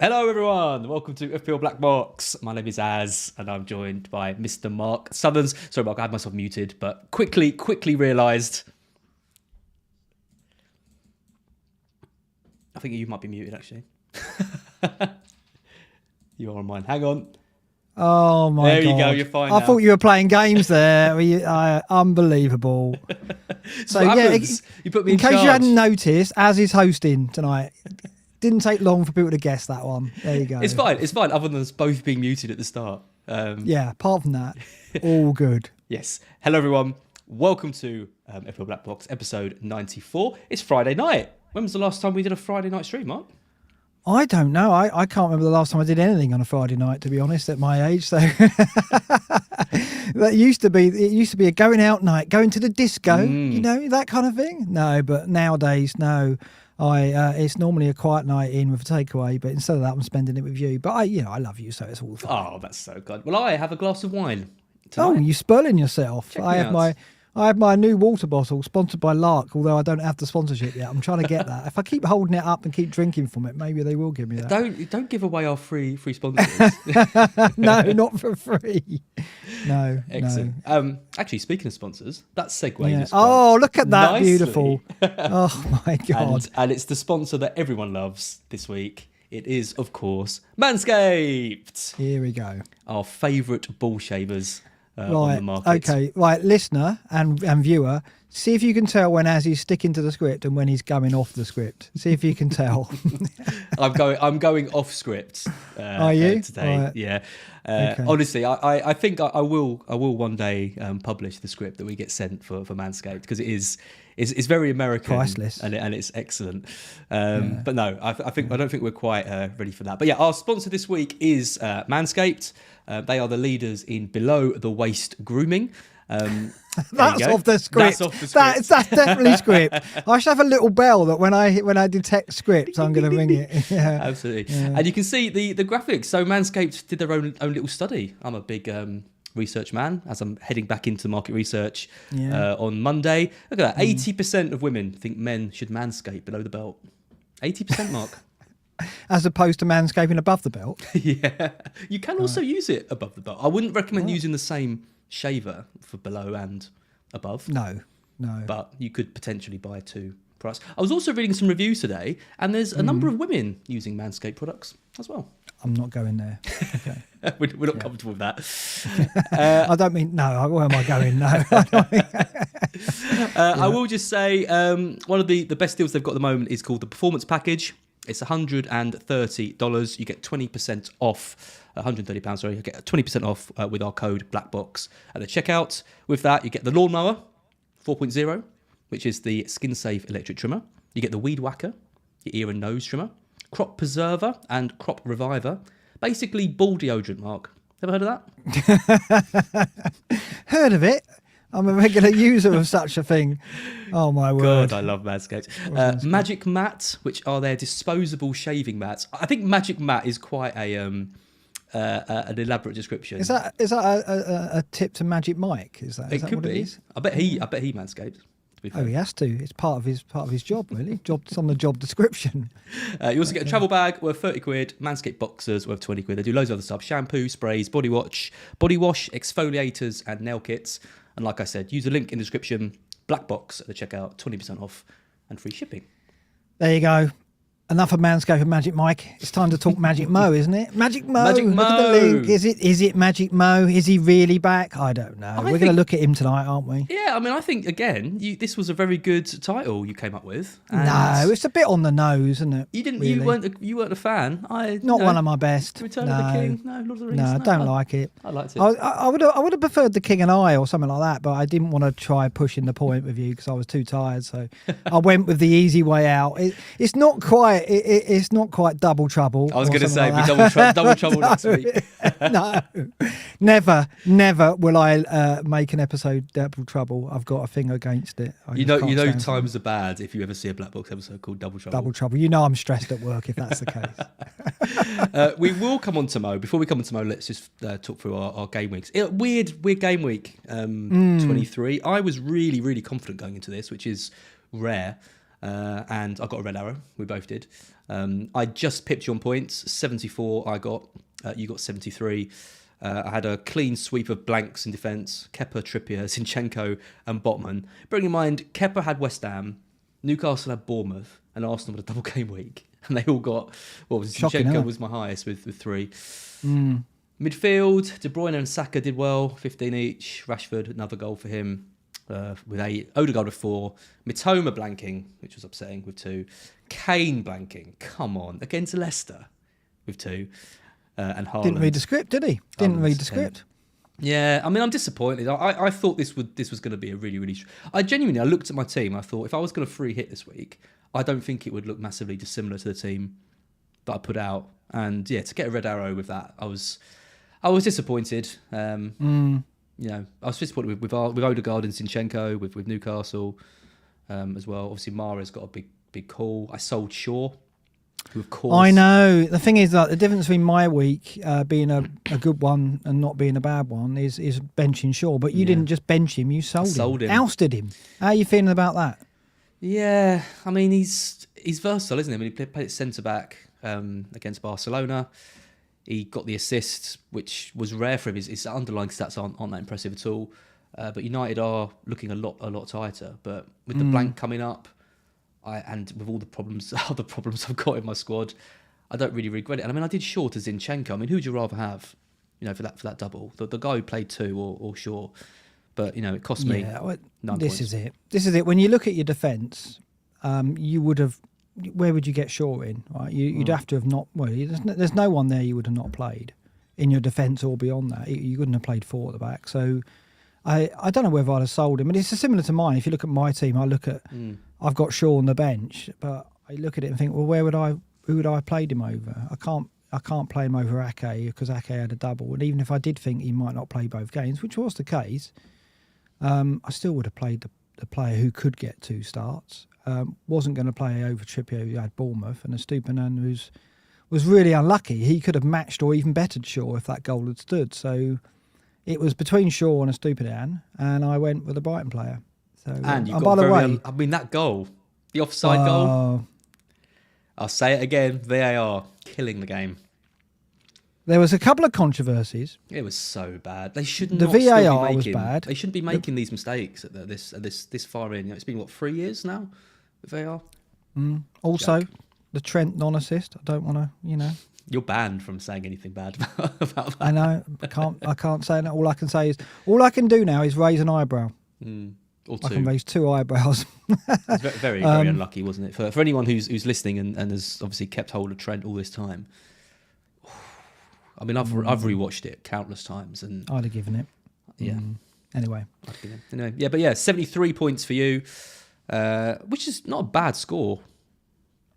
Hello everyone, welcome to FPL BlackBox. My name is Az and I'm joined by Mr. Mark Southerns. Sorry Mark, I had myself muted, but quickly realised. I think you might be muted actually. You are on mine, hang on. Oh my God. There you go, you're fine I now. thought you were playing games there. Unbelievable. So yeah, you put me in case charge. you hadn't noticed, Az is hosting tonight. Didn't take long for people to guess that one. There you go. It's fine, other than us both being muted at the start. Yeah, apart from that, all good. Yes. Hello everyone, welcome to FPL BlackBox episode 94. It's Friday night. When was the last time we did a Friday night stream, Mark? I don't know. I can't remember the last time I did anything on a Friday night, to be honest, at my age. So that used to be a going out night, going to the disco, you know, that kind of thing. No, but nowadays, no. It's normally a quiet night in with a takeaway, but instead of that, I'm spending it with you. But I love you, so it's all fine. Oh, that's so good. Well, I have a glass of wine tonight. Oh, you're spoiling yourself. Check I me have out. I have my new water bottle sponsored by Lark, although I don't have the sponsorship yet. I'm trying to get that. If I keep holding it up and keep drinking from it, maybe they will give me that. Don't give away our free sponsors. No, not for free. No. Excellent. No. Actually, speaking of sponsors, that segues. Yeah. us quite Oh, look at that. nicely. Beautiful. Oh my God. And it's the sponsor that everyone loves this week. It is, of course, Manscaped. Here we go. Our favourite ball shavers on the Right. market. Okay. Right. Listener and viewer, see if you can tell when Az is sticking to the script and when he's going off the script. See if you can tell. I'm going off script. Are you? Today? Right. Yeah. Okay. Honestly, I think I will one day publish the script that we get sent for Manscaped because it's very American, Priceless. and it's excellent. But no, I don't think we're quite ready for that. But yeah, our sponsor this week is Manscaped. They are the leaders in below the waist grooming. That's off the script. That's off the script. That's definitely script. I should have a little bell that when I detect scripts, I'm going to ring it. Yeah. Absolutely. Yeah. And you can see the graphics. So Manscaped did their own little study. I'm a big research man as I'm heading back into market research on Monday. Look at that. 80% of women think men should manscape below the belt. 80%, Mark. As opposed to manscaping above the belt. Yeah. You can also use it above the belt. I wouldn't recommend using the same shaver for below and above. No. But you could potentially buy two products. I was also reading some reviews today, and there's a number of women using Manscaped products as well. I'm not going there. Okay. We're not comfortable with that. I don't mean, no, where am I going? No. I will just say one of the best deals they've got at the moment is called the Performance Package. It's $130. You get 20% off, £130, sorry. You get 20% off with our code BlackBox at the checkout. With that, you get the Lawnmower 4.0, which is the skin-safe electric trimmer. You get the Weed Whacker, your ear and nose trimmer, Crop Preserver and Crop Reviver. Basically, ball deodorant, Mark. Ever heard of that? Heard of it. I'm a regular user of such a thing. Oh, my word. God, I love Manscaped. Magic Mat, which are their disposable shaving mats. I think Magic Mat is quite an elaborate description. Is that a tip to Magic Mike? Is that Could what be. it is? I bet he Manscaped. To be fair. Oh, he has to. It's part of his job, really. It's on the job description. You also get a travel bag worth 30 quid, Manscaped boxers worth 20 quid. They do loads of other stuff: shampoo, sprays, body wash, exfoliators, and nail kits. And like I said, use the link in the description, BlackBox at the checkout, 20% off and free shipping. There you go. Enough of Manscaped and Magic Mike. It's time to talk Magic Mo, isn't it? Magic Mo. Magic Look Mo. at the link. Is it Magic Mo? Is he really back? I don't know. We're going to look at him tonight, aren't we? Yeah, I mean, I think, again, this was a very good title you came up with. No, it's a bit on the nose, isn't it? You didn't. Really? You weren't a fan. Not one of my best. Return of the King. No, Lord of the Rings. No, I don't like it. I liked it. I would have preferred the King and I or something like that, but I didn't want to try pushing the point with you because I was too tired. So I went with the easy way out. It's not quite. It's not quite Double Trouble. I was going to say like double trouble next week. No, never will I make an episode Double Trouble. I've got a thing against it. You know, times are bad if you ever see a Black Box episode called Double Trouble. Double Trouble. You know I'm stressed at work if that's the case. We will come on to Mo. Before we come on to Mo, let's just talk through our game weeks. Weird game week 23. I was really confident going into this, which is rare. and I got a red arrow. We both did. I just pipped you on points. 74 I got. You got 73. I had a clean sweep of blanks in defence. Kepa, Trippier, Zinchenko and Botman. Bearing in mind, Kepa had West Ham, Newcastle had Bournemouth, and Arsenal had a double game week. And they all got, Zinchenko was my highest with 3. Midfield, De Bruyne and Saka did well, 15 each. Rashford, another goal for him with 8. Odegaard with 4. Mitoma blanking, which was upsetting, with 2. Kane blanking, come on, against Leicester with 2. And Haaland. Didn't read the script, did he? Didn't read the script. Yeah, I mean, I'm disappointed. I thought this was going to be a really, really... I looked at my team, I thought, if I was going to free hit this week, I don't think it would look massively dissimilar to the team that I put out. And yeah, to get a red arrow with that, I was disappointed. You know, I was disappointed with Odegaard and Zinchenko, with Newcastle as well. Obviously, Mara's got a big call. I sold Shaw, who of course... I know. The thing is that the difference between my week being a good one and not being a bad one is benching Shaw. But you didn't just bench him, you sold him. Ousted him. How are you feeling about that? Yeah, I mean, he's versatile, isn't he? I mean, he played at centre-back against Barcelona. He got the assist, which was rare for him. His underlying stats aren't that impressive at all. But United are looking a lot tighter. But with the blank coming up, and with all the other problems I've got in my squad, I don't really regret it. And I mean, I did Shaw to Zinchenko. I mean, who would you rather have, you know, for that double? The guy who played 2 or Shaw? But, you know, it cost me 9 points. This is it. When you look at your defence, you would have... Where would you get Shaw in? Right, you'd have to have not... Well, there's no one there you would have not played in your defence or beyond that. You wouldn't have played 4 at the back. So I don't know whether I'd have sold him. But it's similar to mine. If you look at my team, I look at... I've got Shaw on the bench, but I look at it and think, well, who would I have played him over? I can't play him over Ake because Ake had a double. And even if I did think he might not play both games, which was the case, I still would have played the player who could get 2 starts. Wasn't going to play over Trippier, who had Bournemouth, and Estupiñán, was really unlucky. He could have matched or even bettered Shaw if that goal had stood. So it was between Shaw and Estupiñán, and I went with the Brighton player. So, and you got I mean, that goal, the offside goal. I'll say it again: VAR killing the game. There was a couple of controversies. It was so bad. They shouldn't. The VAR was bad. They shouldn't be making these mistakes at this far in. You know, it's been 3 years now. The VAR. Also, the Trent non-assist. I don't want to, you know. You're banned from saying anything bad about that. I know. I can't say that. All I can do now is raise an eyebrow. Or 2. I can raise 2 eyebrows. It's very unlucky, wasn't it? For anyone who's listening and has obviously kept hold of Trent all this time. I mean, I've rewatched it countless times, and I'd have given it. Yeah. Anyway, yeah, but yeah, 73 points for you, which is not a bad score.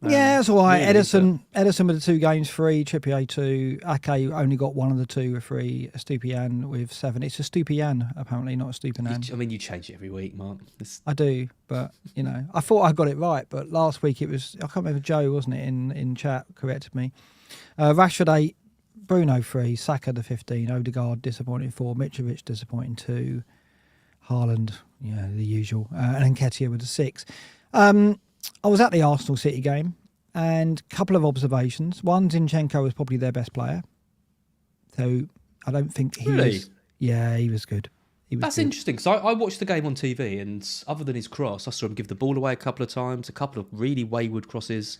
Yeah, it's all right. Really, Ederson with the 2 games free, Trippier 2. Ake only got one of the 2 with 3. Estupiñán with 7. It's Estupiñán, apparently, not Estupiñán. I mean, you change it every week, Mark. I do, but, you know, I thought I got it right, but last week it was, I can't remember, Joe, wasn't it, in chat, corrected me. Rashford 8, Bruno 3, Saka the 15, Odegaard disappointing 4, Mitrovic disappointing 2, Haaland, you know, the usual, and Nketiah with the 6. I was at the Arsenal City game, and a couple of observations. One, Zinchenko was probably their best player. So I don't think he was... Yeah, he was good. That's interesting, because I watched the game on TV, and other than his cross, I saw him give the ball away a couple of times, a couple of really wayward crosses.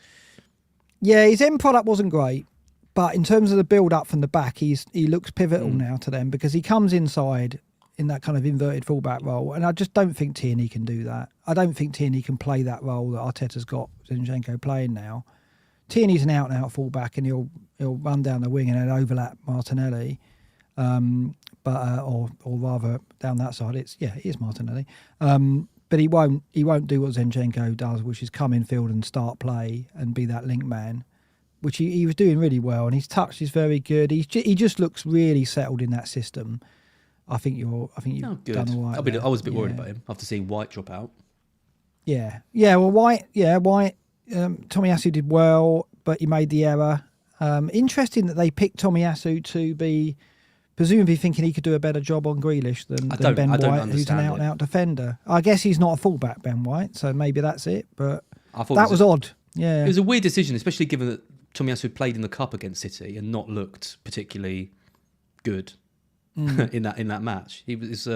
Yeah, his end product wasn't great, but in terms of the build-up from the back, he looks pivotal now to them, because he comes inside in that kind of inverted fullback role, and I just don't think Tierney can do that. I don't think Tierney can play that role that Arteta's got Zinchenko playing now. Tierney's an out-and-out fullback, and he'll run down the wing and then overlap Martinelli, or rather down that side. It is Martinelli, but he won't do what Zinchenko does, which is come in field and start play and be that link man, which he was doing really well, and his touch is very good. He just looks really settled in that system. I think you've done all right. I was a bit worried about him after seeing White drop out. Yeah. Well, White. Tomiyasu did well, but he made the error. Interesting that they picked Tomiyasu to be presumably thinking he could do a better job on Grealish than Ben White, who's an out-and-out defender. I guess he's not a fullback, Ben White, so maybe that's it. But I thought that was odd. Yeah. It was a weird decision, especially given that Tomiyasu had played in the cup against City and not looked particularly good in that match. He was.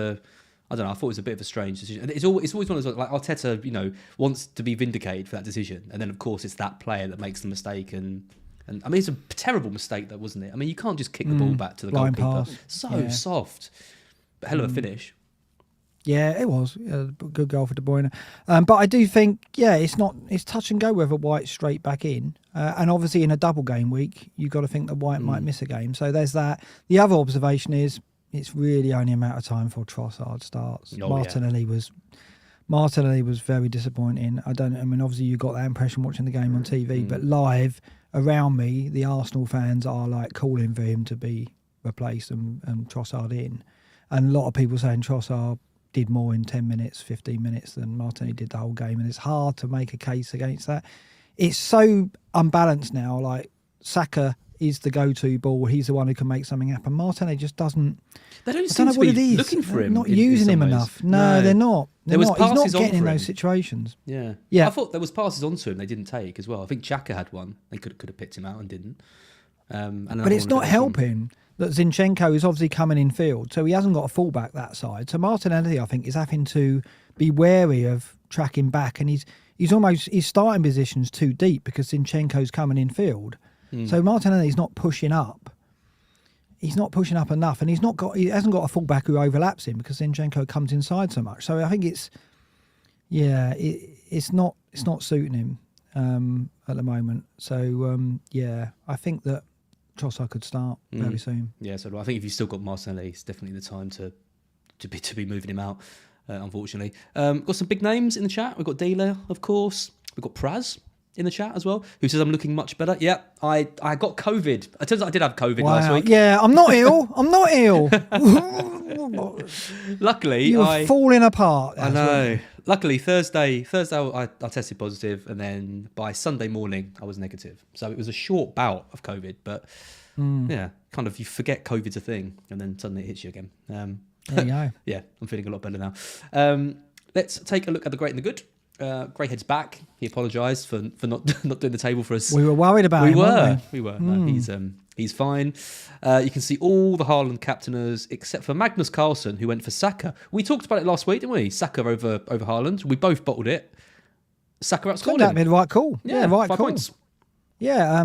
I don't know. I thought it was a bit of a strange decision. And it's always one of those, like Arteta, wants to be vindicated for that decision, and then of course it's that player that makes the mistake. And I mean, it's a terrible mistake, though, wasn't it? I mean, you can't just kick the ball back to the blind goalkeeper. pass. So soft, but hell of a finish. Yeah, it was a good goal for De Bruyne. But I do think, it's touch and go whether White's straight back in. And obviously in a double game week, you've got to think that White might miss a game. So there's that. The other observation is it's really only a matter of time before Trossard starts. Martinelli was very disappointing. Obviously you got that impression watching the game on TV, but live around me, the Arsenal fans are like calling for him to be replaced and Trossard in. And a lot of people saying Trossard did more in 10 minutes, 15 minutes than Martinelli did the whole game. And it's hard to make a case against that. It's so unbalanced now. Like, Saka is the go-to ball. He's the one who can make something happen. Martinelli just doesn't... They don't seem to be looking for him. Not using him enough. No, they're not. There was passes He's not getting in those situations. Yeah. I thought there was passes onto him they didn't take as well. I think Xhaka had one. They could have picked him out and didn't. But it's not helping that Zinchenko is obviously coming in field, so he hasn't got a fullback that side. So Martinelli, I think, is having to be wary of tracking back, and his starting position's too deep because Zinchenko's coming in field. So Martinelli's not pushing up. He's not pushing up enough, and he hasn't got a fullback who overlaps him because Zinchenko comes inside so much. So I think it's not suiting him at the moment. So I think that Trossard could start very soon. Yeah, so I think if you've still got Martinelli, it's definitely the time to be moving him out. Unfortunately, got some big names in the chat. We've got Dealer, of course. We've got Praz in the chat as well, who says I'm looking much better. Yeah, I got COVID. It turns out I did have COVID last week. Yeah, I'm not ill. I'm not ill. Luckily, you were falling apart. I know. Luckily, Thursday I tested positive, and then by Sunday morning I was negative. So it was a short bout of COVID, but kind of you forget COVID's a thing, and then suddenly it hits you again. There you go. Yeah, I'm feeling a lot better now. Let's take a look at the great and the good. Greyhead's back. He apologised for not doing the table for us. We were worried about him. We were. No, he's fine. You can see all the Haaland captainers except for Magnus Carlsen, who went for Saka. We talked about it last week, didn't we? Saka over Haaland. We both bottled it. Saka outscored him. That'd be the right call. Yeah, right 5 call. Points. Yeah,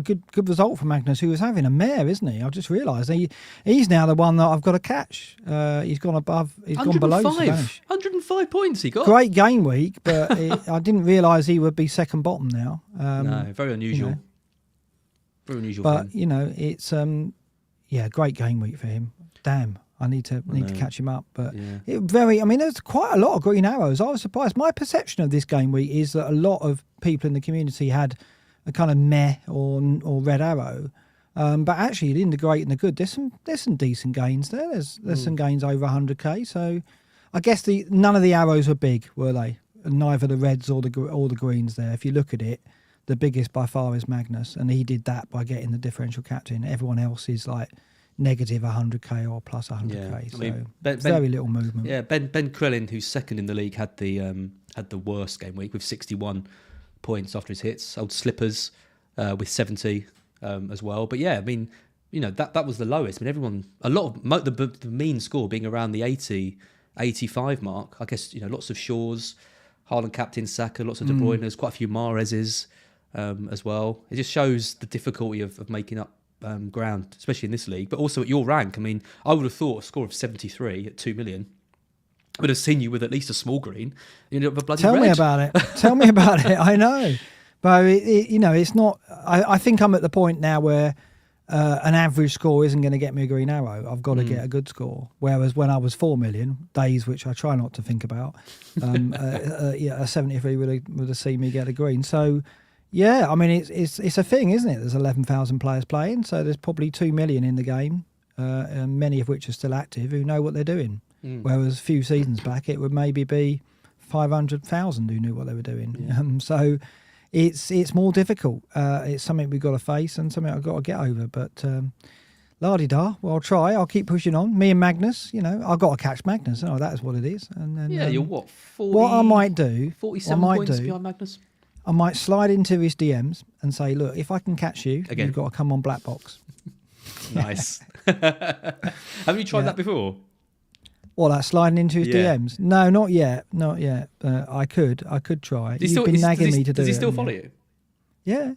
good result for Magnus, who was having a mare, isn't he? I just realised he's now the one that I've got to catch. He's gone below Spanish. 105 points he got. Great game week, but I didn't realise he would be second bottom now. No, very unusual. Very unusual. But it's great game week for him. Damn. I need to catch him up, but there's quite a lot of green arrows. I was surprised. My perception of this game week is that a lot of people in the community had a kind of meh or red arrow, but actually in the great and the good, there's some decent gains there. There's some gains over 100k. So I guess none of the arrows were big, were they? Neither the reds or the greens there. If you look at it, the biggest by far is Magnus, and he did that by getting the differential captain. Everyone else is like negative 100k or plus 100k. So very little movement. Yeah, Ben Krellin, who's second in the league, had the worst game week with 61 points after his hits. Old Slippers with 70 as well. But yeah, I mean, that was the lowest. I mean, the mean score being around the 80, 85 mark. I guess lots of Shaws, Haaland captain Saka, lots of De Bruyne's, quite a few Mahrez's as well. It just shows the difficulty of making up ground, especially in this league, but also at your rank. I mean, I would have thought a score of 73 at 2 million. I would have seen you with at least a small green. A bloody Tell red. me about it. Tell me about it. I know. But, it's not... I think I'm at the point now where an average score isn't going to get me a green arrow. I've got to get a good score. Whereas when I was 4 million, days which I try not to think about, a 73 would have seen me get a green. So, yeah, I mean, it's a thing, isn't it? There's 11,000 players playing, so there's probably 2 million in the game, and many of which are still active, who know what they're doing. Whereas a few seasons back, it would maybe be 500,000 who knew what they were doing. Yeah. So it's more difficult. It's something we've got to face and something I've got to get over. But la-di-da, well, I'll try. I'll keep pushing on. Me and Magnus, I've got to catch Magnus. That is what it is. And then, you're what? 40, what I might do. 47 points behind Magnus. I might slide into his DMs and say, look, if I can catch you, Again. you've got to come on BlackBox. Nice. Have you tried that before? Well, that sliding into his Yeah. DMs? No, not yet. Not yet. I could try. You've been nagging me to do it. Does he still follow you? Yeah.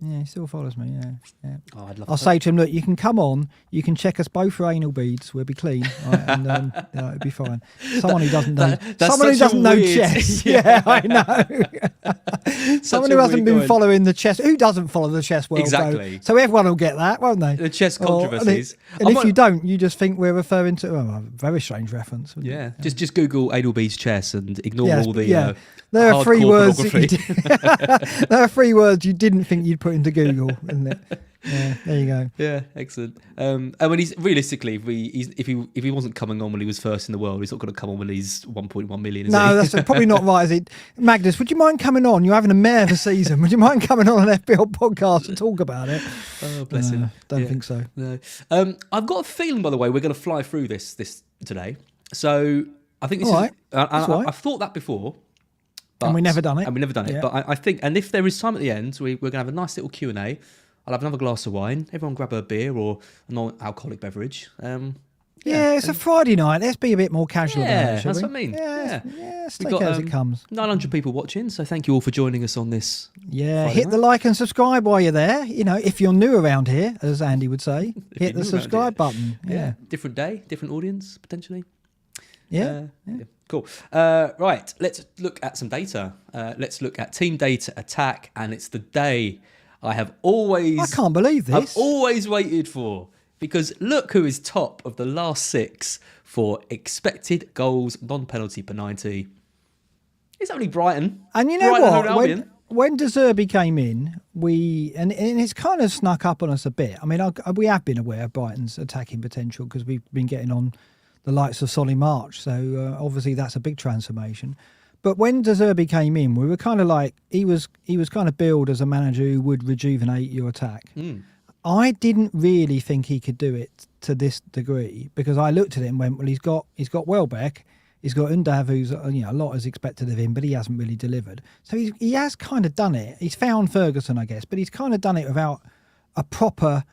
Yeah, he still follows me, yeah. Oh, I'd love I'll say to him, look, you can come on, you can check us both for anal beads, we'll be clean, right? And it'll be fine. Someone who doesn't know, someone who doesn't know chess. Yeah, I know. Someone who hasn't been following the chess, who doesn't follow the chess world. Exactly. So everyone will get that, won't they? The chess controversies. And if you don't, you just think we're referring to a very strange reference. Yeah, just Google anal beads chess and ignore all the there are 3 words. pornography. There are 3 words you didn't think you'd put into Google, isn't it? Yeah, there you go. Yeah, excellent. And when he's realistically, if he wasn't coming on when he was first in the world, he's not going to come on when he's 1.1 million. No, that's probably not right, is it? Magnus, would you mind coming on? You're having a mare of a season. Would you mind coming on an FPL podcast to talk about it? Oh, bless him. Don't think so. No. I've got a feeling, by the way, we're going to fly through this today. So I think this All is. right. I've thought that before. And we never done it. Yeah. But I think, and if there is time at the end, we're going to have a nice little Q&A. I'll have another glass of wine. Everyone grab a beer or a non-alcoholic beverage. It's a Friday night. Let's be a bit more casual about it, shall that's we? what I mean. Yeah, let's take it as it comes. 900 people watching, so thank you all for joining us on this. Yeah, hit the like and subscribe while you're there. You know, if you're new around here, as Andy would say, hit the subscribe button. Yeah. Different day, different audience, potentially. Yeah. Cool. Right, let's look at some data. Let's look at team data attack, and it's the day I can't believe this. I've always waited for, because look who is top of the last 6 for expected goals, non-penalty per 90. It's only Brighton. And you know Brighton what? When De Zerbi came in, and it's kind of snuck up on us a bit. I mean, we have been aware of Brighton's attacking potential because we've been getting on the likes of Solly March. So obviously that's a big transformation. But when De Zerbi came in, we were kind of like, he was kind of billed as a manager who would rejuvenate your attack. I didn't really think he could do it to this degree, because I looked at it and went, well, he's got Welbeck, he's got Undav, who's a lot is expected of him, but he hasn't really delivered. So he has kind of done it. He's found Ferguson, I guess, but he's kind of done it without a proper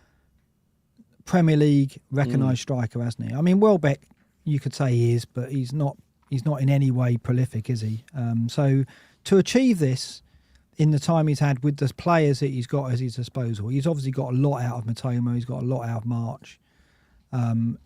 Premier League recognised striker, hasn't he? I mean, Welbeck, you could say he is, but he's not in any way prolific, is he? So to achieve this in the time he's had with the players that he's got at his disposal, he's obviously got a lot out of Matoma, he's got a lot out of March.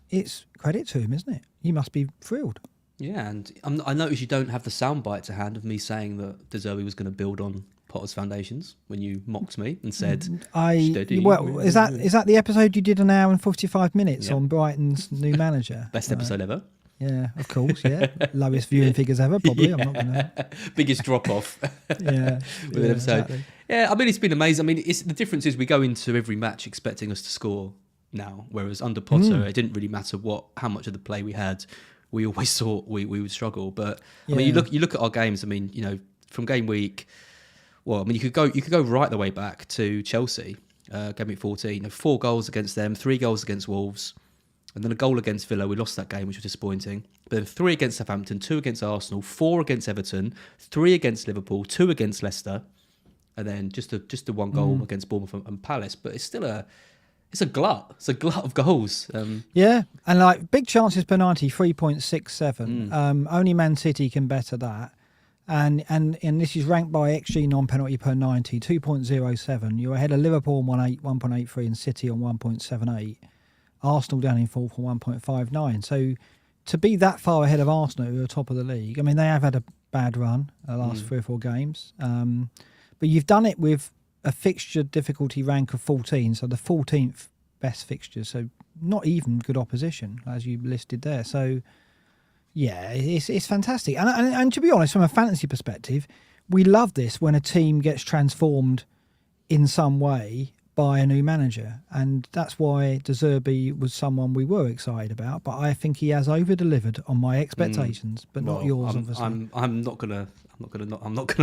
It's credit to him, isn't it? He must be thrilled. Yeah, and I noticed you don't have the soundbite to hand of me saying that De Zerbi was going to build on Potter's foundations when you mocked me and said, steady. Well, is that the episode you did an hour and 45 minutes on Brighton's new manager? Best episode ever. Yeah, of course, yeah. Lowest viewing figures ever, probably. I'm not going to... Biggest drop-off with an episode. Exactly. Yeah, I mean, it's been amazing. I mean, the difference is we go into every match expecting us to score now, whereas under Potter, it didn't really matter how much of the play we had. We always thought we would struggle. But, I mean, you look at our games, I mean, from game week... Well, I mean, you could go right the way back to Chelsea, Gameweek 14. 4 goals against them, 3 goals against Wolves, and then a goal against Villa. We lost that game, which was disappointing. But then 3 against Southampton, 2 against Arsenal, 4 against Everton, 3 against Liverpool, 2 against Leicester, and then just a 1 goal against Bournemouth and Palace. But it's still a glut. It's a glut of goals. Yeah, and like big chances per 90, 3.67. Only Man City can better that. And this is ranked by XG non-penalty per 90, 2.07. You're ahead of Liverpool on 1.83 and City on 1.78. Arsenal down in fourth on 1.59. So to be that far ahead of Arsenal, who are top of the league, I mean, they have had a bad run the last 3 or 4 games. But you've done it with a fixture difficulty rank of 14, so the 14th best fixture. So not even good opposition, as you listed there. So... yeah, it's fantastic. And to be honest, from a fantasy perspective, we love this when a team gets transformed in some way by a new manager. And that's why De Zerbi was someone we were excited about. But I think he has over-delivered on my expectations, but not yours, obviously. I'm not gonna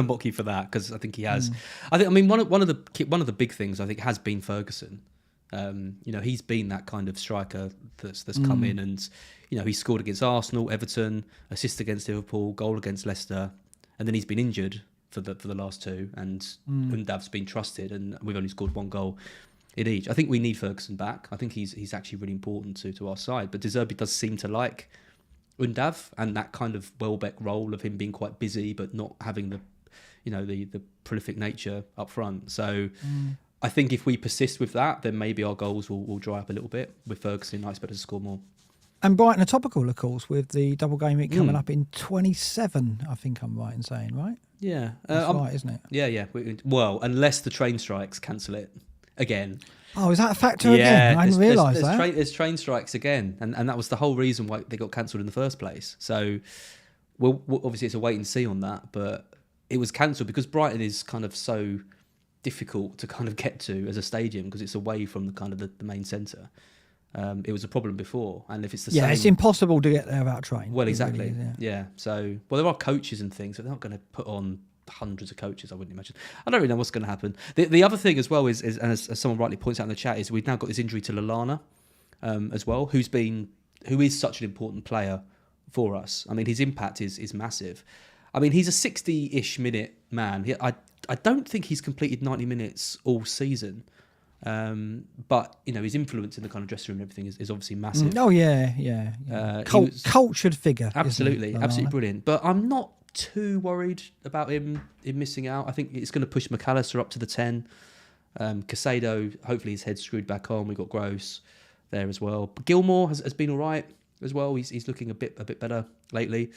mock you for that, because I think he has. I mean one of the big things I think has been Ferguson. He's been that kind of striker that's come in and, he scored against Arsenal, Everton, assist against Liverpool, goal against Leicester, and then he's been injured for the last two, and Undav's been trusted, and we've only scored 1 goal in each. I think we need Ferguson back. I think he's actually really important to our side. But De Zerbi does seem to like Undav and that kind of Welbeck role of him being quite busy but not having the prolific nature up front. So I think if we persist with that, then maybe our goals will dry up a little bit. With Ferguson, I expect us to score more. And Brighton are topical, of course, with the double game week coming up in 27, I think I'm right in saying, right? Yeah. That's right, isn't it? Yeah. Well, unless the train strikes cancel it again. Oh, is that a factor again? I didn't realise that. There's train strikes again, and that was the whole reason why they got cancelled in the first place. So, well, obviously it's a wait and see on that, but it was cancelled because Brighton is kind of so difficult to kind of get to as a stadium because it's away from the kind of the main centre. It was a problem before, and if it's the same... Yeah, it's impossible to get there without train. Well, exactly. Really is, yeah. So, well, there are coaches and things, but they're not going to put on hundreds of coaches, I wouldn't imagine. I don't really know what's going to happen. The other thing as well is and as someone rightly points out in the chat, is we've now got this injury to Lallana as well, who is such an important player for us. I mean, his impact is massive. I mean, he's a 60-ish minute man. I don't think he's completed 90 minutes all season. But his influence in the kind of dressing room and everything is obviously massive. Oh yeah. Cultured figure. Absolutely brilliant. But I'm not too worried about him missing out. I think it's going to push McAllister up to the 10. Casado, hopefully his head's screwed back on. We've got Gross there as well. But Gilmore has been all right as well. He's looking a bit better lately.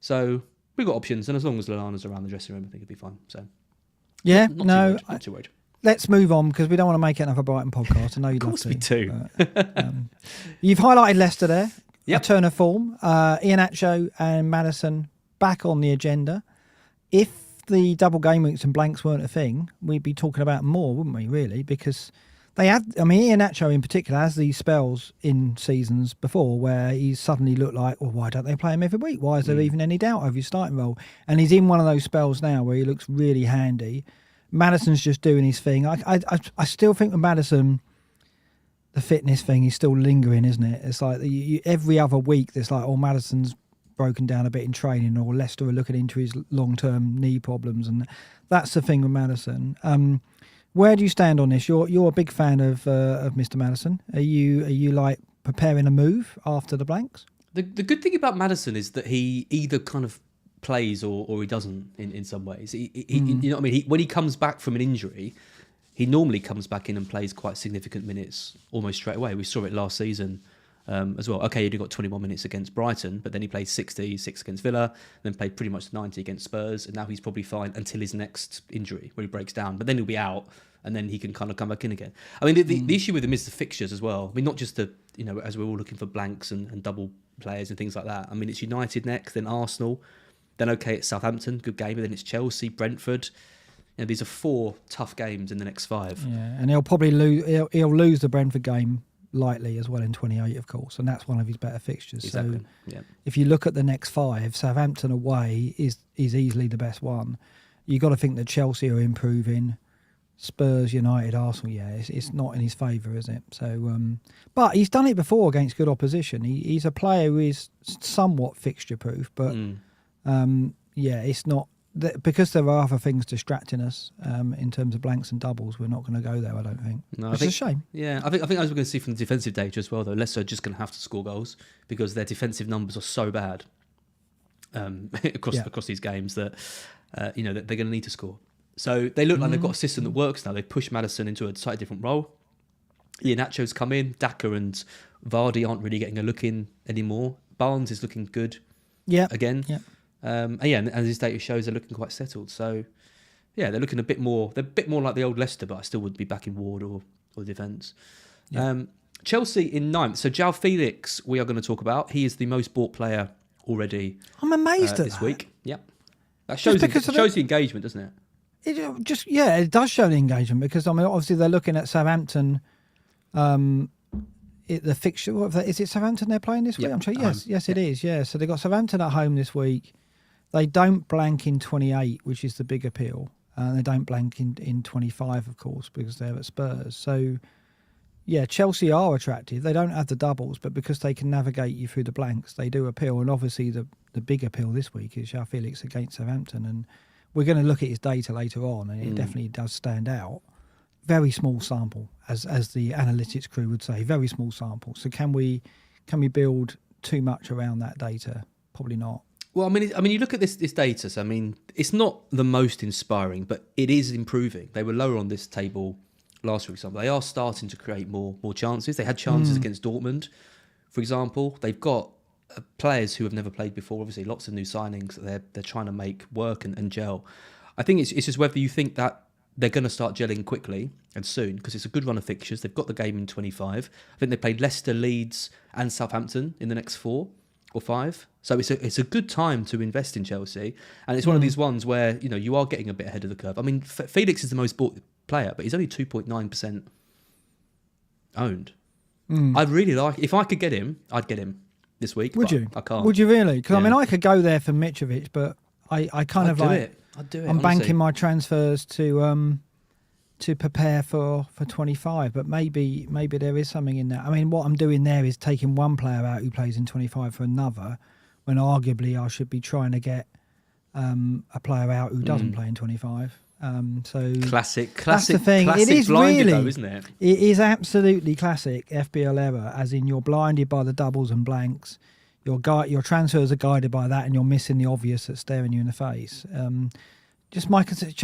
So we've got options, and as long as Lallana's around the dressing room, I think it'll be fine. So yeah, not too worried. Let's move on because we don't want to make it another Brighton podcast. I know you'd love to. Of course we do. You've highlighted Leicester there. Yep. A turn of form. Iheanacho and Maddison back on the agenda. If the double game weeks and blanks weren't a thing, we'd be talking about more, wouldn't we, really? Because they had, Iheanacho in particular has these spells in seasons before where he's suddenly looked like, well, why don't they play him every week? Why is there even any doubt over his starting role? And he's in one of those spells now where he looks really handy. Maddison's just doing his thing. I still think with Maddison, the fitness thing is still lingering, isn't it? It's like every other week there's like, oh, Maddison's broken down a bit in training, or Leicester are looking into his long-term knee problems, and that's the thing with Maddison. Where do you stand on this? You're a big fan of Mr. Maddison. Are you like preparing a move after the blanks? The good thing about Maddison is that he either kind of plays or he doesn't in some ways. You know what I mean? When he comes back from an injury, he normally comes back in and plays quite significant minutes almost straight away. We saw it last season as well. Okay, he only got 21 minutes against Brighton, but then he played 66 against Villa, then played pretty much 90 against Spurs, and now he's probably fine until his next injury where he breaks down. But then he'll be out, and then he can kind of come back in again. I mean, the issue with him is the fixtures as well. I mean, not just as we're all looking for blanks and double players and things like that. I mean, it's United next, then Arsenal, then it's Southampton, good game, and then it's Chelsea, Brentford. These are 4 tough games in the next 5. Yeah, and he'll probably lose. He'll lose the Brentford game lightly as well in 28, of course, and that's one of his better fixtures. Exactly. So if you look at the next 5, Southampton away is easily the best one. You got to think that Chelsea are improving. Spurs, United, Arsenal, it's not in his favour, is it? So, but he's done it before against good opposition. He's a player who is somewhat fixture proof, but it's not. Because there are other things distracting us in terms of blanks and doubles, we're not going to go there, I don't think. No, it's a shame. Yeah, I think as we're going to see from the defensive data as well, though, Leicester are just going to have to score goals because their defensive numbers are so bad across these games that that they're going to need to score. So they look like they've got a system that works now. They've pushed Maddison into a slightly different role. Iheanacho's come in. Daka and Vardy aren't really getting a look in anymore. Barnes is looking good again. Yeah. And as his data shows, they're looking quite settled. So, they're looking a bit more. They're a bit more like the old Leicester, but I still would be back in Ward or defence. Yeah. Chelsea in 9th. So João Felix, we are going to talk about. He is the most bought player already. I'm amazed at this week. Yep, that shows the engagement, doesn't it? It does show the engagement because obviously they're looking at Southampton. The fixture, is it Southampton they're playing this week? I'm sure. Yes, it is. Yeah, so they've got Southampton at home this week. They don't blank in 28, which is the big appeal. They don't blank in 25, of course, because they're at Spurs. So, Chelsea are attractive. They don't have the doubles, but because they can navigate you through the blanks, they do appeal. And obviously the big appeal this week is João Felix against Southampton. And we're going to look at his data later on, and it definitely does stand out. Very small sample, as the analytics crew would say, very small sample. So can we build too much around that data? Probably not. Well, I mean, you look at this data. So I mean, it's not the most inspiring, but it is improving. They were lower on this table last week, for example. They are starting to create more chances. They had chances against Dortmund, for example. They've got players who have never played before. Obviously, lots of new signings that they're trying to make work and gel. I think it's just whether you think that they're going to start gelling quickly and soon, because it's a good run of fixtures. They've got the game in 25. I think they played Leicester, Leeds, and Southampton in the next 4 or 5. So it's a good time to invest in Chelsea, and it's one of these ones where you are getting a bit ahead of the curve. I mean, Felix is the most bought player, but he's only 2.9% owned. I'd really like, if I could get him, I'd get him this week. Would you? I can't. Would you really? Because I mean, I could go there for Mitrovic, but I kind of like. I'd do it. I'm honestly. banking my transfers to prepare for 25, but maybe there is something in that. I mean, what I'm doing there is taking one player out who plays in 25 for another, when arguably I should be trying to get a player out who doesn't play in 25. So classic that's the thing. Classic it is blinded really, though, isn't it? It is absolutely classic FPL error, as in you're blinded by the doubles and blanks. Your transfers are guided by that, and you're missing the obvious that's staring you in the face. Just my concern.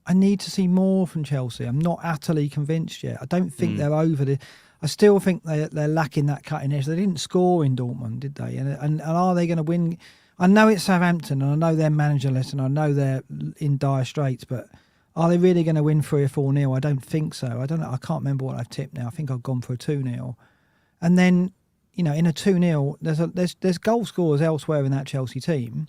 I need to see more from Chelsea. I'm not utterly convinced yet. I don't think they're over the. I still think they're lacking that cutting edge. They didn't score in Dortmund, did they? And are they going to win? I know it's Southampton, and I know they're managerless, and I know they're in dire straits, but are they really going to win 3 or 4-0? I don't think so. I don't know. I can't remember what I've tipped now. I think I've gone for a 2-0. And then, in a 2-0, there's goal scorers elsewhere in that Chelsea team.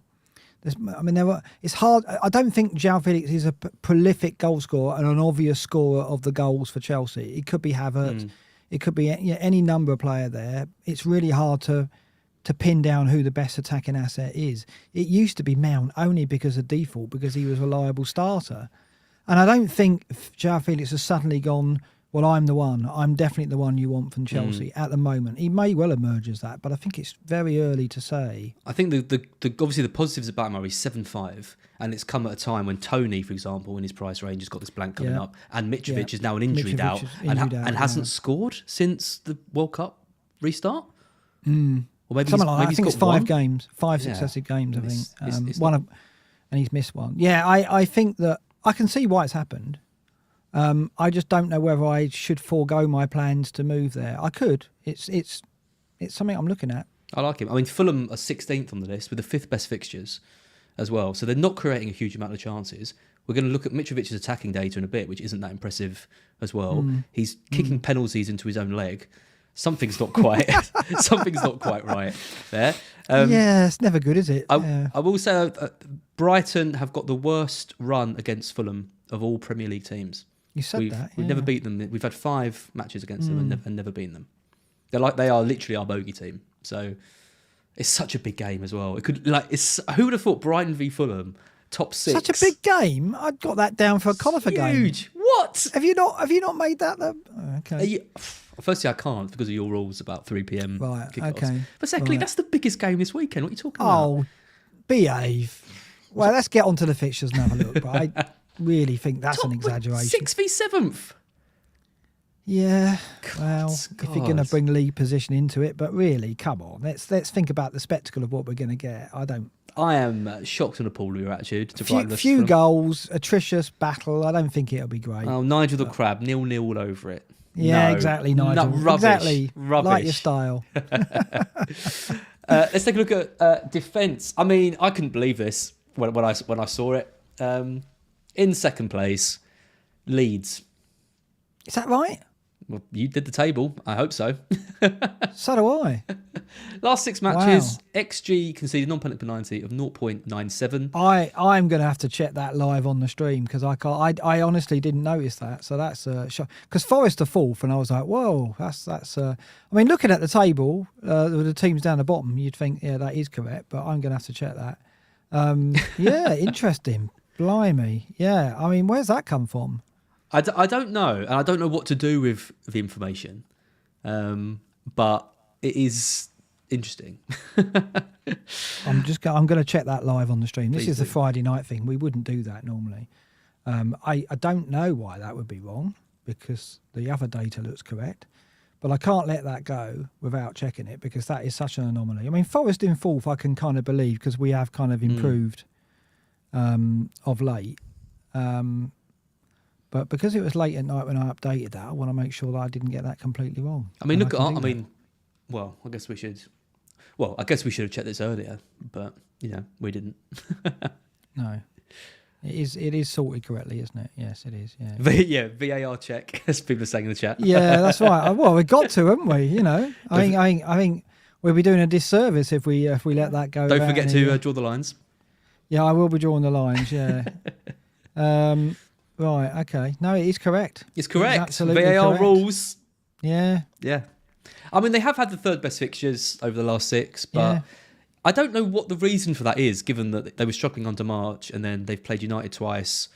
It's hard. I don't think João Felix is a prolific goal scorer and an obvious scorer of the goals for Chelsea. It could be Havertz. It could be any number of player there. It's really hard to pin down who the best attacking asset is. It used to be Mount only because of default, because he was a reliable starter. And I don't think João Felix has suddenly gone, well, I'm the one. I'm definitely the one you want from Chelsea at the moment. He may well emerge as that, but I think it's very early to say. I think the obviously the positives about him are he's 7.5, and it's come at a time when Tony, for example, in his price range has got this blank coming up, and Mitrovic is now an injury doubt and hasn't scored since the World Cup restart. Or maybe something like that. I think it's 5 one. games, 5 successive games. I think it's one and he's missed one. Yeah, I think that I can see why it's happened. I just don't know whether I should forego my plans to move there. I could. It's something I'm looking at. I like him. I mean, Fulham are 16th on the list with the 5th best fixtures as well. So they're not creating a huge amount of chances. We're going to look at Mitrovic's attacking data in a bit, which isn't that impressive as well. He's kicking penalties into his own leg. Something's not quite right there. Yeah, it's never good, is it? I will say Brighton have got the worst run against Fulham of all Premier League teams. You said that. We've never beaten them. We've had 5 matches against them and never beaten them. They are literally our bogey team. So it's such a big game as well. It could who would have thought Brighton v Fulham top 6? Such a big game. I'd got that down for a Conifer game. Huge. What? Have you not made that? Okay. Firstly, I can't because of your rules about 3 p.m. Right. kickoffs. Okay. But secondly, that's the biggest game this weekend. What are you talking about? Oh, behave. Well, let's get onto the fixtures and have a look. But I really think that's an exaggeration. 6th v 7th. Yeah. Well, if you're going to bring league position into it, but really, come on. Let's think about the spectacle of what we're going to get. I am shocked and appalled with your attitude to Brighton. Few goals, atrocious battle. I don't think it'll be great. Oh, Nigel the Crab, 0-0 all over it. Yeah, exactly, Nigel. No, rubbish. Exactly. Rubbish. Like your style. Let's take a look at defence. I mean, I couldn't believe this when I saw it. In second place, Leeds. Is that right? Well, you did the table. I hope so. So do I. Last 6 matches, XG conceded non-penalty penalty of 0.97. I'm going to have to check that live on the stream because I honestly didn't notice that. So that's a shock. Because Forest are 4th, and I was like, whoa, that's. I mean, looking at the table, the teams down the bottom, you'd think, yeah, that is correct. But I'm going to have to check that. Yeah, interesting. Blimey. Yeah. I mean, where's that come from? I don't know, and I don't know what to do with the information. But it's interesting. I'm going to check that live on the stream. This Please is the do. Friday night thing. We wouldn't do that normally. I don't know why that would be wrong, because the other data looks correct. But I can't let that go without checking it, because that is such an anomaly. I mean, Forest in fourth, I can kind of believe, because we have kind of improved of late. But because it was late at night when I updated that, I want to make sure that I didn't get that completely wrong. I mean, And look, can I do mean, well, I guess we should. Well, I guess we should have checked this earlier, but we didn't. that. No. It is sorted correctly, isn't it? Yes, it is. Yeah. VAR check, as people are saying in the chat. Yeah, that's right. Well, we got to, haven't we? I think we'll be doing a disservice if we let that go. Don't forget to draw the lines. Yeah, I will be drawing the lines. Yeah. Right. Okay. No, it is correct. It's correct. Absolutely VAR correct. rules. Yeah. Yeah. I mean, they have had the third best fixtures over the last 6, but I don't know what the reason for that is, given that they were struggling under March and then they've played United twice,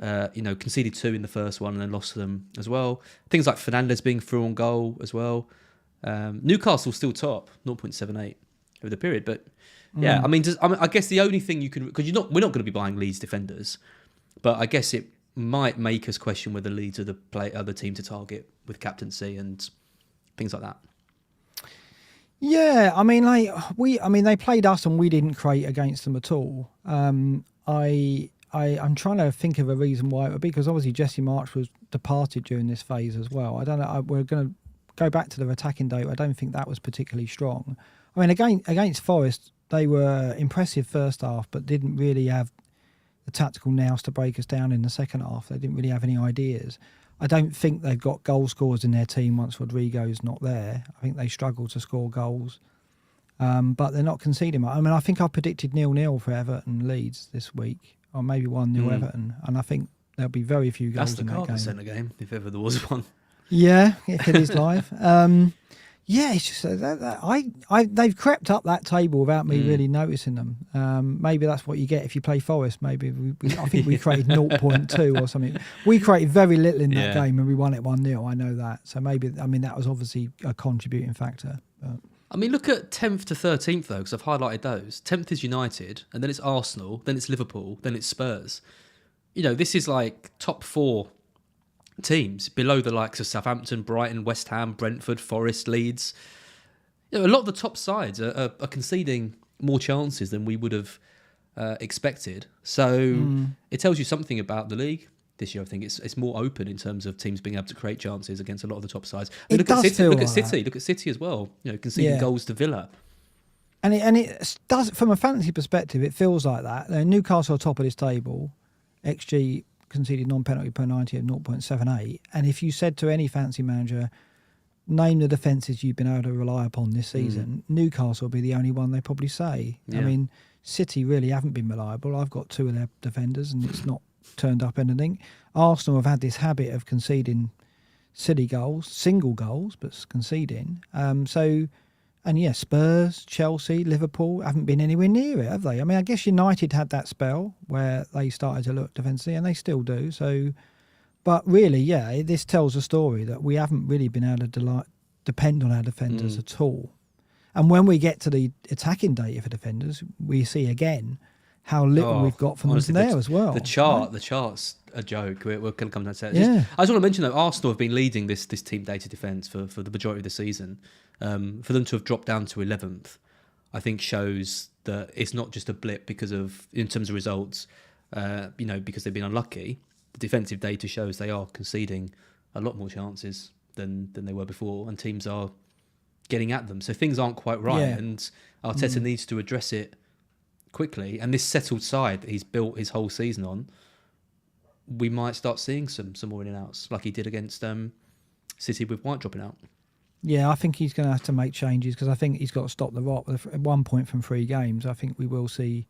conceded 2 in the first one and then lost to them as well. Things like Fernandes being through on goal as well. Newcastle still top, 0.78 over the period. But yeah, I mean, I guess the only thing you can, because we're not going to be buying Leeds defenders, but I guess it might make us question whether Leeds are the team to target with captaincy and things like that. Yeah, I mean, they played us and we didn't create against them at all. I'm trying to think of a reason why it would be, because obviously Jesse March was departed during this phase as well. I don't know. We're going to go back to their attacking data. I don't think that was particularly strong. I mean, against Forest, they were impressive first half, but didn't really have the tactical nous to break us down in the second half. They didn't really have any ideas. I don't think they've got goal scorers in their team once Rodrigo's not there. I think they struggle to score goals, but they're not conceding. I mean, I think I predicted 0-0 for Everton Leeds this week, or maybe 1-0 Everton, and I think there'll be very few goals in that game. That's the Carver Centre game, if ever there was one. Yeah, if it is live. Yeah, it's just they've crept up that table without me really noticing them. Maybe that's what you get if you play Forest. Maybe I think we created 0.2 or something. We created very little in that game and we won it 1-0. I know that. So maybe, I mean, that was obviously a contributing factor. But. I mean, look at 10th to 13th though, because I've highlighted those. 10th is United, and then it's Arsenal, then it's Liverpool, then it's Spurs. This is like top 4 teams below the likes of Southampton, Brighton, West Ham, Brentford, Forest, Leeds. A lot of the top sides are conceding more chances than we would have expected. So it tells you something about the league this year. I think it's more open in terms of teams being able to create chances against a lot of the top sides. Look at City as well. Conceding goals to Villa. And it does, from a fantasy perspective, it feels like that. Newcastle are top of this table. XG conceded non-penalty per 90 at 0.78, and if you said to any fancy manager, name the defences you've been able to rely upon this season, Newcastle will be the only one they probably say. I mean, City really haven't been reliable. I've got 2 of their defenders and it's not turned up anything. Arsenal have had this habit of conceding silly goals, single goals, but conceding. Spurs, Chelsea, Liverpool haven't been anywhere near it, have they? I mean, I guess United had that spell where they started to look defensively, and they still do. So, but really, this tells a story that we haven't really been able to depend on our defenders at all. And when we get to the attacking data for defenders, we see again how little we've got from them there as well. The chart's a joke. We're going to come down to that. I just want to mention though, Arsenal have been leading this team data defence for the majority of the season. For them to have dropped down to 11th, I think shows that it's not just a blip in terms of results, because they've been unlucky. The defensive data shows they are conceding a lot more chances than they were before, and teams are getting at them. So things aren't quite right, and Arteta needs to address it quickly. And this settled side that he's built his whole season on, we might start seeing some more in and outs, like he did against City with White dropping out. Yeah, I think he's going to have to make changes, because I think he's got to stop the rot. At 1 point from 3 games, I think we will see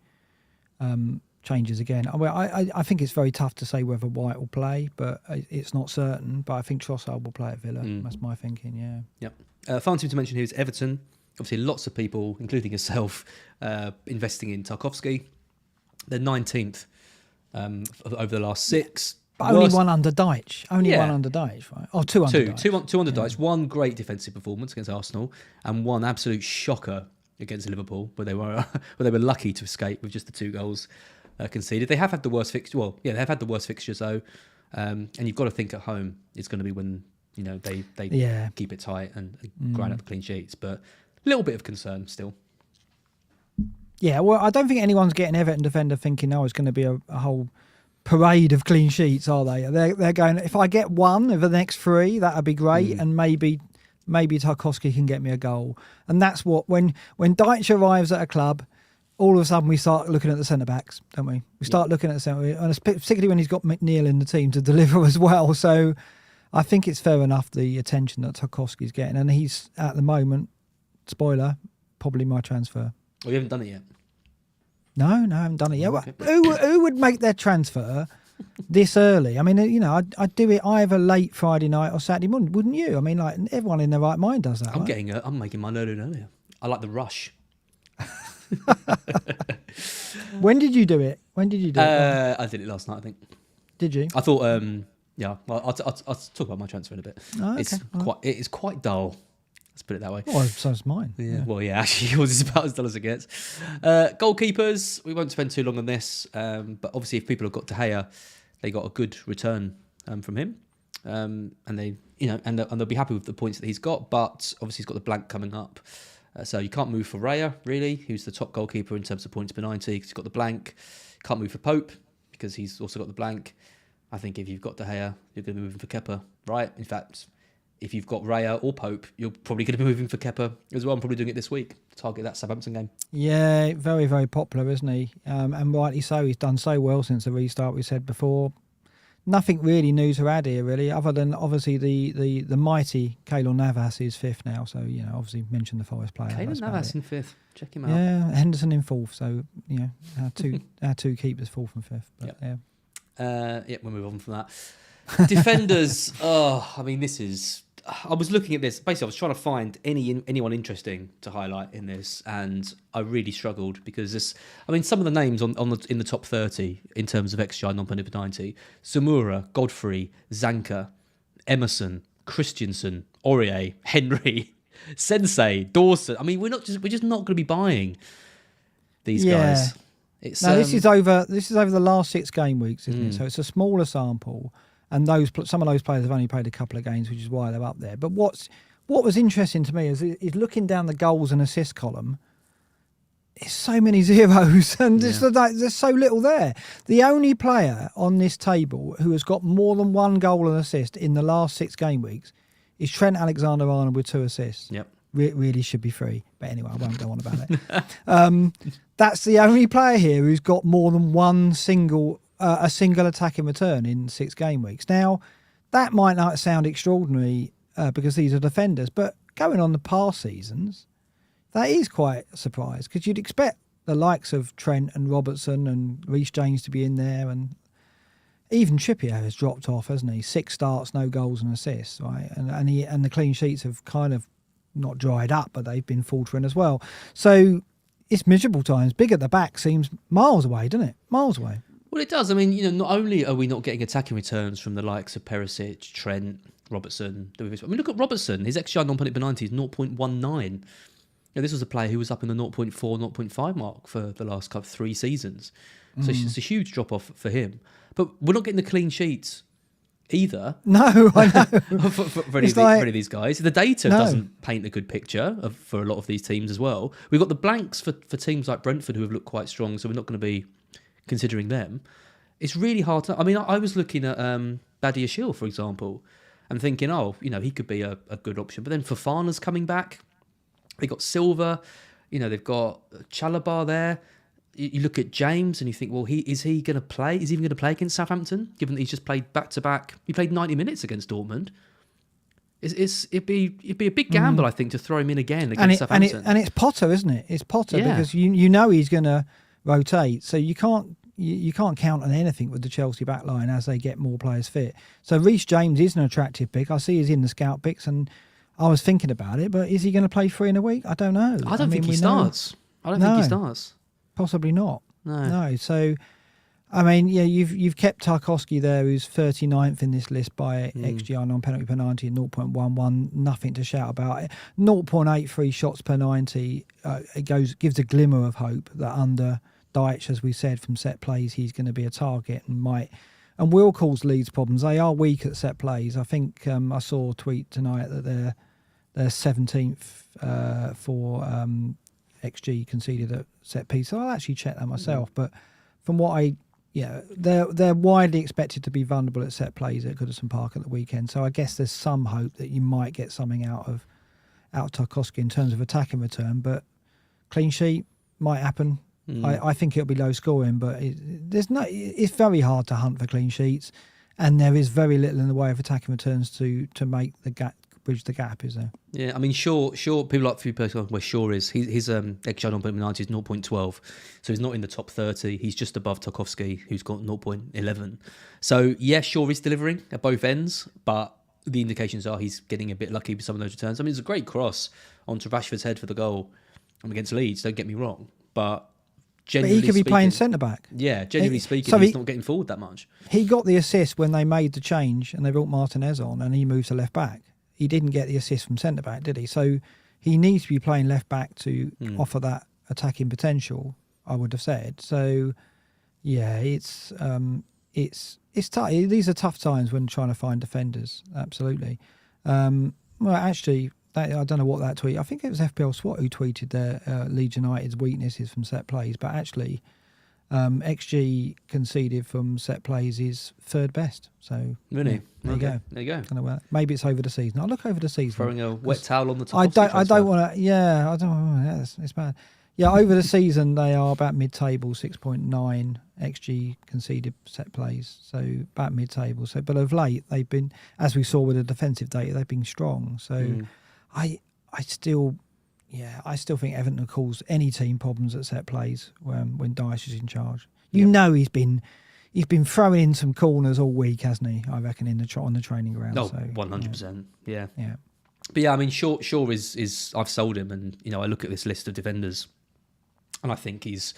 changes again. I think it's very tough to say whether White will play, but it's not certain. But I think Trossard will play at Villa. That's my thinking, Yep. Fun team to mention here is Everton. Obviously, lots of people, including yourself, investing in Tarkowski. They're 19th over the last 6. But only one under Deitch. Only one under Deitch, right? Oh, two under Deitch. Two under Deitch. One great defensive performance against Arsenal, and one absolute shocker against Liverpool, where they were lucky to escape with just the 2 goals conceded. They have had the worst fixture. Well, yeah, they've had the worst fixtures though, and you've got to think at home it's going to be when they keep it tight and grind out the clean sheets. But a little bit of concern still. Yeah, well, I don't think anyone's getting Everton defender thinking, it's going to be a whole parade of clean sheets, are they? They're going, if I get one of the next 3, that would be great, and maybe Tarkowski can get me a goal. And that's what, when Deitch arrives at a club, all of a sudden we start looking at the centre-backs, don't we? We start looking at the centre, and particularly when he's got McNeil in the team to deliver as well. So I think it's fair enough, the attention that Tarkowski's getting. And he's, at the moment, spoiler, probably my transfer. Oh, you haven't done it yet? No, I haven't done it yet. Okay. Who would make their transfer this early? I mean, I'd do it either late Friday night or Saturday morning, wouldn't you? I mean, like, everyone in their right mind does that. I'm making mine earlier. I like the rush. When did you do it? I did it last night, I think. Did you? I thought, well, I'll talk about my transfer in a bit. Oh, okay. It is quite dull. Let's put it that way. Well, so's mine. Yeah. Well, yeah, actually, yours is about as dull as it gets. Goalkeepers, we won't spend too long on this, but obviously, if people have got De Gea, they got a good return from him, and they'll be happy with the points that he's got. But obviously, he's got the blank coming up, so you can't move for Raya, really, who's the top goalkeeper in terms of points per 90, because he's got the blank. Can't move for Pope because he's also got the blank. I think if you've got De Gea, you're going to be moving for Kepa, right? In fact, if you've got Raya or Pope, you're probably going to be moving for Kepa as well. I'm probably doing it this week to target that Southampton game. Yeah, very, very popular, isn't he? And rightly so. He's done so well since the restart, we said before. Nothing really new to add here, really, other than obviously the mighty Keylor Navas is 5th now. So, obviously mention the Forest player. Keylor Navas in 5th. Check him out. Yeah, Henderson in 4th. So, our two keepers 4th and 5th. But, we'll move on from that. Defenders. This is... I was looking at this. Basically, I was trying to find anyone interesting to highlight in this, and I really struggled because some of the names in the top 30 in terms of XGI non-penalty per 90: Samura, Godfrey, Zanka, Emerson, Christensen, Aurier, Henry, Sensei, Dawson. We're just not going to be buying these guys. This is over the last 6 game weeks, isn't it? So it's a smaller sample. And some of those players have only played a couple of games, which is why they're up there. But what was interesting to me is looking down the goals and assist column. It's so many zeros, and there's so little there. The only player on this table who has got more than 1 goal and assist in the last 6 game weeks is Trent Alexander-Arnold with 2 assists. Yep. Really should be free. But anyway, I won't go on about it. That's the only player here who's got more than a single attack in return in 6 game weeks. Now, that might not sound extraordinary because these are defenders, but going on the past seasons, that is quite a surprise because you'd expect the likes of Trent and Robertson and Reece James to be in there, and even Trippier has dropped off, hasn't he? 6 starts, no goals and assists, right? And the clean sheets have kind of not dried up, but they've been faltering as well. So it's miserable times. Big at the back seems miles away, doesn't it? Miles away. Well, it does. Not only are we not getting attacking returns from the likes of Perisic, Trent, Robertson. Look at Robertson. His XGI non-penalty per 90 is 0.19. This was a player who was up in the 0.4, 0.5 mark for the last 3 seasons. So it's a huge drop-off for him. But we're not getting the clean sheets either. No, I know. for any of these guys. The data doesn't paint a good picture for a lot of these teams as well. We've got the blanks for teams like Brentford who have looked quite strong, so we're not going to be considering them. It's really hard to... I was looking at Badia Shil, for example, and thinking, he could be a good option. But then Fofana's coming back. They got Silva. They've got Chalobah there. You look at James and you think, well, is he going to play? Is he even going to play against Southampton, given that he's just played back-to-back? He played 90 minutes against Dortmund. It'd be a big gamble, I think, to throw him in again against Southampton. And it's Potter, isn't it? It's Potter because he's going to rotate, so you can't count on anything with the Chelsea back line as they get more players fit. So Reece James is an attractive pick. I see he's in the scout picks, and I was thinking about it, but is he going to play 3 in a week? I don't know. I don't think he starts. I don't think he starts. Possibly not. No. So I mean, yeah, you've kept Tarkowski there, who's 39th in this list by XGR non-penalty per 90 and 0.11. Nothing to shout about. 0.83 shots per 90. It gives a glimmer of hope that under Deitch, as we said, from set plays, he's going to be a target and will cause Leeds problems. They are weak at set plays. I think I saw a tweet tonight that they're 17th for XG conceded at set piece. So I'll actually check that myself. But from what they're widely expected to be vulnerable at set plays at Goodison Park at the weekend. So I guess there's some hope that you might get something out of Tarkowski in terms of attacking return. But clean sheet might happen. I think it'll be low scoring, but it's very hard to hunt for clean sheets, and there is very little in the way of attacking returns to make the gap, bridge the gap, is there? Yeah, I mean, Shaw people like few people where Shaw is. His XG on 0.90 is 0.12, so he's not in the top 30. He's just above Tarkowski, who's got 0.11. So yeah, Shaw is delivering at both ends, but the indications are he's getting a bit lucky with some of those returns. I mean, it's a great cross onto Rashford's head for the goal against Leeds. Don't get me wrong, but he could be playing centre back. Yeah, genuinely speaking, he's not getting forward that much. He got the assist when they made the change and they brought Martinez on, and he moved to left back. He didn't get the assist from centre back, did he? So he needs to be playing left back to offer that attacking potential, I would have said. So yeah, it's tough. These are tough times when trying to find defenders. Absolutely. Well, actually, I don't know what that tweet. I think it was FPL SWAT who tweeted their Leeds United's weaknesses from set plays, but actually, XG conceded from set plays is third best. So really, there you go. There you go. Don't know where, maybe it's over the season. I'll look over the season. Throwing a wet towel on the top. I don't want to. Yeah, I don't. Yeah, it's bad. Yeah, over the season they are about mid-table, 6.9 XG conceded set plays, so about mid-table. So, but of late they've been, as we saw with the defensive data, they've been strong. So, I still think Everton will cause any team problems at set plays when Dyche is in charge. You know he's been throwing in some corners all week, hasn't he? I reckon on the training ground. Oh, so, 100%. Yeah. Yeah. But yeah, I mean, Shaw is I've sold him, and I look at this list of defenders, and I think he's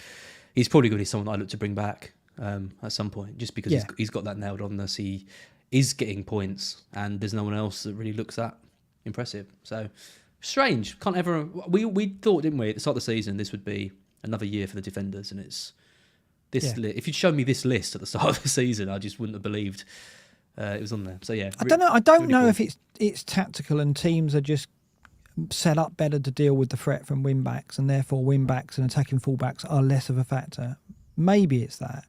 probably going to be someone I look to bring back at some point, just because he's got that nailed on us. He is getting points, and there's no one else that really looks that impressive. So strange. Can't ever. We thought, didn't we, at the start of the season, this would be another year for the defenders, and it's this. Yeah. If you'd shown me this list at the start of the season, I just wouldn't have believed it was on there. So yeah, I don't know. I don't know if it's tactical and teams are just set up better to deal with the threat from wing backs, and therefore wing backs and attacking fullbacks are less of a factor. Maybe it's that.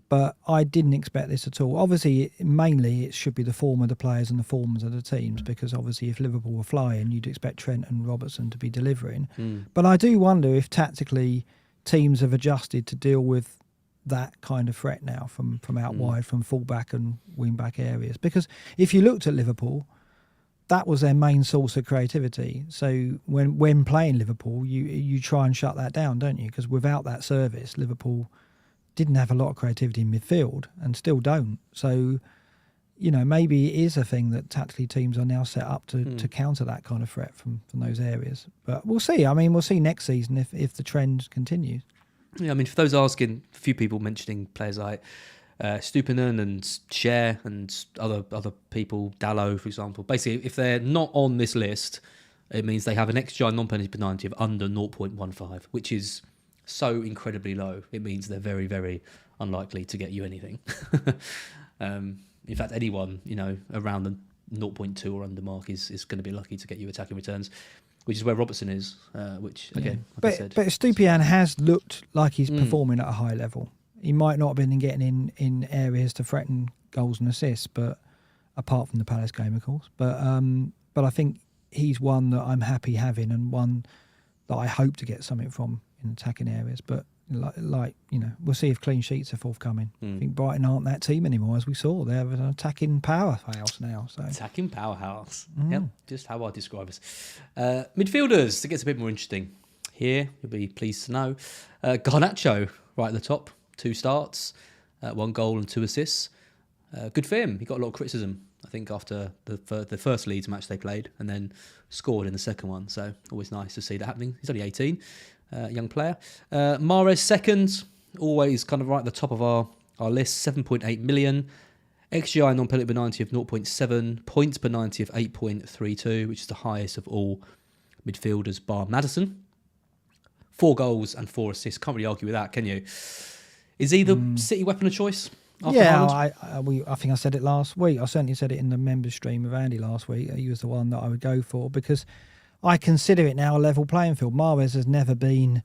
But I didn't expect this at all. Obviously, mainly it should be the form of the players and the forms of the teams, because obviously if Liverpool were flying, you'd expect Trent and Robertson to be delivering. But I do wonder if tactically teams have adjusted to deal with that kind of threat now from out wide, from fullback and wing-back areas. Because if you looked at Liverpool, that was their main source of creativity. So when playing Liverpool, you try and shut that down, don't you? Because without that service, Liverpool didn't have a lot of creativity in midfield and still don't. So, maybe it is a thing that tactically teams are now set up to counter that kind of threat from those areas. But we'll see. I mean, we'll see next season if the trend continues. Yeah, I mean, for those asking, a few people mentioning players like Stupinan and Cher and other people, Dallo, for example. Basically, if they're not on this list, it means they have an XG non-penalty per 90 of under 0.15, which is so incredibly low. It means they're very, very unlikely to get you anything. In fact, anyone around the 0.2 or under mark is going to be lucky to get you attacking returns, which is where Robertson is. Which again, like I said, but Stupian has looked like he's performing at a high level. He might not have been getting in areas to threaten goals and assists, but apart from the Palace game, of course. But I think he's one that I'm happy having, and one that I hope to get something from in attacking areas. But we'll see if clean sheets are forthcoming. I think Brighton aren't that team anymore, as we saw. They're an attacking powerhouse now. So attacking powerhouse. Yep, just how I describe us. Midfielders, it gets a bit more interesting. Here, you'll be pleased to know, Garnacho right at the top, 2 starts, 1 goal and 2 assists. Good for him. He got a lot of criticism, I think, after the first Leeds match they played, and then scored in the second one. So always nice to see that happening. He's only 18. Young player. Mahrez second, always kind of right at the top of our our list, 7.8 million. XGI non-penalty per 90 of 0.7. Points per 90 of 8.32, which is the highest of all midfielders bar Maddison. 4 goals and 4 assists. Can't really argue with that, can you? Is he the City weapon of choice? Yeah, I think I said it last week. I certainly said it in the members stream with Andy last week. He was the one that I would go for because I consider it now a level playing field. Mahrez has never been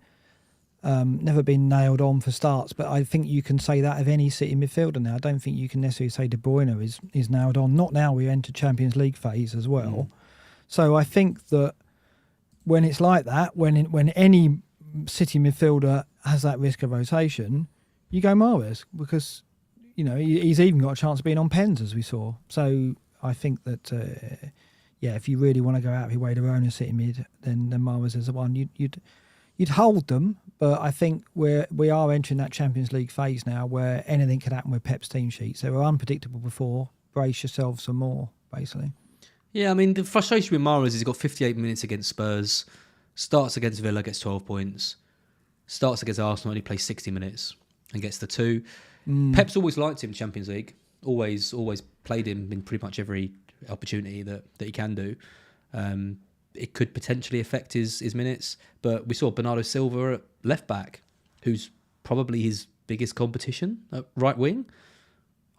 nailed on for starts, but I think you can say that of any City midfielder now. I don't think you can necessarily say De Bruyne is nailed on. Not now we enter Champions League phase as well. So I think that when it's like that, when any City midfielder has that risk of rotation, you go Mahrez because he's even got a chance of being on pens as we saw. So I think that if you really want to go out of your way to own a City mid, then Mahrez is the one you'd hold them. But I think we are entering that Champions League phase now where anything can happen with Pep's team sheets. They were unpredictable before. Brace yourselves some more, basically. Yeah, I mean, the frustration with Mahrez is he's got 58 minutes against Spurs, starts against Villa, gets 12 points, starts against Arsenal, only plays 60 minutes and gets the 2. Pep's always liked him in Champions League, always played him in pretty much every opportunity that he can do. It could potentially affect his minutes, but we saw Bernardo Silva at left back, who's probably his biggest competition at right wing,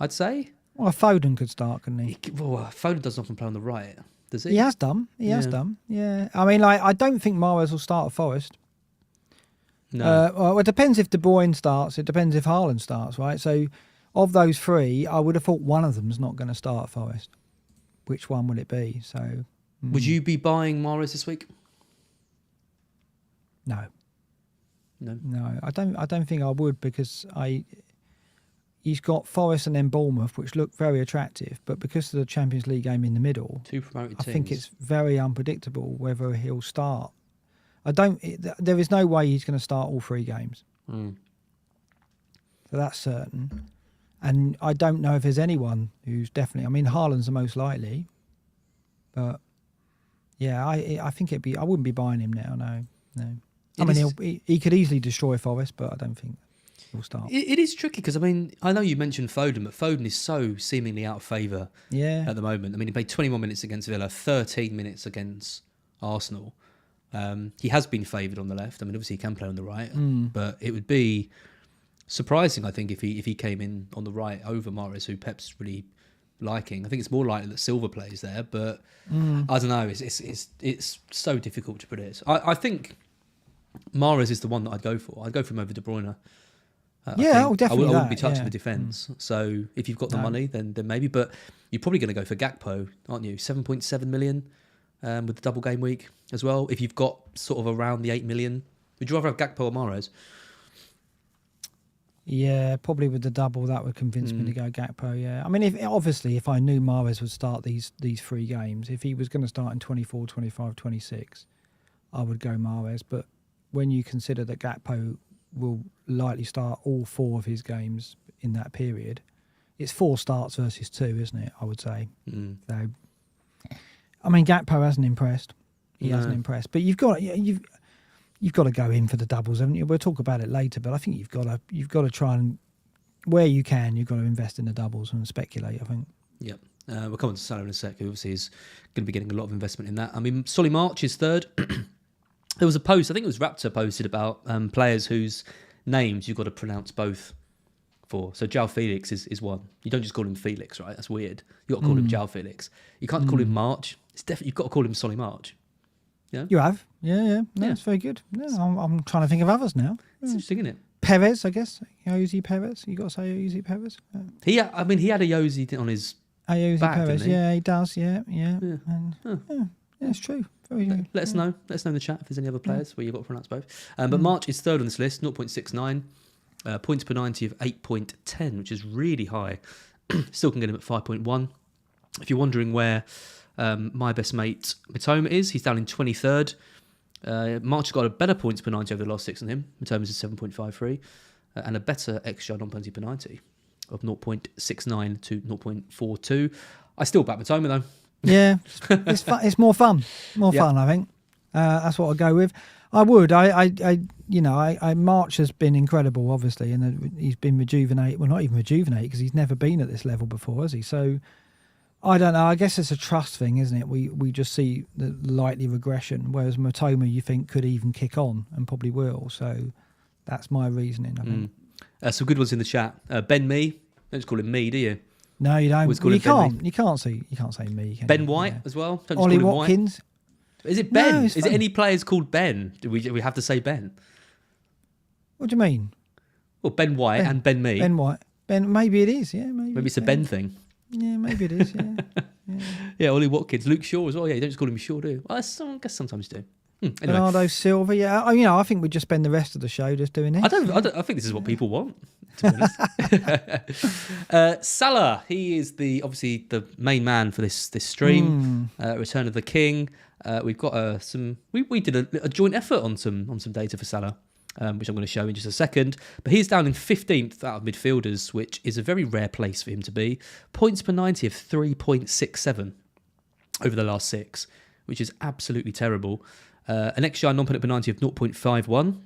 I'd say. Well, Foden could start, couldn't he? Foden doesn't often play on the right, does he? He has done. Yeah. I mean, I don't think Mahrez will start at Forest. No. Well, it depends if De Bruyne starts. It depends if Haaland starts, right? So, of those 3, I would have thought one of them's not going to start at Forest. Which one will it be? So, would you be buying Mahrez this week? No. No, I don't think I would because he's got Forest and then Bournemouth, which look very attractive, but because of the Champions League game in the middle, 2 promoted teams. I think it's very unpredictable whether he'll start. There is no way he's going to start all 3 games. So that's certain. And I don't know if there's anyone who's definitely. I mean, Haaland's the most likely, but yeah, I think I wouldn't be buying him now. No. I mean, he could easily destroy Forest, but I don't think he'll start. It is tricky because, I mean, I know you mentioned Foden, but Foden is so seemingly out of favour at the moment. I mean, he played 21 minutes against Villa, 13 minutes against Arsenal. He has been favoured on the left. I mean, obviously he can play on the right, but it would be surprising, I think, if he came in on the right over Mahrez, who Pep's really liking. I think it's more likely that Silva plays there, but I don't know. It's so difficult to predict. I think Mahrez is the one that I'd go for. I'd go for him over De Bruyne. Definitely. I wouldn't be touching the defence. So if you've got the money, then maybe. But you're probably going to go for Gakpo, aren't you? 7.7 million with the double game week as well. If you've got sort of around the 8 million, would you rather have Gakpo or Mahrez? Yeah, probably with the double, that would convince me to go Gakpo, yeah. I mean, if I knew Mahrez would start these 3 games, if he was going to start in 24, 25, 26, I would go Mahrez. But when you consider that Gakpo will likely start all 4 of his games in that period, it's 4 starts versus 2, isn't it, I would say. So, I mean, Gakpo hasn't impressed. He hasn't impressed. But you've got to go in for the doubles, haven't you? We'll talk about it later, but I think you've got to try and, where you can, you've got to invest in the doubles and speculate, I think. Yep. We'll come on to Salah in a sec, who obviously is going to be getting a lot of investment in that. I mean, Solly March is third. There was a post, I think it was Raptor posted about players whose names you've got to pronounce both for. So João Felix is one. You don't just call him Felix, right? That's weird. You've got to call him João Felix. You can't call him March. It's definitely, you've got to call him Solly March. Yeah? You have? Yeah. No, it's very good. Yeah, I'm trying to think of others now. It's interesting, isn't it? Perez, I guess. Jose Perez. You got to say Jose Perez. He had a Jose on his Jose back, Perez. didn't he? Yeah, he does. Yeah. And, yeah, it's true. Very good. Let us know. Let us know in the chat if there's any other players where you've got to pronounce both. But March is third on this list, 0.69. Points per 90 of 8.10, which is really high. Still can get him at 5.1. If you're wondering where my best mate Mitoma is, he's down in 23rd. March has got a better points per 90 over the last 6 than him. Mitoma's is 7.53 and a better extra non-penalty per 90 of 0.69 to 0.42. I still back Mitoma though. Yeah, it's fun. It's more fun. Fun, I think. That's what I'll go with. I would. March has been incredible, obviously, and he's been rejuvenated. Well, not even rejuvenated, because he's never been at this level before, has he? So I don't know. I guess it's a trust thing, isn't it? We just see the likely regression, whereas Matoma, you think, could even kick on and probably will. So that's my reasoning, I think. Some good ones in the chat. Ben Me. Don't just call him Me, do you? No, you don't. Well, you can't. You can't say Me. Can Ben you? White as well. Don't just Ollie call him Watkins. White. Is it Ben? No, is it any players called Ben? Do we have to say Ben? What do you mean? Well, Ben White and Ben Me. Ben White. Maybe it is. Yeah, maybe it's a Ben thing. Yeah, maybe it is. Yeah. Yeah, Ollie Watkins, Luke Shaw as well. Yeah, you don't just call him Shaw, do you? Well, I guess sometimes you do. Anyway. Bernardo Silva. Yeah, I think we just spend the rest of the show just doing this. I think this is what people want, to be honest. Salah, he is obviously the main man for this stream. Return of the King. We've got we did a joint effort on some data for Salah, which I'm going to show in just a second. But he's down in 15th out of midfielders, which is a very rare place for him to be. Points per 90 of 3.67 over the last 6, which is absolutely terrible. An XGI non-penalty per 90 of 0.51,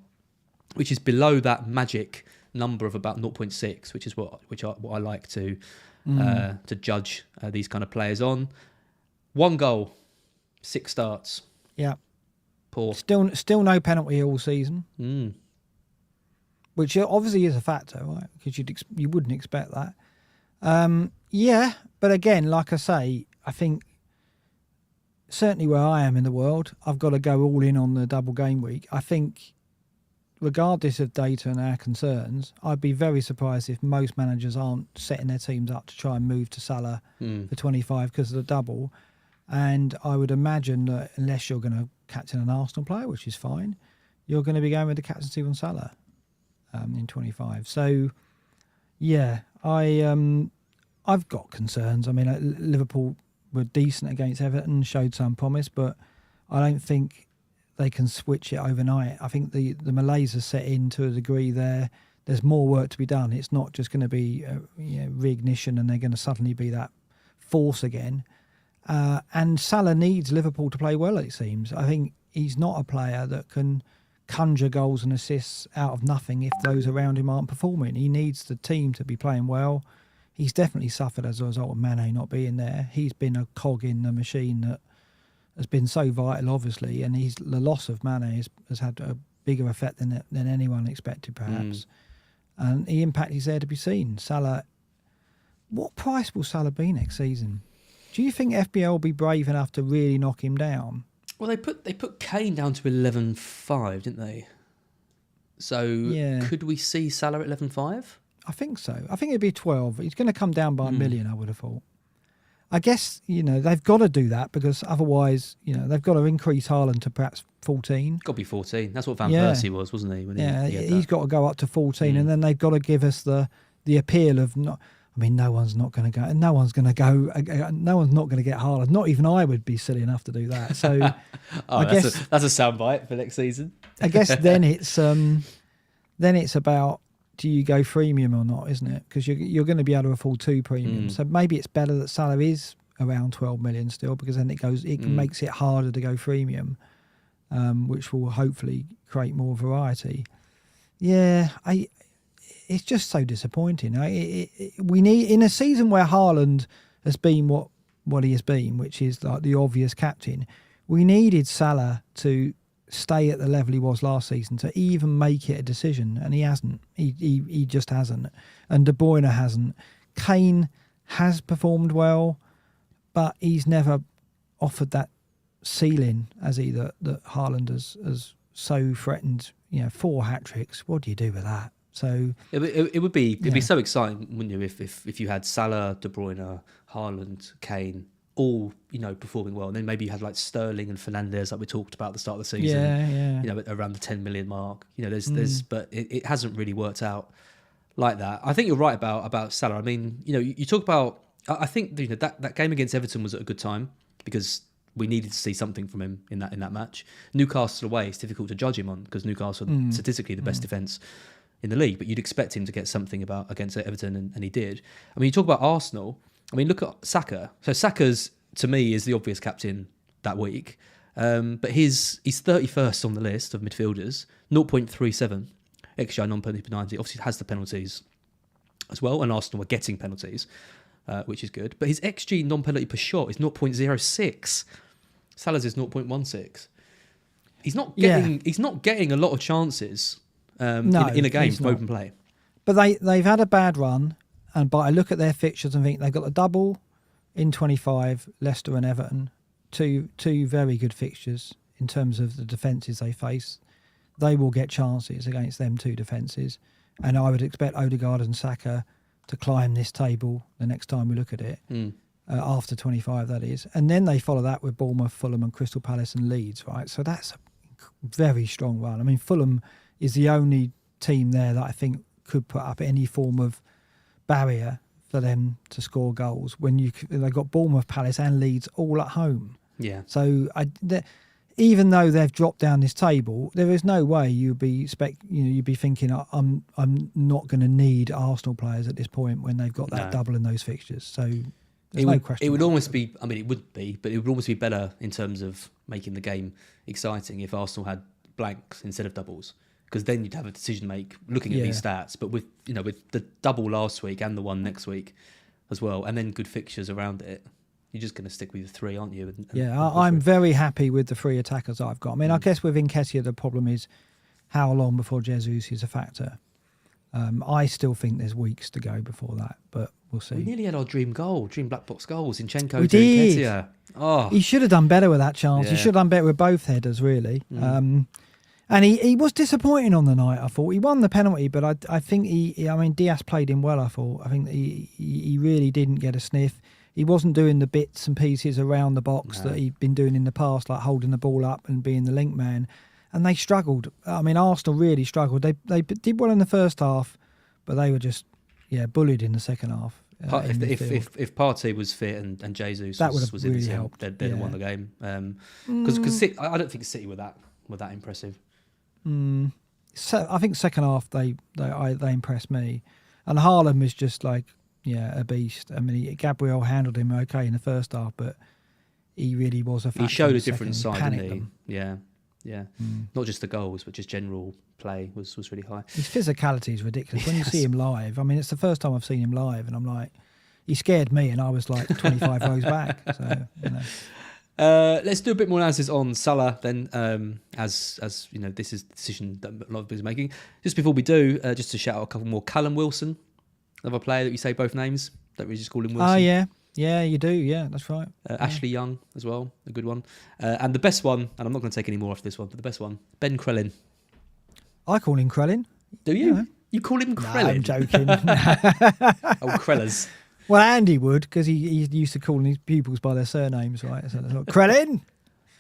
which is below that magic number of about 0.6, which is what I like to judge these kind of players on. 1 goal, 6 starts. Yeah. Poor. Still no penalty all season. Which obviously is a factor, right? Because you wouldn't expect that. Yeah, but again, like I say, I think certainly where I am in the world, I've got to go all in on the double game week. I think regardless of data and our concerns, I'd be very surprised if most managers aren't setting their teams up to try and move to Salah for 25 because of the double. And I would imagine that unless you're going to captain an Arsenal player, which is fine, you're going to be going with the captaincy on Salah in 25. So, yeah, I've got concerns. I mean, Liverpool were decent against Everton, showed some promise, but I don't think they can switch it overnight. I think the malaise has set in to a degree there. There's more work to be done. It's not just going to be reignition and they're going to suddenly be that force again. And Salah needs Liverpool to play well, it seems. I think he's not a player that can conjure goals and assists out of nothing if those around him aren't performing. He needs the team to be playing well. He's definitely suffered as a result of Mane not being there. He's been a cog in the machine that has been so vital, obviously, and the loss of Mane has had a bigger effect than anyone expected, perhaps. And the impact is there to be seen. Salah, what price will Salah be next season? Do you think FPL will be brave enough to really knock him down? Well, they put Kane down to 11.5, didn't they? So could we see Salah at 11.5? I think so. I think it'd be 12. He's going to come down by a million, I would have thought. I guess, they've got to do that because otherwise, they've got to increase Haaland to perhaps 14. Got to be 14. That's what Van Persie was, wasn't he? When he's got to go up to 14 and then they've got to give us the appeal of not... I mean, no one's not going to go. No one's not going to get Haaland. Not even I would be silly enough to do that. So, I guess that's a soundbite for next season. I guess then it's about, do you go freemium or not, isn't it? Because you're going to be able to afford 2 premiums. So maybe it's better that Salah is around 12 million still, because then it makes it harder to go freemium, which will hopefully create more variety. Yeah, it's just so disappointing. We need, in a season where Haaland has been what he has been, which is like the obvious captain, we needed Salah to stay at the level he was last season to even make it a decision, and he hasn't. He just hasn't, and De Bruyne hasn't. Kane has performed well, but he's never offered that ceiling, has he? That Haaland has so threatened. 4 hat-tricks. What do you do with that? So it would be so exciting, wouldn't you, if you had Salah, De Bruyne, Haaland, Kane, all performing well, and then maybe you had like Sterling and Fernandes, like we talked about at the start of the season. Around the 10 million mark. There's but it hasn't really worked out like that. I think you're right about Salah. I mean, you talk about. I think that game against Everton was at a good time because we needed to see something from him in that match. Newcastle away, it's difficult to judge him on because Newcastle are statistically the best defence in the league, but you'd expect him to get something against Everton, and he did. I mean, you talk about Arsenal. I mean, look at Saka. So Saka's, to me, is the obvious captain that week. But he's 31st on the list of midfielders, 0.37 XGI non-penalty per 90. Obviously, has the penalties as well, and Arsenal are getting penalties, which is good. But his XG non-penalty per shot is 0.06. Salah's is 0.16. He's not getting a lot of chances in a game from open play. But they've had a bad run, but I look at their fixtures and think they've got a double in 25, Leicester and Everton, two very good fixtures in terms of the defences they face. They will get chances against them two defences, and I would expect Odegaard and Saka to climb this table the next time we look at it, after 25, that is. And then they follow that with Bournemouth, Fulham and Crystal Palace and Leeds, right? So that's a very strong run. I mean, Fulham is the only team there that I think could put up any form of barrier for them to score goals when they've got Bournemouth, Palace and Leeds all at home. Yeah. So even though they've dropped down this table, there is no way you'd be thinking I'm not going to need Arsenal players at this point when they've got that double in those fixtures. So no question. It would almost be. I mean, it would be, but it would almost be better in terms of making the game exciting if Arsenal had blanks instead of doubles, because then you'd have a decision to make looking at these stats. But with the double last week and the one next week as well, and then good fixtures around it, you're just going to stick with the three, aren't you? I'm very happy with the three attackers I've got. I mean, I guess with Nketiah, the problem is how long before Jesus is a factor. I still think there's weeks to go before that, but we'll see. We nearly had our dream BlackBox goal, Zinchenko we to did. Nketiah. Oh. He should have done better with that chance. Yeah. He should have done better with both headers, really. And he was disappointing on the night, I thought. He won the penalty, but I think Diaz played him well, I thought. I think he really didn't get a sniff. He wasn't doing the bits and pieces around the box that he'd been doing in the past, like holding the ball up and being the link man. And they struggled. I mean, Arsenal really struggled. They did well in the first half, but they were just bullied in the second half. If Partey was fit and Jesus was in his help, they'd have won the game. Because I don't think City were that impressive. So I think second half they impressed me, and Haaland was just like a beast. I mean, Gabriel handled him okay in the first half, but he really was a factor. He showed a different side, didn't he? Them. Yeah. Not just the goals, but just general play was really high. His physicality is ridiculous. When you see him live, I mean, it's the first time I've seen him live, and I'm like, he scared me, and I was like 25 rows back. So let's do a bit more analysis on Salah then, as you know, this is the decision that a lot of people are making. Just before we do, just to shout out a couple more. Callum Wilson, another player that you say both names. Don't we just call him Wilson? Oh yeah, you do. Yeah, that's right. Ashley Young as well, a good one. And the best one, and I'm not going to take any more after this one, but the best one, Ben Crellin. I call him Crellin. Do you? Yeah. You call him Crellin? No, I'm joking. Crellers. Well, Andy would, because he used to calling his pupils by their surnames, right? So like, Crellin,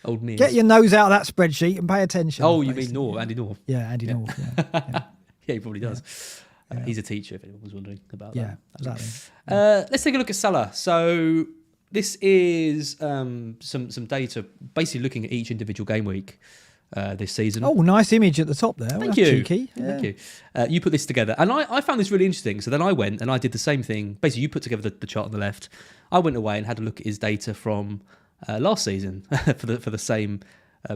old Nears. Get your nose out of that spreadsheet and pay attention. Oh, you mean North? Andy North? Yeah, Andy North. Yeah. Yeah, he probably does. Yeah. He's a teacher, if anyone was wondering about that. Yeah, exactly. Let's take a look at Salah. So this is some data, basically looking at each individual game week this season. Oh, nice image at the top there. Thank you. Cheeky. Thank you. You put this together, and I found this really interesting. So then I went and I did the same thing. Basically, you put together the chart on the left. I went away and had a look at his data from last season for the same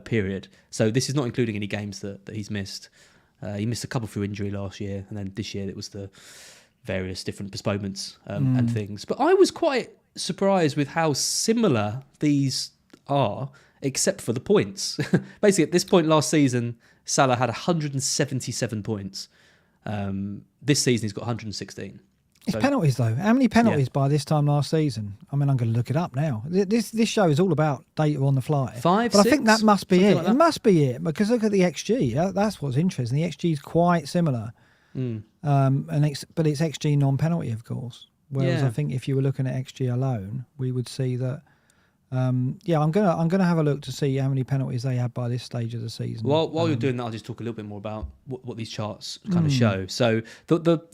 period. So this is not including any games that he's missed. He missed a couple through injury last year, and then this year it was the various different postponements and things. But I was quite surprised with how similar these are, except for the points. Basically, at this point last season, Salah had 177 points. This season, he's got 116. It's penalties, though. How many penalties by this time last season? I mean, I'm going to look it up now. This show is all about data on the fly. 5, but 6, I think that must be it. Like that. It must be it, because look at the XG. That's what's interesting. The XG is quite similar. But it's XG non-penalty, of course. Whereas I think if you were looking at XG alone, we would see that. I'm gonna have a look to see how many penalties they had by this stage of the season. While you're doing that, I'll just talk a little bit more about what these charts kind of show. So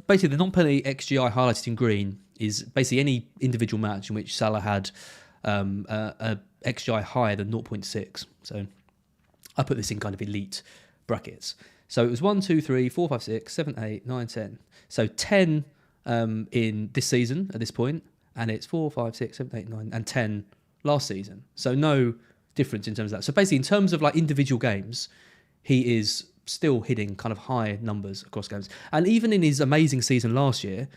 basically the non-penalty XGI highlighted in green is basically any individual match in which Salah had a XGI higher than 0.6. So I put this in kind of elite brackets. So it was 1, 2, 3, 4, 5, 6, 7, 8, 9, 10. So 10 in this season at this point, and it's 4, 5, 6, 7, 8, 9, and 10 last season. So no difference in terms of that. So basically, in terms of like individual games, he is still hitting kind of high numbers across games. And even in his amazing season last year,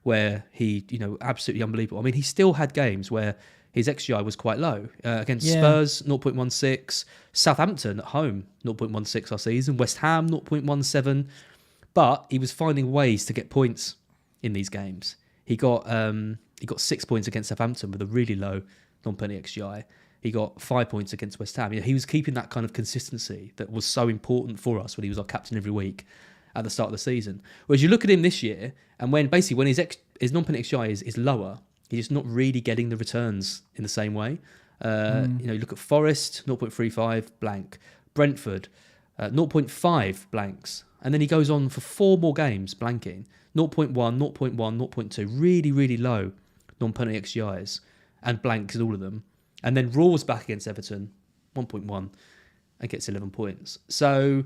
where he, absolutely unbelievable. I mean, he still had games where his XGI was quite low. Against Spurs, 0.16. Southampton at home, 0.16 last season. West Ham, 0.17. But he was finding ways to get points in these games. He got 6 points against Southampton with a really low non-penalty XGI. He got 5 points against West Ham. He was keeping that kind of consistency that was so important for us when he was our captain every week at the start of the season. Whereas you look at him this year, and when his non-penalty XGI is lower, he's just not really getting the returns in the same way. You look at Forest, 0.35 blank. Brentford, 0.5 blanks. And then he goes on for 4 more games blanking. 0.1, 0.1, 0.2. Really, really low non-penalty XGIs. And blanks in all of them. And then roars back against Everton, 1.1, and gets 11 points. So,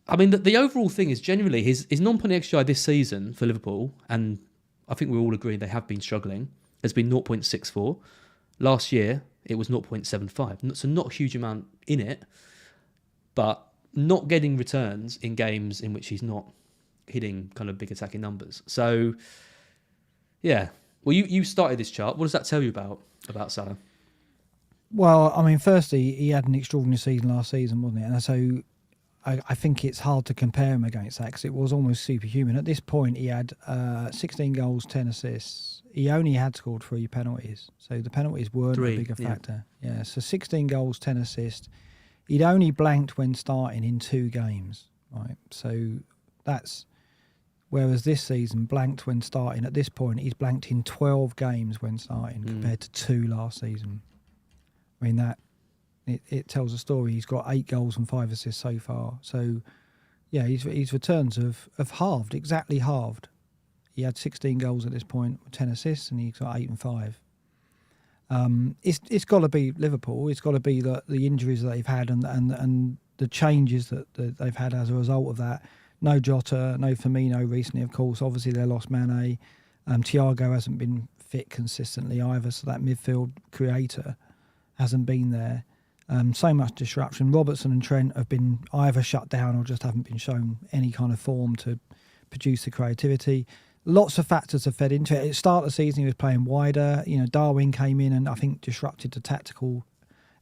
I mean, the overall thing is generally his non-penalty XGI this season for Liverpool, and I think we all agree they have been struggling, has been 0.64. Last year, it was 0.75. So not a huge amount in it, but not getting returns in games in which he's not hitting kind of big attacking numbers. So, yeah. Well, you started this chart. What does that tell you about Salah? Well, I mean, firstly, he had an extraordinary season last season, wasn't it? And so I think it's hard to compare him against that because it was almost superhuman. At this point, he had 16 goals, 10 assists. He only had scored 3 penalties. So the penalties weren't a bigger factor. Yeah, so 16 goals, 10 assists. He'd only blanked when starting in 2 games, right? So that's... Whereas this season, blanked when starting. At this point, he's blanked in 12 games when starting compared to 2 last season. I mean, that it tells a story. He's got 8 goals and 5 assists so far. So, yeah, his returns have halved, exactly halved. He had 16 goals at this point, 10 assists, and he's got 8 and 5. It's got to be Liverpool. It's got to be the injuries that they've had and the changes that they've had as a result of that. No Jota, no Firmino recently, of course. Obviously, they lost Mane. Thiago hasn't been fit consistently either, so that midfield creator hasn't been there. So much disruption. Robertson and Trent have been either shut down or just haven't been shown any kind of form to produce the creativity. Lots of factors have fed into it. At the start of the season, he was playing wider. Darwin came in and I think disrupted the tactical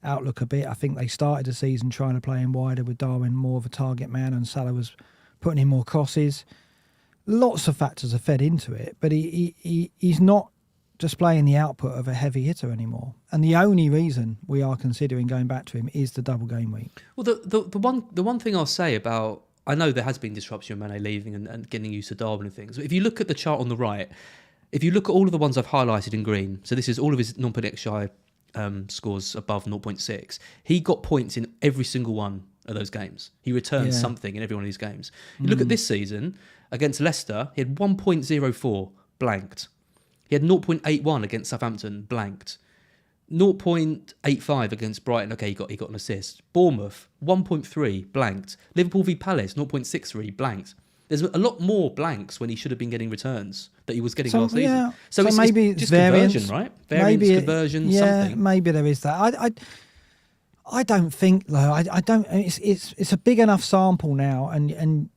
outlook a bit. I think they started the season trying to play him wider with Darwin more of a target man and Salah was putting in more crosses. Lots of factors have fed into it, but he's not displaying the output of a heavy hitter anymore. And the only reason we are considering going back to him is the double game week. Well, the one thing I'll say about, I know there has been disruption with Mane leaving and getting used to Darwin and things. But if you look at the chart on the right, if you look at all of the ones I've highlighted in green, so this is all of his non-penalty XGI scores above 0.6, he got points in every single one of those games. He returned something in every one of these games. You look at this season, against Leicester, he had 1.04 blanked. He had 0.81 against Southampton, blanked. 0.85 against Brighton, okay, he got an assist. Bournemouth, 1.3, blanked. Liverpool v Palace, 0.63, blanked. There's a lot more blanks when he should have been getting returns that he was getting last season. So it's, maybe it's just variance, conversion, right? Variance, conversion, something. Maybe there is that. I don't think though. I don't. It's a big enough sample now, and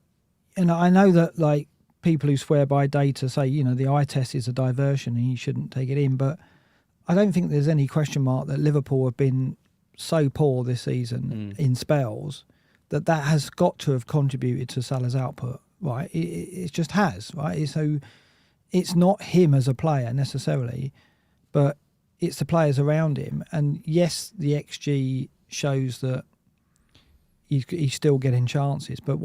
I know that like people who swear by data say the eye test is a diversion and you shouldn't take it in, but I don't think there's any question mark that Liverpool have been so poor this season in spells that has got to have contributed to Salah's output, right? It just has, right? So it's not him as a player necessarily, but it's the players around him. And yes, the XG shows that he's still getting chances, but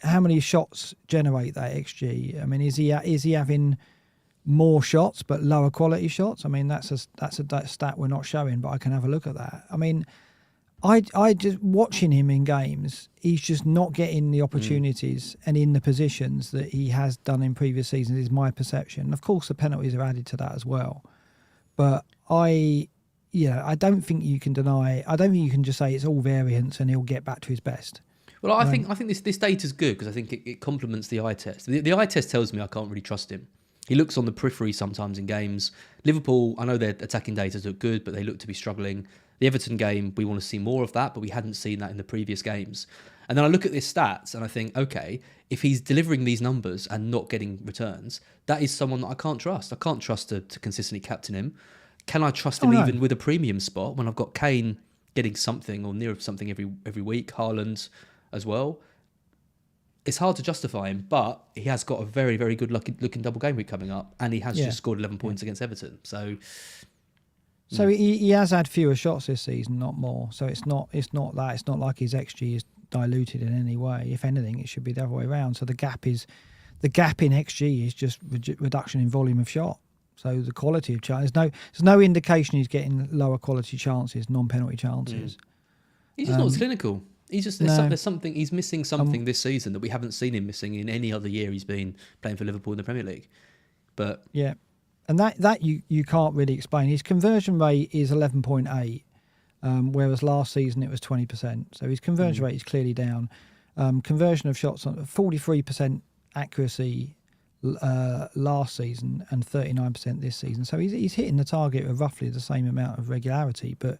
how many shots generate that XG? I mean, is he having more shots but lower quality shots? I mean, that's a stat we're not showing, but I can have a look at that. I mean, I just watching him in games, he's just not getting the opportunities and in the positions that he has done in previous seasons, is my perception. Of course, the penalties are added to that as well, but I don't think you can deny. I don't think you can just say it's all variance and he'll get back to his best. Well, I think this data is good because I think it complements the eye test. The eye test tells me I can't really trust him. He looks on the periphery sometimes in games. Liverpool, I know their attacking data look good, but they look to be struggling. The Everton game, we want to see more of that, but we hadn't seen that in the previous games. And then I look at his stats and I think, okay, if he's delivering these numbers and not getting returns, that is someone that I can't trust. I can't trust to consistently captain him. Can I trust him even with a premium spot when I've got Kane getting something or near something every week, Haaland as well? It's hard to justify him, but he has got a very, very good looking double game week coming up, and he has just scored 11 points against Everton. So he has had fewer shots this season, not more. So it's not that. It's not like his XG is diluted in any way. If anything, it should be the other way around. So the gap in XG is just reduction in volume of shot. So the quality of chance, there's no indication he's getting lower quality chances, non-penalty chances. He's just not as clinical. He's just there's something he's missing something this season that we haven't seen him missing in any other year he's been playing for Liverpool in the Premier League. But yeah, and that you can't really explain. His conversion rate is 11.8, whereas last season it was 20%. So his conversion rate is clearly down. Conversion of shots on 43% accuracy last season and 39% this season. So he's hitting the target with roughly the same amount of regularity, but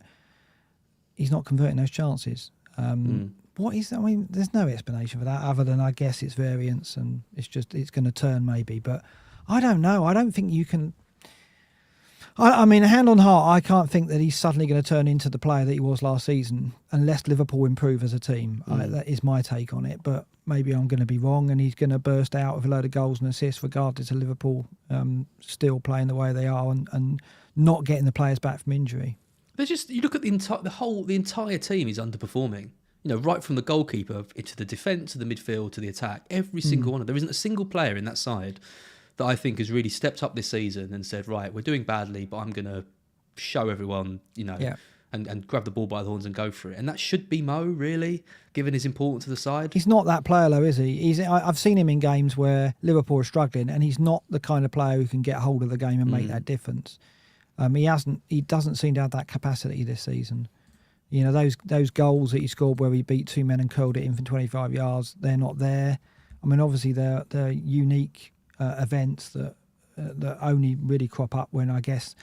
he's not converting those chances. What is that? I mean, there's no explanation for that other than I guess it's variance and it's going to turn maybe. But I don't know. I don't think you can. I mean, hand on heart, I can't think that he's suddenly going to turn into the player that he was last season unless Liverpool improve as a team. That is my take on it. But maybe I'm going to be wrong and he's going to burst out with a load of goals and assists regardless of Liverpool still playing the way they are and not getting the players back from injury. There's just, you look at the entire team is underperforming. You know, right from the goalkeeper to the defence, to the midfield, to the attack. Every single one of them. There isn't a single player in that side that I think has really stepped up this season and said, right, we're doing badly, but I'm going to show everyone, and grab the ball by the horns and go for it. And that should be Mo, really, given his importance to the side. He's not that player, though, is he? I've seen him in games where Liverpool are struggling, and he's not the kind of player who can get hold of the game and make that difference. He doesn't seem to have that capacity this season. You know, those goals that he scored where he beat two men and curled it in from 25 yards, they're not there. I mean, obviously they're unique events that only really crop up when I guess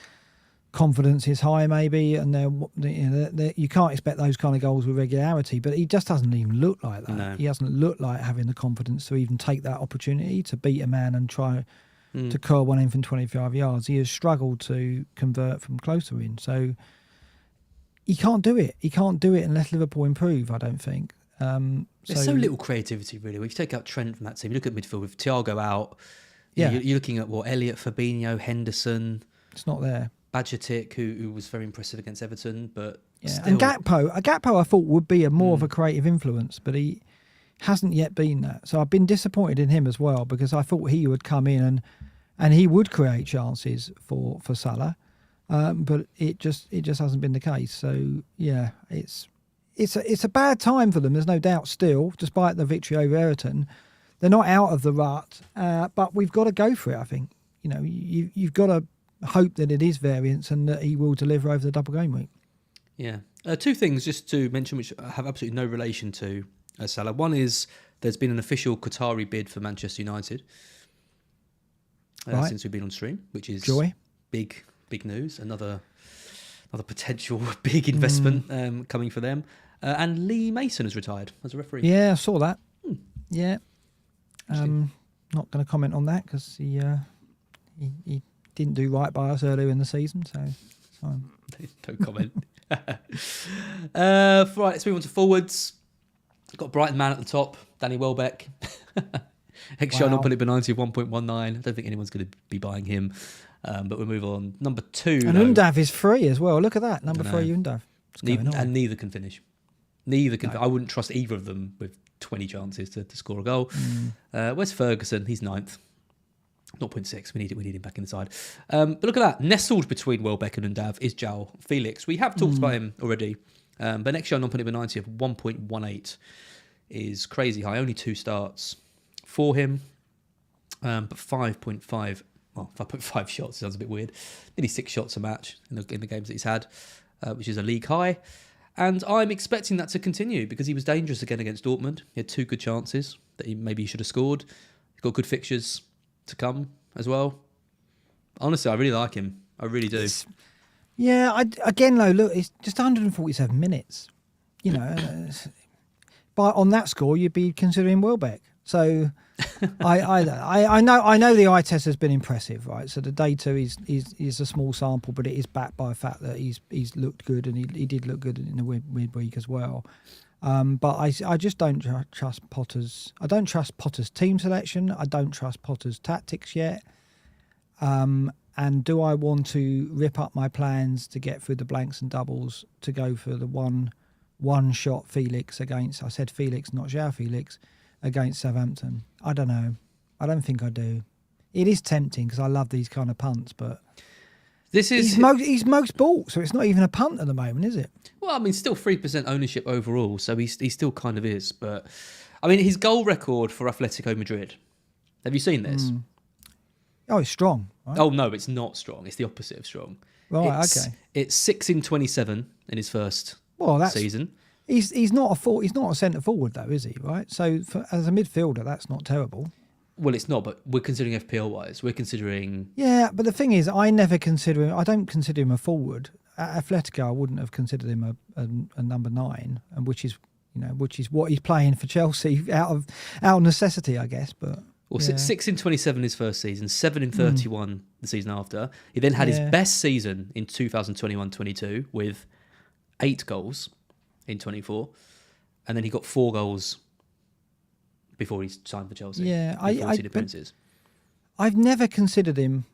confidence is high, maybe, and you can't expect those kind of goals with regularity. But he just doesn't even look like that. No. He doesn't look like having the confidence to even take that opportunity to beat a man and try to curl one in from 25 yards. He has struggled to convert from closer in. So he can't do it. He can't do it unless Liverpool improve, I don't think. There's so little creativity, really. If you take out Trent from that team, you look at midfield with Thiago out. Yeah. You're looking at, Elliott, Fabinho, Henderson. It's not there. Badgertic, who was very impressive against Everton, but still. And Gakpo I thought would be more of a creative influence, but he hasn't yet been that. So I've been disappointed in him as well because I thought he would come in and he would create chances for Salah, but it just hasn't been the case. So yeah, it's a bad time for them. There's no doubt. Still, despite the victory over Everton, they're not out of the rut. But we've got to go for it. I think you've got to hope that it is variance and that he will deliver over the double game week. Yeah, two things just to mention which have absolutely no relation to Salah. One is there's been an official Qatari bid for Manchester United since we've been on stream, which is big news. Another potential big investment coming for them. And Lee Mason has retired as a referee. Yeah, I saw that. Yeah, not going to comment on that because he didn't do right by us earlier in the season. So don't comment. Right, let's move on to forwards. Got Brighton man at the top, Danny Welbeck. XG on Opponent 90 of 1.19. I don't think anyone's going to be buying him. But we'll move on. Number 2. And Undav is free as well. Look at that. Number 3, Undav. And neither can finish. I wouldn't trust either of them with 20 chances to score a goal. Where's Ferguson? He's 9th. 0.6. We need him back in the side. But look at that. Nestled between Welbeck and Undav is João Felix. We have talked about him already. But XG on Opponent 90 of 1.18 is crazy high. Only 2 starts for him. But 5.5 shots sounds a bit weird. Nearly 6 shots a match in the games that he's had, which is a league high. And I'm expecting that to continue because he was dangerous again against Dortmund. He had 2 good chances that he should have scored. He's got good fixtures to come as well. Honestly, I really like him. I really do. Yeah, again, though, look, it's just 147 minutes. You know, but on that score, you'd be considering Welbeck. So I know the eye test has been impressive, right? So the data is a small sample, but it is backed by the fact that he's looked good, and he did look good in the midweek as well. But I just don't trust Potter's. I don't trust Potter's team selection. I don't trust Potter's tactics yet. And do I want to rip up my plans to get through the blanks and doubles to go for the one shot Felix against? I said Felix, not João Felix, against Southampton. I don't know. I don't think I do. It is tempting because I love these kind of punts, but he's most bought, so it's not even a punt at the moment, is it? Well, I mean, still 3% ownership overall, so he still kind of is. But I mean, his goal record for Atletico Madrid. Have you seen this? Oh, it's strong. Right? Oh no, it's not strong. It's the opposite of strong. Right. Okay. It's 6 in 27 in his first season. He's not a centre forward though, is he? Right. So as a midfielder, that's not terrible. Well, it's not, but we're considering FPL wise. We're considering. Yeah, but the thing is, I don't consider him a forward. At Atletico, I wouldn't have considered him a number 9, and which is what he's playing for Chelsea out of necessity, I guess. But. Well, 6 in 27 his first season, 7 in 31 the season after. He then had his best season in 2021-22 with 8 goals in 24. And then he got 4 goals before he signed for Chelsea. Yeah, 14 appearances. I've never considered him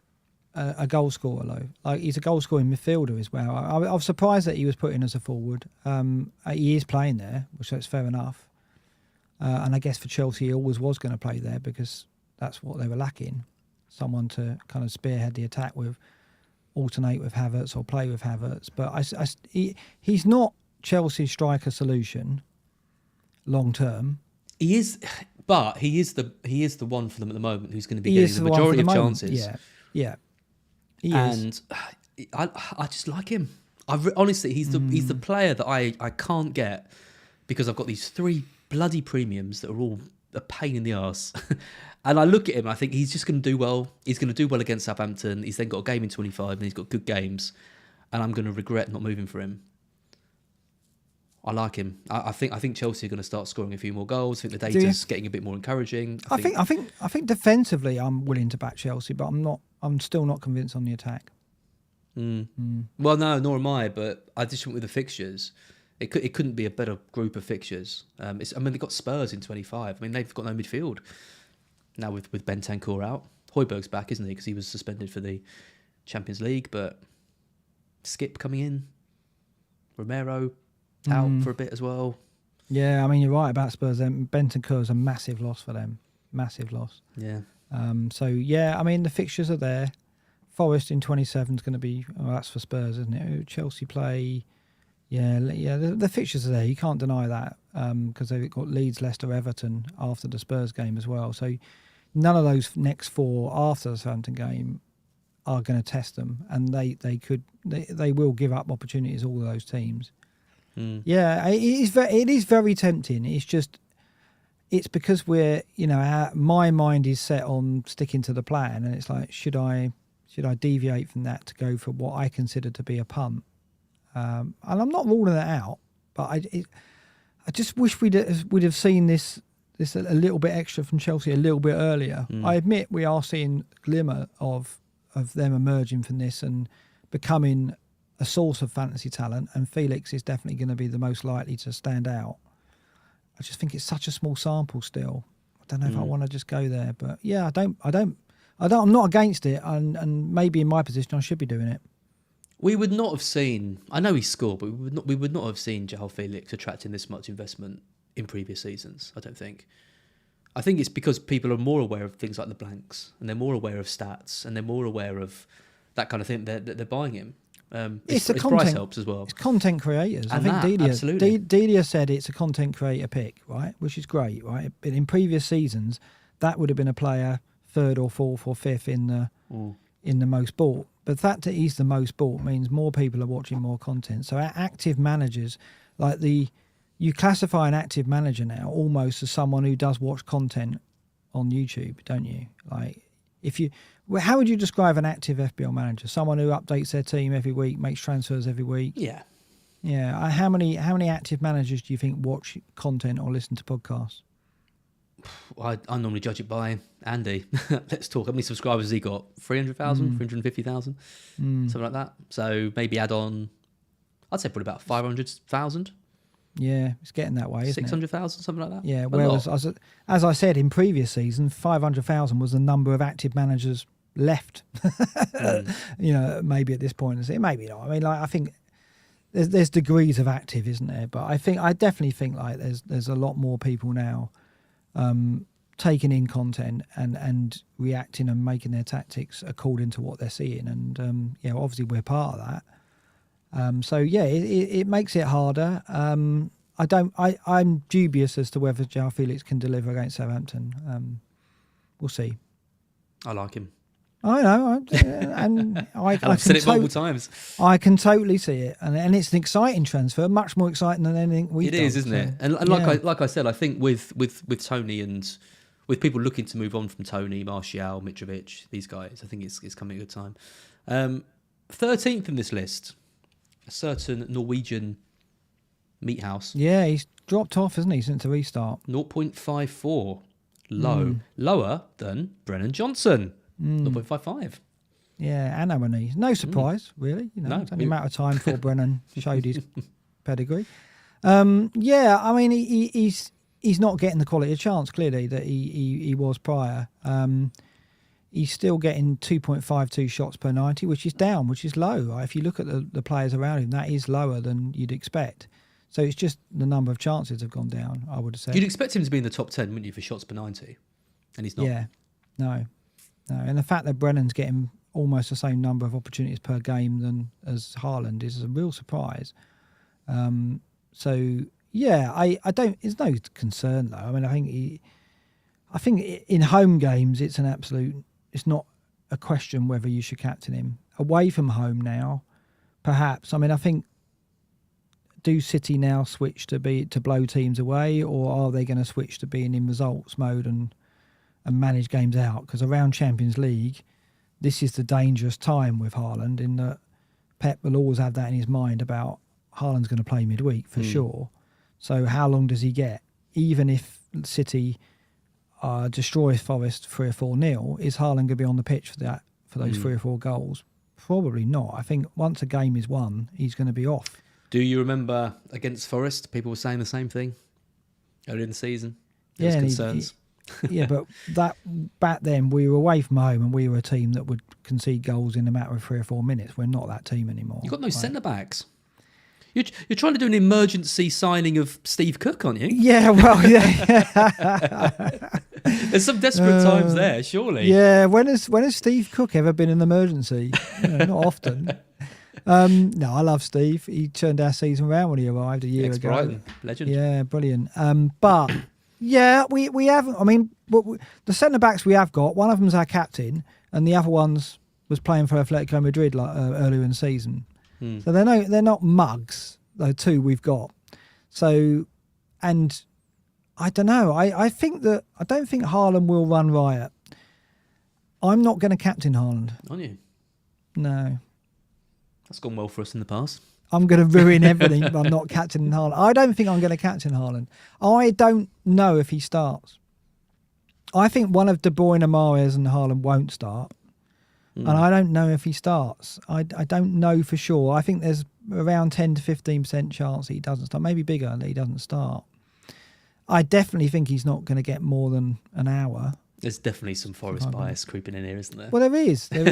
a goal scorer, though. Like, he's a goal scoring midfielder as well. I was surprised that he was put in as a forward. He is playing there, which is fair enough. And I guess for Chelsea, he always was going to play there because that's what they were lacking. Someone to kind of spearhead the attack with, alternate with Havertz or play with Havertz. But he's not Chelsea's striker solution long term. He is, but he is the one for them at the moment who's going to be getting the majority of chances. Yeah. He is. I just like him. Honestly, he's the player that I can't get because I've got these 3 bloody premiums that are all a pain in the arse. And I look at him, I think he's just going to do well. He's going to do well against Southampton. He's then got a game in 25 and he's got good games. And I'm going to regret not moving for him. I like him. I think Chelsea are going to start scoring a few more goals. I think the data's getting a bit more encouraging. I think defensively I'm willing to back Chelsea, but I'm still not convinced on the attack. Well, no, nor am I, but I just went with the fixtures. It couldn't be a better group of fixtures. They've got Spurs in 25. I mean, they've got no midfield now with Bentancur out. Højbjerg's back, isn't he? Because he was suspended for the Champions League. But Skip coming in, Romero out for a bit as well. Yeah, I mean, you're right about Spurs. Bentancur's a massive loss for them. Massive loss. Yeah. So yeah, I mean, the fixtures are there. Forest in 27 is going to be. Oh, that's for Spurs, isn't it? Chelsea play. Yeah. The fixtures are there. You can't deny that because they've got Leeds, Leicester, Everton after the Spurs game as well. So none of those next 4 after the Southampton game are going to test them, and they will give up opportunities. All of those teams. Yeah, it is very tempting. It's because we're my mind is set on sticking to the plan, and it's like should I deviate from that to go for what I consider to be a punt. And I'm not ruling that out, but I just wish we'd have seen this a little bit extra from Chelsea a little bit earlier. I admit we are seeing a glimmer of them emerging from this and becoming a source of fantasy talent, and Felix is definitely going to be the most likely to stand out. I just think it's such a small sample still. I don't know if I want to just go there, but yeah, I'm not against it, and maybe in my position I should be doing it. We would not have seen. I know he scored, but we would not have seen João Felix attracting this much investment in previous seasons. I don't think. I think it's because people are more aware of things like the blanks, and they're more aware of stats, and they're more aware of that kind of thing. They're buying him. It's price helps as well. It's content creators. And I think absolutely. Delia said it's a content creator pick, right? Which is great, right? But in previous seasons, that would have been a player 3rd or 4th or 5th in the most bought. But the fact that he's the most bought means more people are watching more content. So our active managers, you classify an active manager now almost as someone who does watch content on YouTube, don't you? Like How would you describe an active FPL manager? Someone who updates their team every week, makes transfers every week. Yeah. Yeah. How many active managers do you think watch content or listen to podcasts? I normally judge it by Andy. Let's talk. How many subscribers has he got? 300,000, 350,000, something like that. So maybe add on, I'd say probably about 500,000. Yeah, it's getting that way, isn't 600,000, something like that. Yeah, whereas, as I said in previous season, 500,000 was the number of active managers left. Maybe at this point, maybe not. I mean, I think there's degrees of active, isn't there? But I definitely think there's a lot more people now taking in content and reacting and making their tactics according to what they're seeing. And obviously we're part of that. It makes it harder. I'm dubious as to whether João Felix can deliver against Southampton. We'll see. I like him. I know, and I've said it multiple times. I can totally see it, and it's an exciting transfer, much more exciting than anything we've done. It is, isn't it? And like I said, I think with Tony and with people looking to move on from Tony, Martial, Mitrovic, these guys, I think it's coming at a good time. 13th in this list, a certain Norwegian meat house. Yeah, he's dropped off, hasn't he, since the restart? 0.54, lower than Brennan Johnson. 0.55. Yeah, and Amani. No surprise, really. It's only a matter of time before Brennan showed his pedigree. I mean, he's not getting the quality of chance, clearly, that he was prior. He's still getting 2.52 shots per 90, which is down, which is low. If you look at the players around him, that is lower than you'd expect. So it's just the number of chances have gone down, I would have said. You'd expect him to be in the top 10, wouldn't you, for shots per 90? And he's not. Yeah, no. And the fact that Brennan's getting almost the same number of opportunities per game as Haaland is a real surprise. I don't. It's no concern though. I mean, I think in home games it's it's not a question whether you should captain him. Away from home now, perhaps. I mean, I think, do City now switch to blow teams away, or are they going to switch to being in results mode and manage games out? Because around Champions League, this is the dangerous time with Haaland, in that Pep will always have that in his mind about Haaland's going to play midweek for sure. So how long does he get? Even if City destroys Forest 3 or 4-0, is Haaland going to be on the pitch for those 3 or 4 goals? Probably not. I think once a game is won, he's going to be off. Do you remember against Forest, people were saying the same thing earlier in the season? There was concerns. But back then we were away from home and we were a team that would concede goals in a matter of 3 or 4 minutes. We're not that team anymore. You've got no centre-backs. You're trying to do an emergency signing of Steve Cook, aren't you? Yeah, well, yeah. There's some desperate times there, surely. Yeah, when has Steve Cook ever been an emergency? Not often. No, I love Steve. He turned our season around when he arrived a year ago. Ex-Brighton, legend. Yeah, brilliant. But yeah, we haven't. I mean, the centre backs we have got, one of them's our captain, and the other one's was playing for Atletico Madrid earlier in the season. So they're not mugs. The 2 we've got. So, and I don't know. I don't think Haaland will run riot. I'm not going to captain Haaland. Aren't you? No. That's gone well for us in the past. I'm going to ruin everything if I'm not captaining Haaland. I don't think I'm going to captain Haaland. I don't know if he starts. I think one of De Bruyne, Mahrez and Haaland won't start. And I don't know if he starts. I don't know for sure. I think there's around 10 to 15% chance that he doesn't start. Maybe bigger that he doesn't start. I definitely think he's not going to get more than an hour. There's definitely some Forest bias creeping in here, isn't there? Well, there is. I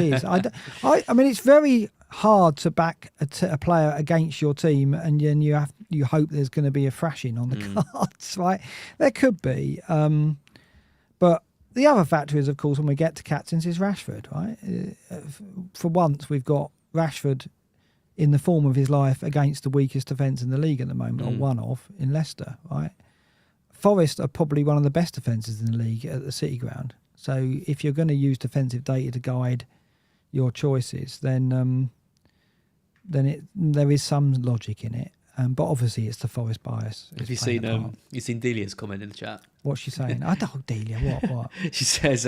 mean, it's very hard to back a player against your team, and then you hope there's going to be a thrashing on the cards, right? There could be, but the other factor is, of course, when we get to captains, is Rashford, right? For once, we've got Rashford in the form of his life against the weakest defence in the league at the moment, or one of, in Leicester, right? Forest are probably one of the best defences in the league at the City Ground. So if you're going to use defensive data to guide your choices, then there is some logic in it. But obviously, it's the Forest bias. Have you seen Delia's comment in the chat? What's she saying? I don't, Delia. What? She says,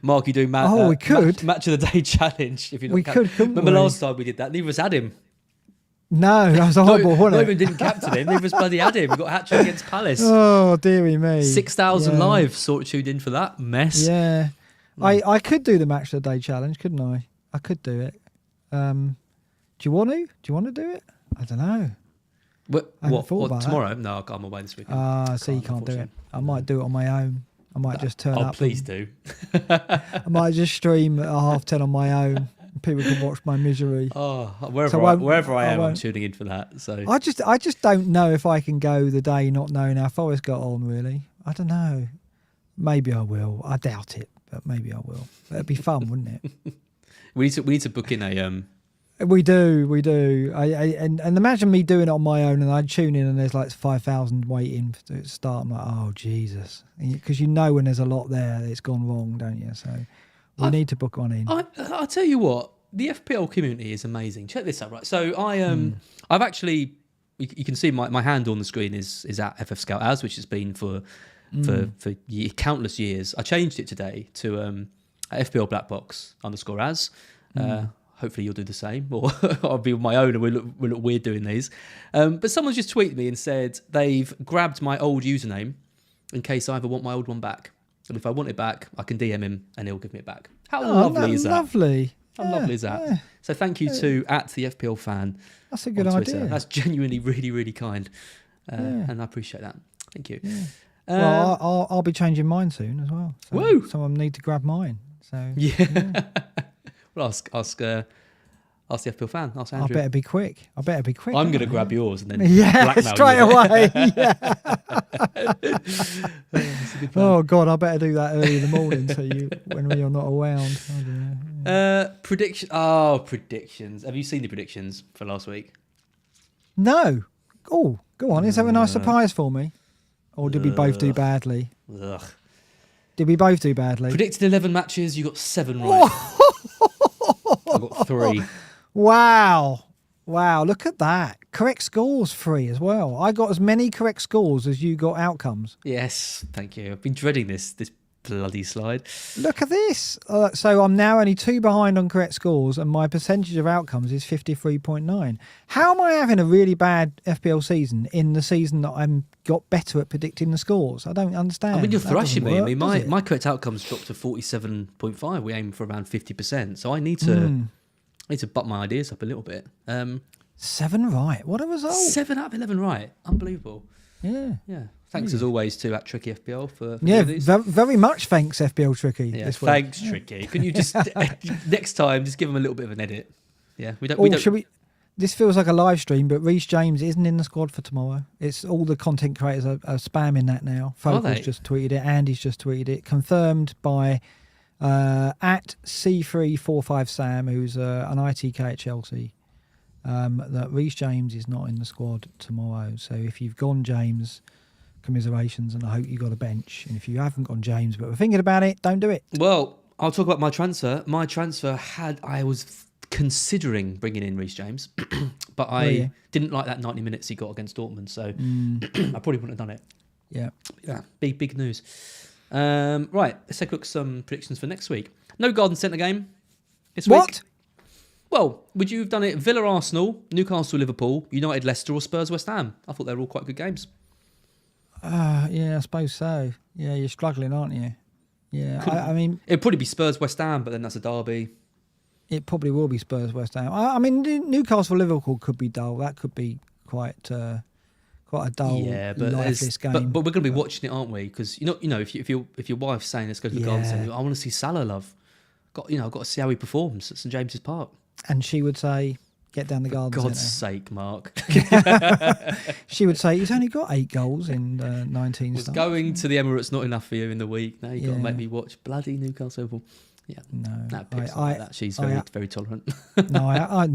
"Mark, you doing we could match of the day challenge? If you we could, couldn't remember we? last time we did that? Neither was Adam. No, that was horrible, wasn't it? Not even didn't captain him. Neither was bloody Adam. We got a hat trick against Palace. Oh dearie me! 6,000 live sort of tuned in for that mess. Yeah, I could do the match of the day challenge, couldn't I? I could do it. Do you want to? Do you want to do it? I don't know. What tomorrow? That. No, I'm away this weekend. So you can't do it. I might do it on my own. I might just turn up. Oh, please do. I might just stream at 10:30 on my own. People can watch my misery. Oh, wherever I am, I'm tuning in for that. So I just don't know if I can go the day not knowing how Forest got on. Really, I don't know. Maybe I will. I doubt it, but maybe I will. It'd be fun, wouldn't it? We need to book in a. We do. And imagine me doing it on my own, and I tune in, and there's like 5,000 waiting to start. I'm like, oh Jesus, because you know when there's a lot there, it's gone wrong, don't you? So we need to book one in. I'll tell you what, the FPL community is amazing. Check this out, right? So I've actually, you can see my handle on the screen is at FF Scout As, which has been for countless years. I changed it today to FPL BlackBox _as. Hopefully you'll do the same, or I'll be on my own and we'll look weird doing these. But someone's just tweeted me and said they've grabbed my old username in case I ever want my old one back. And if I want it back, I can DM him and he'll give me it back. How lovely is that? Lovely. How lovely is that? Yeah. So thank you to @theFPLFan. That's a good idea. That's genuinely really, really kind. And I appreciate that. Thank you. Yeah. Well, I'll be changing mine soon as well. So woo! Someone need to grab mine. So yeah. Well, ask the FPL fan. Ask Andrew. I better be quick. I'm going to grab yours and then blackmail straight away. Yeah. Oh God, I better do that early in the morning so when you're not around. I don't know. Predictions. Have you seen the predictions for last week? No. Oh, go on. Is there a nice surprise for me? Or did we both do badly? Ugh. Did we both do badly? Predicted 11 matches. You got 7 right. I got 3. Wow. Look at that. Correct scores 3 as well. I got as many correct scores as you got outcomes. Yes, thank you. I've been dreading this bloody slide. Look at this. So I'm now only 2 behind on correct scores, and my percentage of outcomes is 53.9. How am I having a really bad FPL season in the season that I'm got better at predicting the scores? I don't understand. I mean, you're thrashing me. I mean, my correct outcomes dropped to 47.5. We aim for around 50%. So I need to butt my ideas up a little bit. 7 right. What a result. 7 out of 11 right. Unbelievable. Yeah. Thanks as always to Tricky FPL for very much thanks FPL Tricky. Yeah, this week. Thanks Tricky. Can you just next time just give him a little bit of an edit? Yeah, we don't. This feels like a live stream, but Reece James isn't in the squad for tomorrow. It's all the content creators are spamming that now. Focal's just tweeted it. Andy's just tweeted it. Confirmed by at C345Sam, who's an ITK at Chelsea, that Reece James is not in the squad tomorrow. So if you've gone James, commiserations, and I hope you got a bench. And if you haven't gone James but we're thinking about it, don't do it. Well, I'll talk about my transfer. I was considering bringing in Reece James, but I didn't like that 90 minutes he got against Dortmund, so I probably wouldn't have done it. Yeah. Big news. Right, let's take a look at some predictions for next week. No Garden Centre game this week. What? Well, would you have done it Villa Arsenal, Newcastle Liverpool, United Leicester, or Spurs West Ham? I thought they were all quite good games. Yeah, I suppose so. Yeah, you're struggling, aren't you? Yeah, I mean... It'd probably be Spurs West Ham, but then that's a derby. It probably will be Spurs West Ham. I mean, Newcastle Liverpool could be dull. That could be quite a dull, lifeless game. But we're going to be watching it, aren't we? Because you know, if your wife's saying let's go to the Garden Centre, I want to see Salah, love. I've got to see how he performs at St James's Park. And she would say, get down the Garden Centre. For God's sake, Mark. She would say, he's only got 8 goals in 19 starts. Going to the Emirates not enough for you in the week? Now you've got to make me watch bloody Newcastle Liverpool. Yeah, she's very tolerant. No, I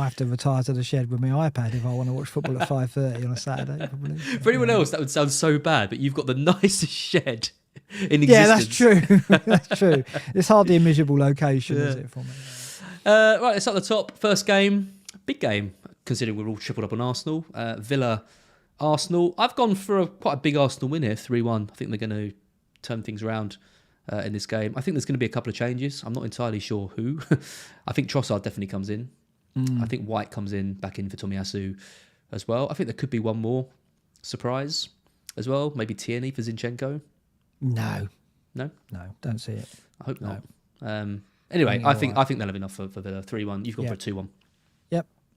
have to retire to the shed with my iPad if I want to watch football at 5:30 on a Saturday. Probably. For anyone else, that would sound so bad, but you've got the nicest shed in existence. Yeah, that's true. That's true. It's hardly a miserable location, is it, for me? Right, let's start at the top. First game, big game. considering we're all tripled up on Arsenal. Villa, Arsenal. I've gone for quite a big Arsenal win here, 3-1. I think they're going to turn things around in this game. I think there's going to be a couple of changes. I'm not entirely sure who. I think Trossard definitely comes in. I think White comes back in for Tomiyasu as well. I think there could be one more surprise as well. Maybe Tierney for Zinchenko. No, don't see it. I hope not. Anyway, I think they'll have enough for Villa. 3-1. You've gone for a 2-1.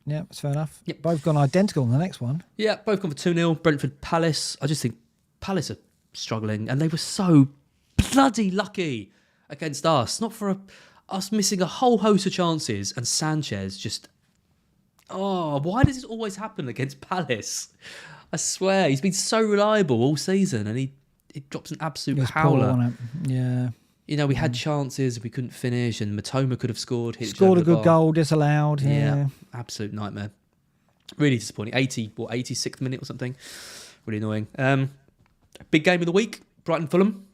Yep, that's fair enough. Yep. Both gone identical in the next one. Yeah, both gone for 2-0. Brentford, Palace. I just think Palace are struggling, and they were so bloody lucky against us. Not for us missing a whole host of chances, and Sanchez just... Oh, why does this always happen against Palace? I swear, he's been so reliable all season, and he drops an absolute howler. Poor, wasn't it? Yeah. You know, we had chances, we couldn't finish, and Matoma could have scored. Scored a good goal, disallowed. Yeah, absolute nightmare. Really disappointing. 86th minute or something. Really annoying. Big game of the week, Brighton Fulham.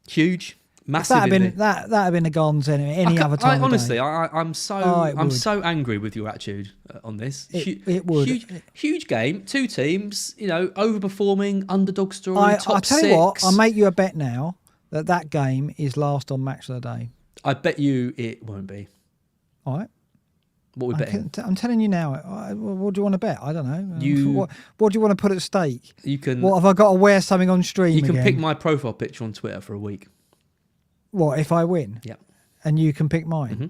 Huge, massive. That have been a Gons any other time. Honestly, I'm so angry with your attitude on this. It would. Huge game. Two teams, you know, overperforming, underdog story. I'll tell you what. I'll make you a bet now that game is last on Match of the Day. I bet you it won't be. All right. What we betting? I'm telling you now. What do you want to bet? I don't know. What do you want to put at stake? You can. What have I got to wear something on stream? You can again? pick my profile picture on Twitter for a week. What if I win? Yeah. And you can pick mine. Mm-hmm.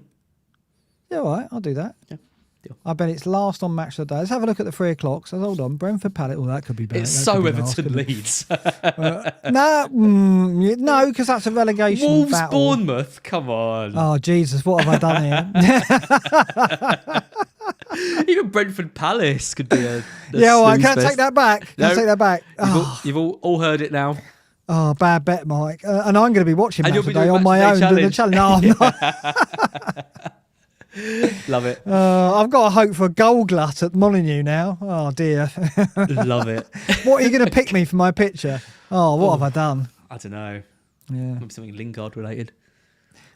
Yeah, all right. I'll do that. Yeah. Deal. I bet it's last on Match of the Day. Let's have a look at the 3 o'clock. So hold on, Brentford Palace. Oh, that could be bad. It's so Everton Leeds. No, because that's a relegation Wolves battle. Bournemouth. Come on. Oh Jesus, what have I done here? Even Brentford Palace could be a yeah. Well, I can't snooze take that back. Can't take that back. You've all heard it now. Oh, bad bet, Mike. And I'm going to be watching Match today on my own. Challenge. No, I'm not. Love it. I've got to hope for a goal glut at Molineux now. Oh dear. Love it. What are you going to pick me for my picture? Oh, what have I done? I don't know. Yeah. Maybe something Lingard related.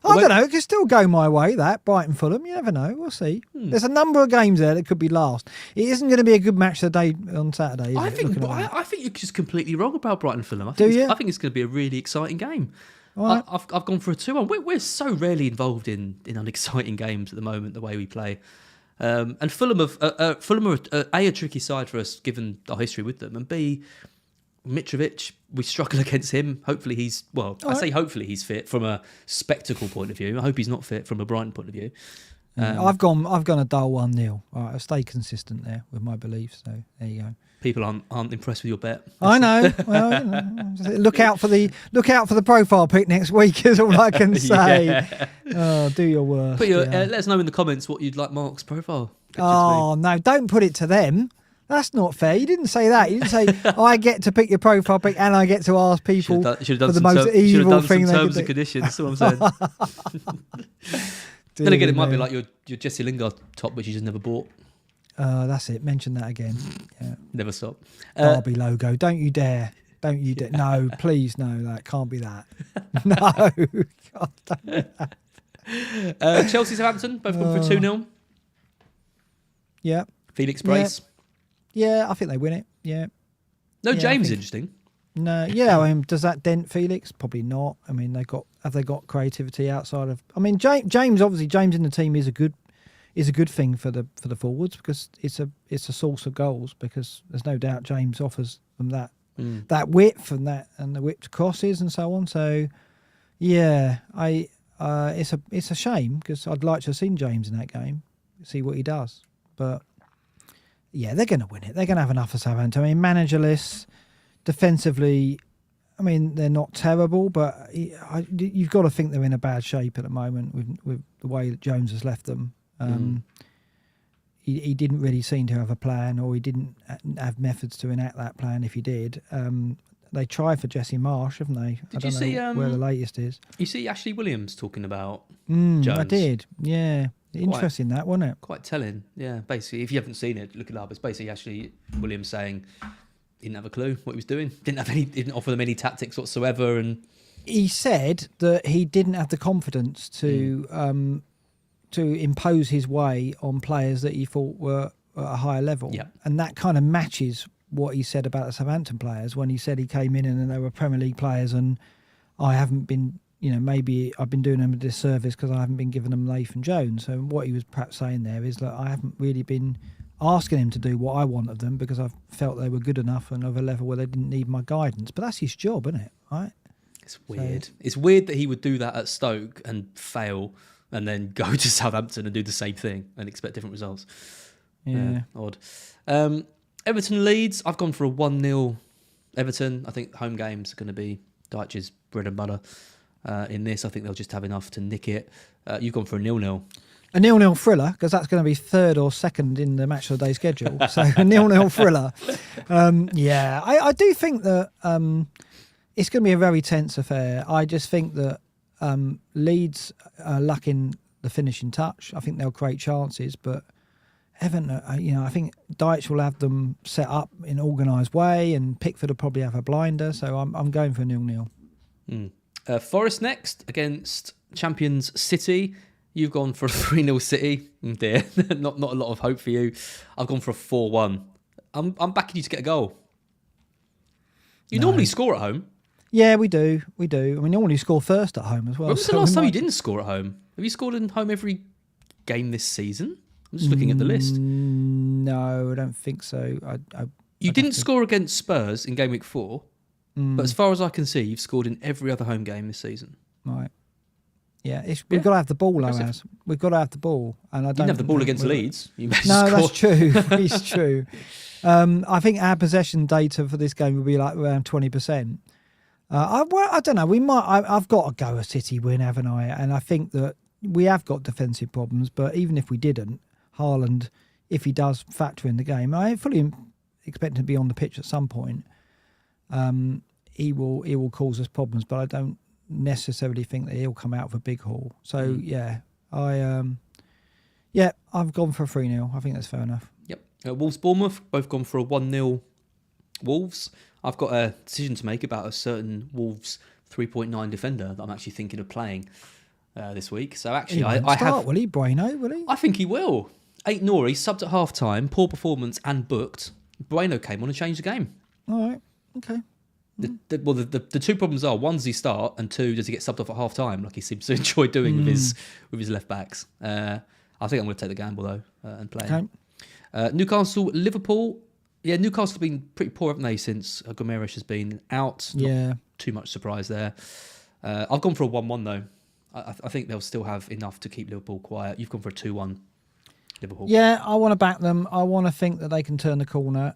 I don't know. It could still go my way, that Brighton Fulham. You never know. We'll see. There's a number of games there that could be last. It isn't going to be a good match of the day on Saturday, is I it? think you're just completely wrong about Brighton Fulham. I think it's going to be a really exciting game. Right. I've gone for a 2-1. We're so rarely involved in unexciting games at the moment, the way we play. And Fulham are A, a tricky side for us, given our history with them, and B, Mitrovic, we struggle against him. Hopefully hopefully he's fit from a spectacle point of view. I hope he's not fit from a Brighton point of view. I've gone a dull 1-0. All right, I'll stay consistent there with my beliefs. So there you go. People aren't impressed with your bet. I know. Well, you know, look out for the profile pic next week is all I can say. Yeah. Oh, do your worst. Let us know in the comments what you'd like Mark's profile picture to be. No, don't put it to them. That's not fair. You didn't say that. You didn't say I get to pick your profile pic and I get to ask people for the most evil thing they could do. Terms and conditions. That's what I'm saying. Then again, it might be like your Jesse Lingard top, which you just never bought. That's it. Mention that again. Yeah. Never stop. Derby logo. Don't you dare. Don't you dare. No, please, no. That can't be that. No. God, don't be that. Chelsea Southampton, both gone for 2-0. Yeah. Felix Brace. Yeah, I think they win it. Yeah. No, James is interesting. No, yeah. I mean, does that dent Felix? Probably not. I mean, have they got creativity outside of? I mean, James obviously James in the team is a good thing for the forwards because it's a source of goals because there's no doubt James offers them that width and the whipped crosses and so on. So yeah, it's a shame because I'd like to have seen James in that game, see what he does, but. Yeah, they're going to win it. They're going to have enough for Southampton. I mean, managerless, defensively, I mean, they're not terrible, but you've got to think they're in a bad shape at the moment with the way that Jones has left them. He didn't really seem to have a plan, or he didn't have methods to enact that plan if he did. They tried for Jesse Marsh, haven't they? I don't know where the latest is. You see Ashley Williams talking about Jones? I did, yeah. Interesting, that, wasn't it? Quite telling, yeah. Basically, if you haven't seen it, look it up. It's basically Ashley Williams saying he didn't have a clue what he was doing. Didn't offer them any tactics whatsoever, and he said that he didn't have the confidence to impose his way on players that he thought were at a higher level. Yeah. And that kind of matches what he said about the Southampton players when he said he came in and they were Premier League players and I haven't been, maybe I've been doing them a disservice because I haven't been giving them Nathan Jones. So what he was perhaps saying there is that I haven't really been asking him to do what I want of them because I felt they were good enough and of a level where they didn't need my guidance. But that's his job, isn't it? Right? It's weird. It's weird that he would do that at Stoke and fail and then go to Southampton and do the same thing and expect different results. Yeah. Odd. Everton Leeds, I've gone for a 1-0 Everton. I think home games are going to be Dyche's bread and butter in this. I think they'll just have enough to nick it. You've gone for a 0-0. A 0-0 thriller, because that's going to be third or second in the match of the day schedule. So a 0-0 thriller. I do think that it's going to be a very tense affair. I just think that Leeds are lacking the finishing touch. I think they'll create chances, but Everton, I think Dyche will have them set up in an organised way, and Pickford will probably have a blinder. So I'm going for a 0-0. Forest next against champions City. You've gone for a 3-0 City. Dear, not a lot of hope for you. I've gone for a 4-1. I'm backing you to get a goal. You normally score at home. Yeah, we do. We normally score first at home as well. When was the last time you didn't score at home? Have you scored at home every game this season? I'm just looking at the list. No, I don't think so. You didn't score against Spurs in Gameweek 4, but as far as I can see, you've scored in every other home game this season. Right. Yeah, we've got to have the ball, though, Az. We've got to have the ball. And I don't. You didn't have the ball against Leeds. No, that's true. It's true. I think our possession data for this game will be like around 20%. I don't know. We might. I've got to go a City win, haven't I? And I think that we have got defensive problems. But even if we didn't, Haaland, if he does factor in the game, I fully expect him to be on the pitch at some point. He will cause us problems, but I don't necessarily think that he'll come out of a big haul. So I've gone for a 3-0. I think that's fair enough. Yep. Wolves Bournemouth, both gone for a 1-0 Wolves. I've got a decision to make about a certain Wolves 3.9 defender that I'm actually thinking of playing this week. So actually, Will he, Bueno? Will he? I think he will. 8-0, he subbed at half time, poor performance and booked. Bueno came on and changed the game. All right. Okay. The two problems are, one, does he start, and two, does he get subbed off at half time like he seems to enjoy doing with his left backs. I think I'm going to take the gamble though and play him. Newcastle, Liverpool. Yeah, Newcastle have been pretty poor, haven't they, since Gomes has been out? Not too much surprise there. I've gone for a 1-1 though. I think they'll still have enough to keep Liverpool quiet. You've gone for a 2-1 Liverpool. Yeah, I want to back them. I want to think that they can turn the corner.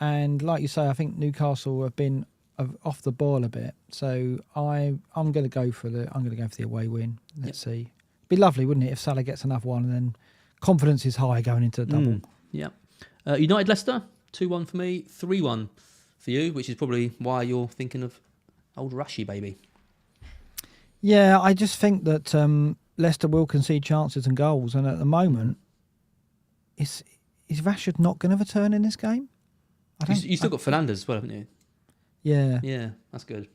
And like you say, I think Newcastle have been off the ball a bit. So I'm going to go for the away win. Let's see. Be lovely, wouldn't it, if Salah gets another one and then confidence is high going into the double. Yeah. United Leicester, 2-1 for me, 3-1 for you, which is probably why you're thinking of old Rashi, baby. Yeah, I just think that Leicester will concede chances and goals, and at the moment, is Rashford not going to return in this game? You still got Fernandes as well, haven't you? Yeah. Yeah, that's good.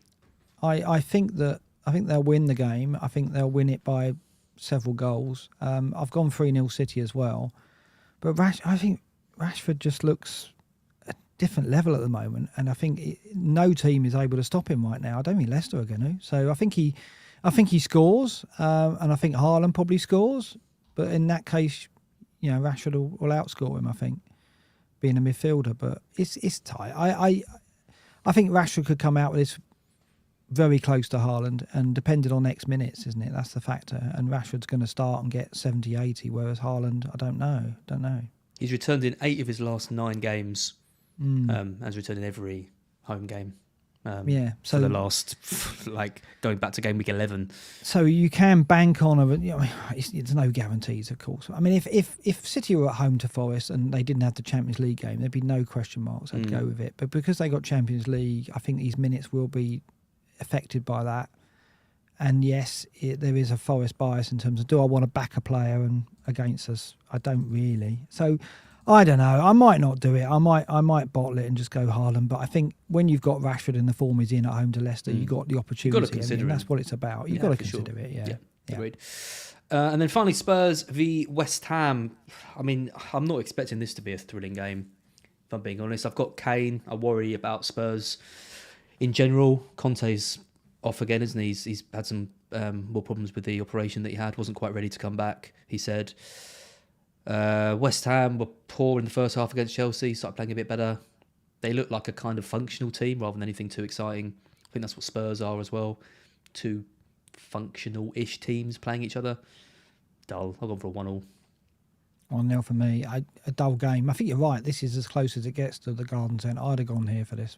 I think they'll win the game. I think they'll win it by several goals. I've gone 3-0 City as well, but I think Rashford just looks a different level at the moment, and I think no team is able to stop him right now. I don't think Leicester are going to. So I think he scores, and I think Haaland probably scores. But in that case, Rashford will outscore him, I think, being a midfielder. But it's tight. I think Rashford could come out with this very close to Haaland, and depending on next minutes, isn't it? That's the factor. And Rashford's going to start and get 70, 80, whereas Haaland, I don't know. He's returned in 8 of his last 9 games. Has returned in every home game. So for the last, going back to game week 11. So you can bank on it's no guarantees, of course. I mean, if City were at home to Forest and they didn't have the Champions League game, there'd be no question marks. I'd go with it. But because they got Champions League, I think these minutes will be affected by that. And yes, there is a Forest bias in terms of, do I want to back a player and against us? I don't really. So I don't know. I might not do it. I might bottle it and just go Haaland. But I think when you've got Rashford in the form he's in at home to Leicester, you've got the opportunity. You've got to consider that's what it's about. You've got to consider it. Yeah. Agreed. And then finally, Spurs v West Ham. I mean, I'm not expecting this to be a thrilling game, if I'm being honest. I've got Kane. I worry about Spurs in general. Conte's off again, isn't he? He's had some more problems with the operation that he had. Wasn't quite ready to come back, he said. West Ham were poor in the first half against Chelsea. Started playing a bit better. They look like a kind of functional team rather than anything too exciting. I think that's what Spurs are as well. Two functional-ish teams playing each other. Dull. I've gone for a 1-1. 1-0 for me. A dull game. I think you're right. This is as close as it gets to the Garden Centre. I'd have gone here for this,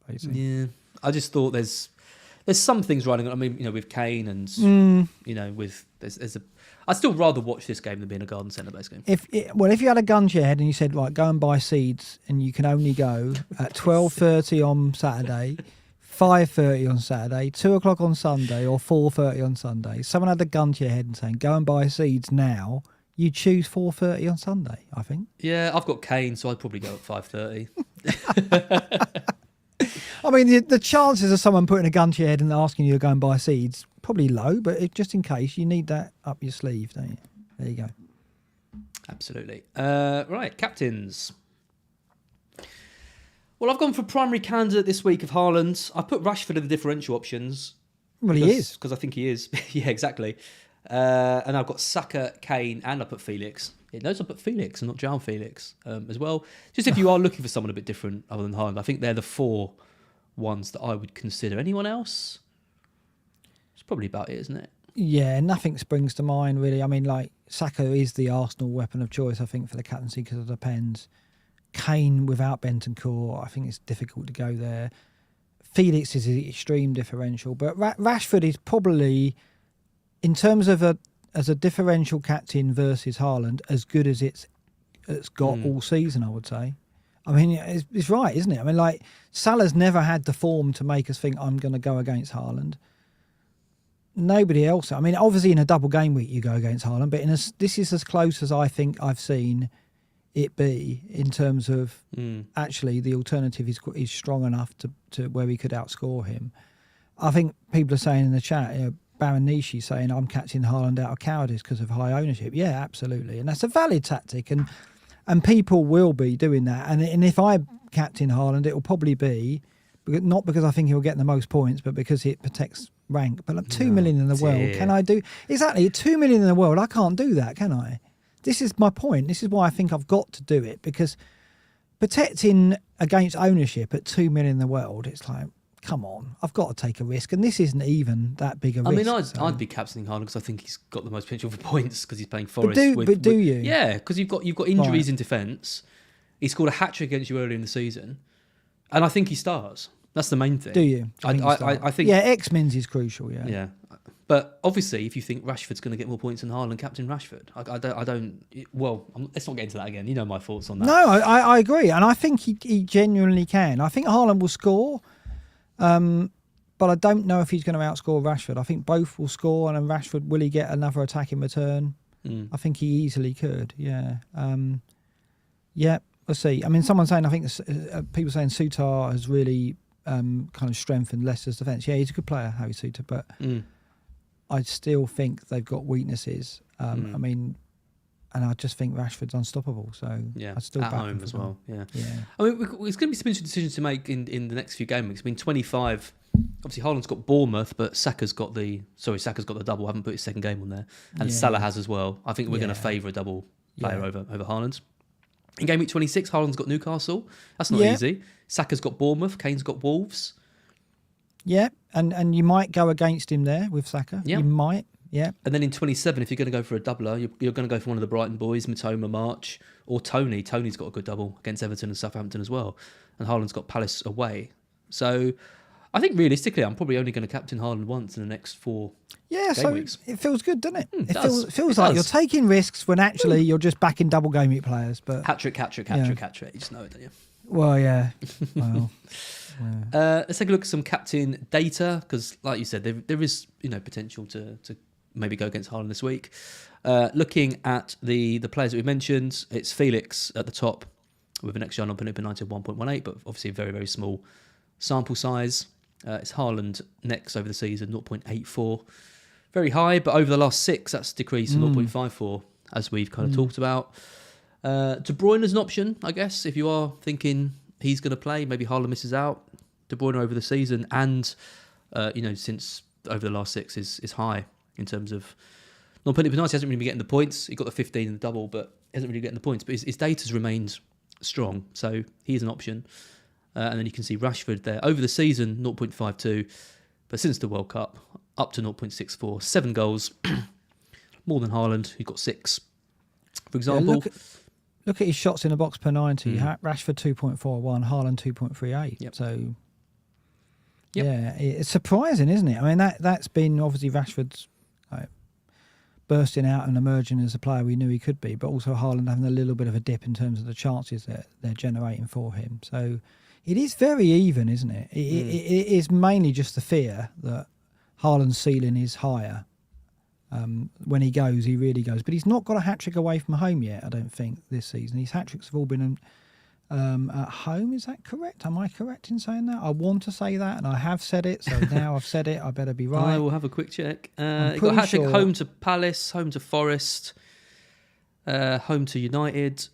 basically. Yeah. I just thought there's some things riding on. I mean, with Kane and, with... I'd still rather watch this game than be in a Garden Centre based game. If you had a gun to your head and you said, right, go and buy seeds, and you can only go at 12:30 on Saturday, 5:30 on Saturday, 2 o'clock on Sunday, or 4:30 on Sunday. Someone had a gun to your head and saying, go and buy seeds now. You choose 4:30 on Sunday, I think. Yeah, I've got Kane, so I'd probably go at 5:30. I mean, the chances of someone putting a gun to your head and asking you to go and buy seeds, probably low, but just in case, you need that up your sleeve, don't you? There you go. Absolutely. Right, captains. Well, I've gone for primary candidate this week of Haaland. I put Rashford in the differential options. Well, he is. Because I think he is. Yeah, exactly. And I've got Saka, Kane, and I put Felix. Notice I put Felix and not João Felix as well. Just if you are looking for someone a bit different other than Haaland, I think they're the 4 ones that I would consider. Anyone else? It's probably about it, isn't it? Yeah, nothing springs to mind, really. I mean, like, Saka is the Arsenal weapon of choice, I think, for the captaincy because of the pens. Kane without Bentancur, I think it's difficult to go there. Felix is the extreme differential, but Rashford is probably, in terms of as a differential captain versus Haaland, as good as it's got all season, I would say. I mean, it's right, isn't it? I mean, like, Salah's never had the form to make us think I'm going to go against Haaland. Nobody else. I mean, obviously in a double game week you go against Haaland, but this is as close as I think I've seen it be in terms of actually the alternative is strong enough to where we could outscore him. I think people are saying in the chat, Baron Nishi saying I'm catching Haaland out of cowardice because of high ownership. Yeah, absolutely, and that's a valid tactic, and people will be doing that. And if I captain Haaland, it will probably be not because I think he'll get the most points, but because it protects rank. But like 2 million in the world, can I do exactly 2 million in the world? I can't do that, can I? This is my point. This is why I think I've got to do it, because protecting against ownership at 2 million in the world, it's like, come on, I've got to take a risk, and this isn't even that big a risk. I mean, I'd be captaining Haaland because I think he's got the most potential for points because he's playing Forest. But do you? Yeah, because you've got injuries in defence. He scored a hat-trick against you earlier in the season, and I think he starts. That's the main thing. Do you? I think. Yeah, X-Mins is crucial. Yeah. Yeah, but obviously, if you think Rashford's going to get more points than Haaland, captain Rashford. I don't. Well, let's not get into that again. You know my thoughts on that. No, I agree, and I think he genuinely can. I think Haaland will score. But I don't know if he's going to outscore Rashford. I think both will score, and then Rashford, will he get another attack in return? I think he easily could, yeah. Yeah, we'll see. I mean, someone's saying, I think people saying Sutar has really kind of strengthened Leicester's defence. Yeah, he's a good player, Harry Sutar, but I still think they've got weaknesses. I mean, and I just think Rashford's unstoppable. So yeah, I still at back home him as well. Yeah. Yeah. I mean, it's going to be some interesting decisions to make in the next few game weeks. I mean, 25. Obviously, Haaland's got Bournemouth, but Saka's got the double. I haven't put his second game on there, and Salah has as well. I think we're going to favour a double player over Haaland. In game week 26, Haaland's got Newcastle. That's not easy. Saka's got Bournemouth. Kane's got Wolves. Yeah, and you might go against him there with Saka. Yeah. You might. Yeah. And then in 27, if you're going to go for a doubler, you're going to go for one of the Brighton boys, Matoma, March, or Tony. Tony's got a good double against Everton and Southampton as well. And Haaland's got Palace away. So I think realistically, I'm probably only going to captain Haaland once in the next 4 game weeks. It feels good, doesn't it? It feels like you're taking risks when actually you're just backing double game week players. But hat-trick. You just know it, don't you? Well, yeah. Well, let's take a look at some captain data, because like you said, there is potential to maybe go against Haaland this week. Looking at the players that we mentioned, it's Felix at the top with an XG on Pinoopa 90 of 1.18, but obviously a very, very small sample size. It's Haaland next over the season, 0.84. very high, but over the last 6, that's decreased to 0.54, as we've kind of talked about. De Bruyne is an option, I guess, if you are thinking he's going to play. Maybe Haaland misses out. De Bruyne over the season and, since over the last 6 is high in terms of non-penalty penalty. He hasn't really been getting the points. He got the 15 in the double, but he hasn't really getting the points. But his data's remained strong, so he is an option. And then you can see Rashford there. Over the season, 0.52, but since the World Cup, up to 0.64. 7 goals, more than Haaland, who got 6, for example. Yeah, look at his shots in the box per 90. Rashford 2.41, Haaland 2.38. Yep. So, yeah, it's surprising, isn't it? I mean, that's been obviously Rashford's bursting out and emerging as a player we knew he could be, but also Haaland having a little bit of a dip in terms of the chances that they're generating for him. So it is very even, isn't it? It is mainly just the fear that Haaland's ceiling is higher. When he goes, he really goes. But he's not got a hat-trick away from home yet, I don't think, this season. His hat-tricks have all been at home. Is that correct? Am I correct in saying that? I want to say that, and I have said it, so now I've said it, I better be right. I will have a quick check. He got a hat-trick home to Palace, home to Forest, home to United,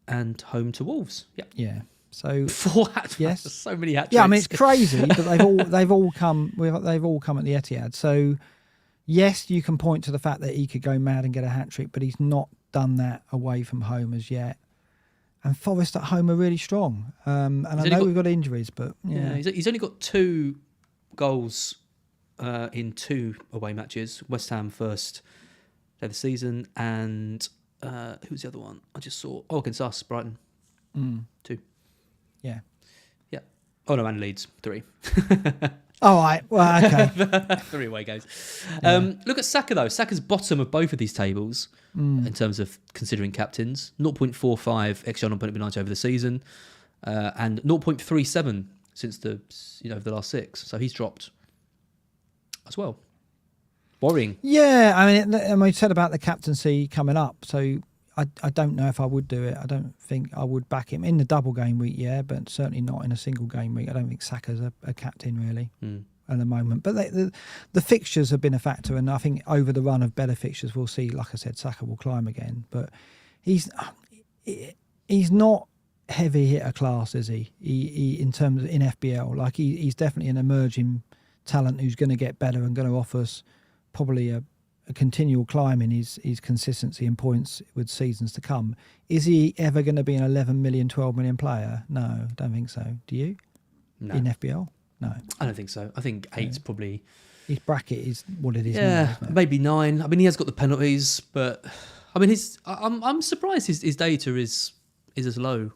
and home to Wolves. Yep. Yeah. So 4 hat-tricks. Yes. So many hat-tricks. Yeah, I mean, it's crazy, but they've all come at the Etihad. So yes, you can point to the fact that he could go mad and get a hat-trick, but he's not done that away from home as yet. And Forest at home are really strong. And I know we've got injuries, but yeah. He's only got 2 goals in 2 away matches. West Ham first day of the season, and who was the other one? I just saw against us, Brighton. 2. Yeah. Yeah. Oh no, and Leeds 3. All right. Well, okay. 3 away games. Look at Saka though. Saka's bottom of both of these tables in terms of considering captains. 0.45 XG on penalty over the season, and 0.37 since the over the last 6. So he's dropped as well. Worrying. Yeah, I mean, we said about the captaincy coming up, so I don't know if I would do it. I don't think I would back him in the double game week, but certainly not in a single game week. I don't think Saka's a captain really at the moment. But the fixtures have been a factor, and I think over the run of better fixtures, we'll see. Like I said, Saka will climb again, but he's not heavy hitter class, is he? He in terms of in FPL, like he's definitely an emerging talent who's going to get better and going to offer us probably a continual climb in his consistency and points with seasons to come. Is he ever going to be an 11 million, 12 million player? No, don't think so. Do you? No. In FBL? No. I don't think so. I think 8's probably... His bracket is what it is now, yeah, isn't it? maybe 9. I mean, he has got the penalties, but... I mean, I'm surprised his data is as low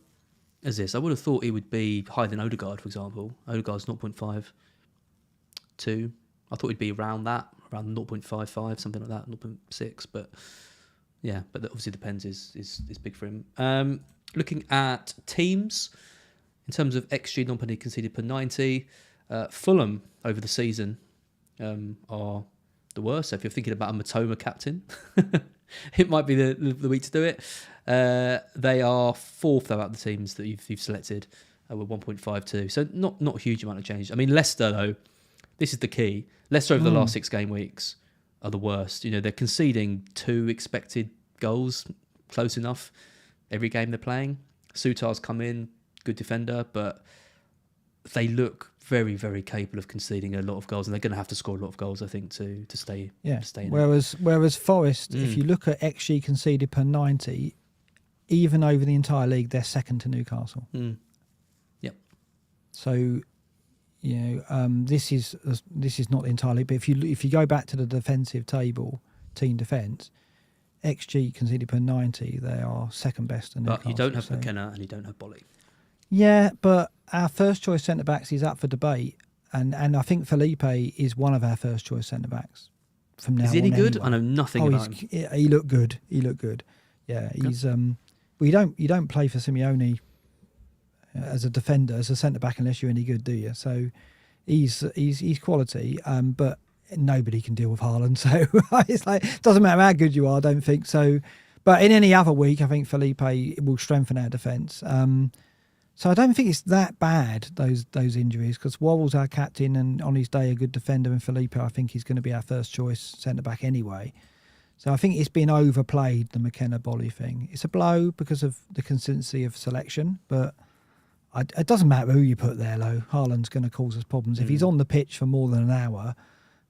as this. I would have thought he would be higher than Odegaard, for example. Odegaard's 0.52. I thought he'd be around 0.55, something like that, 0.6. But yeah, but that obviously depends. Is big for him. Looking at teams in terms of XG non-penalty conceded per 90, Fulham over the season are the worst. So if you're thinking about a Matoma captain, it might be the week to do it. They are 4th out of the teams that you've selected with 1.52. So not a huge amount of change. I mean, Leicester though. This is the key. Leicester over the last 6 game weeks are the worst. They're conceding 2 expected goals, close enough, every game they're playing. Sutar's come in, good defender, but they look very, very capable of conceding a lot of goals, and they're going to have to score a lot of goals, I think, to stay. Yeah. To stay in whereas Forest, if you look at XG conceded per 90, even over the entire league, they're second to Newcastle. Yep. So. This is not entirely. But if you go back to the defensive table, team defence, XG conceded per 90, they are second best. But you don't have McKenna and you don't have Bolly. Yeah, but our first choice centre backs is up for debate, and I think Felipe is one of our first choice centre backs from now on. Is he any good? Anyway. I know nothing about him. He looked good. Yeah, he's. You don't play for Simeone as a defender, as a centre back, unless you're any good, do you? So he's quality, but nobody can deal with Haaland. So it's like, it doesn't matter how good you are, I don't think so. But in any other week, I think Felipe will strengthen our defence. So I don't think it's that bad, those injuries, because Worrell's our captain and on his day a good defender, and Felipe I think he's going to be our first choice centre-back anyway. So I think it's been overplayed, the McKenna-Bolly thing. It's a blow because of the consistency of selection, but it doesn't matter who you put there, though. Haaland's going to cause us problems. If he's on the pitch for more than an hour,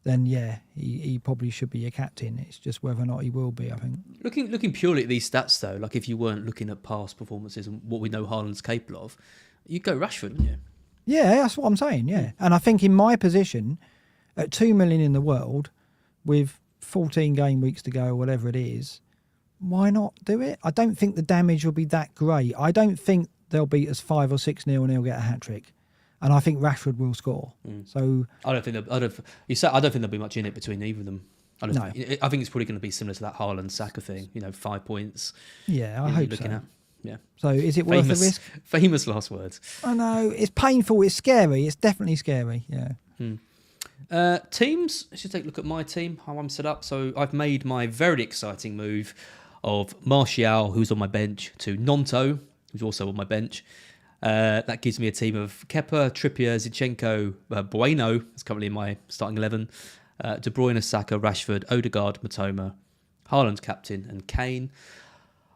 then yeah, he probably should be your captain. It's just whether or not he will be, I think. Looking purely at these stats, though, like if you weren't looking at past performances and what we know Haaland's capable of, you'd go Rashford, wouldn't you? Yeah, that's what I'm saying, yeah. And I think in my position, at 2 million in the world, with 14 game weeks to go or whatever it is, why not do it? I don't think the damage will be that great. I don't think they'll beat us 5 or 6-0 and he'll get a hat-trick. And I think Rashford will score. So I don't think there'll be much in it between either of them. I think it's probably going to be similar to that Haaland Saka thing. 5 points. Yeah, I hope so. Yeah. So is it worth the risk? Famous last words. I know it's painful. It's scary. It's definitely scary. Yeah. Teams. Let's just take a look at my team. How I'm set up. So I've made my very exciting move of Martial, who's on my bench, to Nonto, who's also on my bench. That gives me a team of Kepa, Trippier, Zinchenko, Bueno is currently in my starting 11, De Bruyne, Saka, Rashford, Odegaard, Matoma, Haaland captain, and Kane.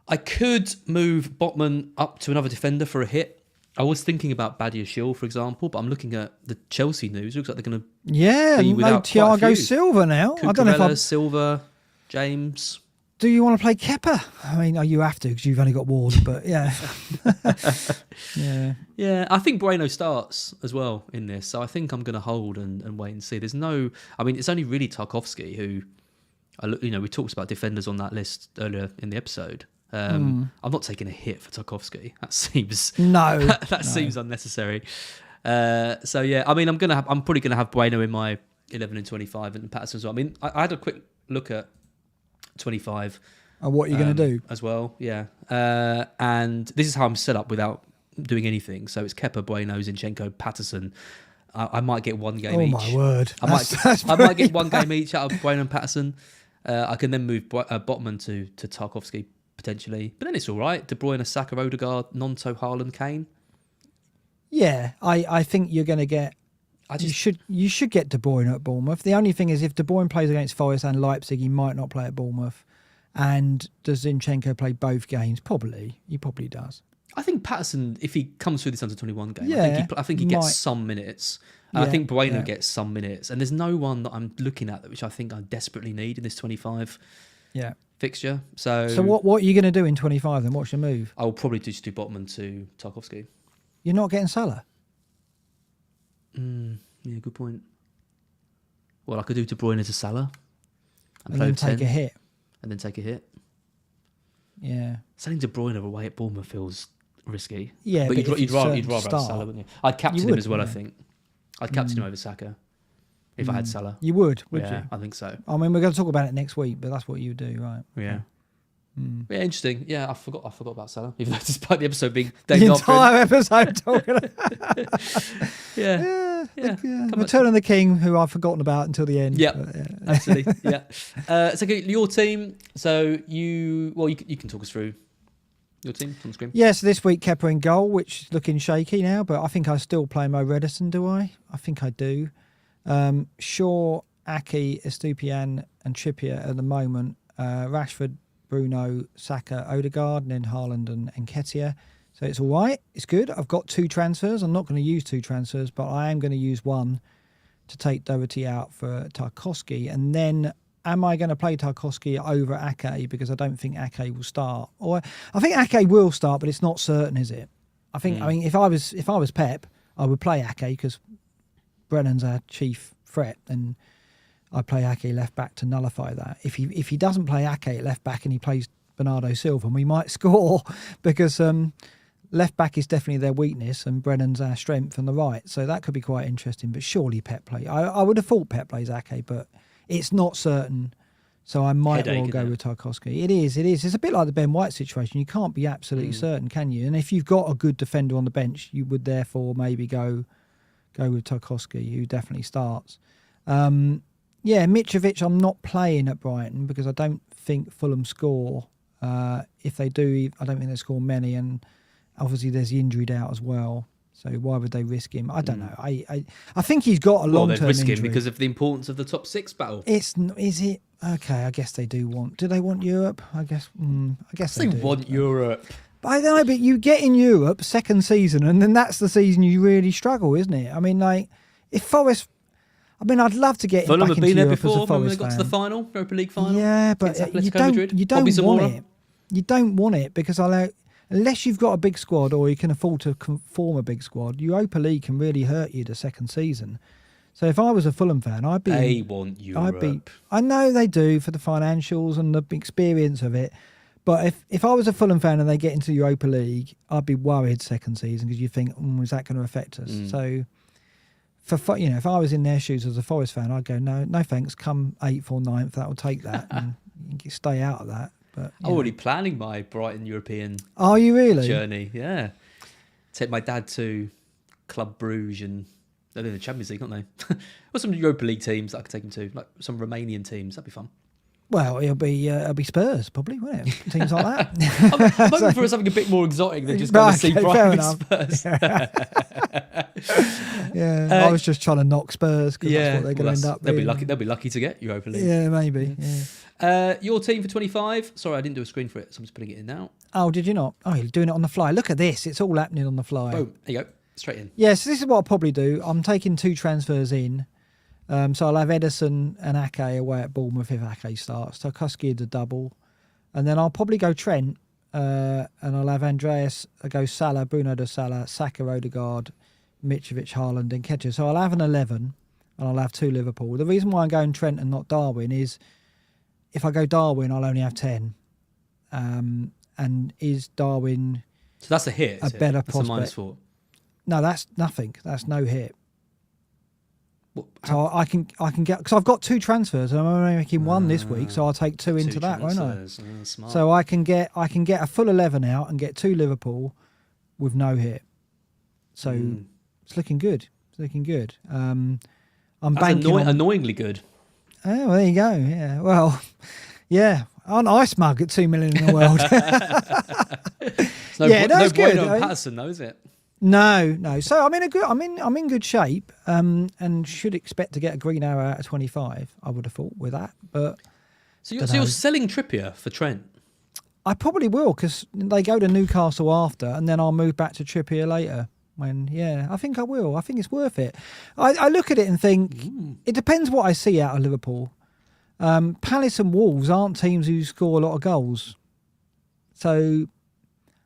I could move Botman up to another defender for a hit. I was thinking about Badiashile, for example, but I'm looking at the Chelsea news. It looks like they're going to be without Thiago Silva now. I don't know if Silva, James. Do you want to play Kepa? I mean, you have to because you've only got Ward, but yeah. Yeah, I think Bueno starts as well in this, so I think I'm going to hold and wait and see. It's only really Tarkowski who, we talked about defenders on that list earlier in the episode. I'm not taking a hit for Tarkowski. That seems seems unnecessary. So yeah, I mean, I'm probably going to have Bueno in my 11 and 25 and Patterson as well. I mean, I had a quick look at 25. What are you going to do? As well, yeah. And this is how I'm set up without doing anything. So it's Kepa, Bueno, Zinchenko, Patterson. I might get one game each. Oh my word! I might get one game each out of Bueno and Patterson. I can then move Botman to Tarkowski potentially, but then it's all right. De Bruyne, Saka, Odegaard, Nonto, Haaland, Kane. Yeah, I think you're going to get. You should get De Bruyne at Bournemouth. The only thing is, if De Bruyne plays against Forest and Leipzig, he might not play at Bournemouth. And does Zinchenko play both games? Probably. He probably does. I think Patterson, if he comes through this under-21 game, I think he gets some minutes. And I think Bueno gets some minutes. And there's no one that I'm looking at which I think I desperately need in this 25 fixture. So what are you going to do in 25 then? What's your move? I will probably just do Botman to Tarkowski. You're not getting Salah? Yeah, good point. Well, I could do De Bruyne to Salah. And then take a hit. And then take a hit. Yeah. Selling De Bruyne away at Bournemouth feels risky. Yeah, but you'd rather have Salah, wouldn't you? I'd captain him as well, I think. I'd captain him over Saka if I had Salah. You would you? I think so. I mean, we're going to talk about it next week, but that's what you would do, right? Yeah. Yeah, interesting. Yeah, I forgot about Salah, even though despite the episode being the entire episode talking Return of the King, who I've forgotten about until the end. Yeah, absolutely. Yeah. So your team. So you can talk us through your team on the screen. Yeah. So this week Kepa in goal, which is looking shaky now, but I think I still play Mo Redison. Do I? I think I do. Shaw, Aki, Estupiñán, and Trippier at the moment. Rashford, Bruno, Saka, Odegaard, and then Haaland and Nketiah. So it's all right. It's good. I've got 2 transfers. I'm not going to use 2 transfers, but I am going to use one to take Doherty out for Tarkowski. And then am I going to play Tarkowski over Ake? Because I don't think Ake will start. Or I think Ake will start, but it's not certain, is it? I think. I mean, if I was Pep, I would play Ake because Brennan's our chief threat, and I play Ake left back to nullify that. If he doesn't play Ake at left back and he plays Bernardo Silva, we might score because left back is definitely their weakness and Brennan's our strength on the right. So that could be quite interesting. But surely Pep play. I would have thought Pep plays Ake, but it's not certain. So I might well go with Tarkowski. It is. It's a bit like the Ben White situation. You can't be absolutely certain, can you? And if you've got a good defender on the bench, you would therefore maybe go with Tarkowski, who definitely starts. Mitrovic I'm not playing at Brighton because I don't think Fulham score. If they do, I don't think they score many. And Obviously, there's the injury doubt as well. So why would they risk him? I don't know. I think he's got a long-term they'd risk injury. him because of the importance of the top 6 battle. Is it okay? I guess they do want. Do they want Europe? I guess they do. Want Europe. But I don't know. But you get in Europe second season, and then that's the season you really struggle, isn't it? I mean, like if Forest. I mean, I'd love to get Fulham back have into been there Europe before as a when they Forest got fan. to the final, Europa League final. Yeah, but you don't want it. You don't want it because unless you've got a big squad or you can afford to form a big squad, Europa League can really hurt you the second season. So if I was a Fulham fan, I'd be. They want Europe. I know they do for the financials and the experience of it. But if I was a Fulham fan and they get into Europa League, I'd be worried second season because you think, is that going to affect us? So. If I was in their shoes as a Forest fan, I'd go, no thanks. Come 8th or 9th, that will take that, and you can stay out of that. But I'm already planning my Brighton European. Are you really? Journey? Yeah. Take my dad to Club Bruges, and they're in the Champions League, aren't they? Or some Europa League teams that I could take him to, like some Romanian teams. That'd be fun. Well, it'll be Spurs probably, won't it? Teams like that. I'm hoping for something a bit more exotic than just going to see Brighton and Spurs. Yeah, I was just trying to knock Spurs because that's what they're going to end up. They'll be lucky to get Europa League. Yeah, maybe. Yeah. Your team for 25. Sorry, I didn't do a screen for it, so I'm just putting it in now. Oh, did you not? Oh, you're doing it on the fly. Look at this. It's all happening on the fly. Boom. There you go. Straight in. Yeah, so this is what I'll probably do. I'm taking 2 transfers in. So I'll have Ederson and Ake away at Bournemouth if Ake starts. Tarkowski the double. And then I'll probably go Trent. And I'll have Andreas go Salah, Bruno de Salah, Saka, Odegaard, Mitrovic, Haaland and Ketcher. So I'll have an 11 and I'll have 2 Liverpool. The reason why I'm going Trent and not Darwin is if I go Darwin, I'll only have 10. And is Darwin so that's a hit, a better prospect? That's a -4. No, that's nothing. That's no hit. How? So I can get because I've got 2 transfers and I'm only making 1 this week, so I'll take 2 into that, won't I? Smart. So I can get a full 11 out and get 2 Liverpool with no hit. So it's looking good. It's looking good. I'm banking annoyingly good. Oh, well, there you go. Yeah. Well, yeah. Aren't I smug at 2 million in the world? That's good. No Patterson, though, is it? No. So I'm in good shape, and should expect to get a green arrow out of 25. I would have thought with that, but so you're selling Trippier for Trent. I probably will because they go to Newcastle after, and then I'll move back to Trippier later. I think I will. I think it's worth it. I look at it and think it depends what I see out of Liverpool. Palace and Wolves aren't teams who score a lot of goals, so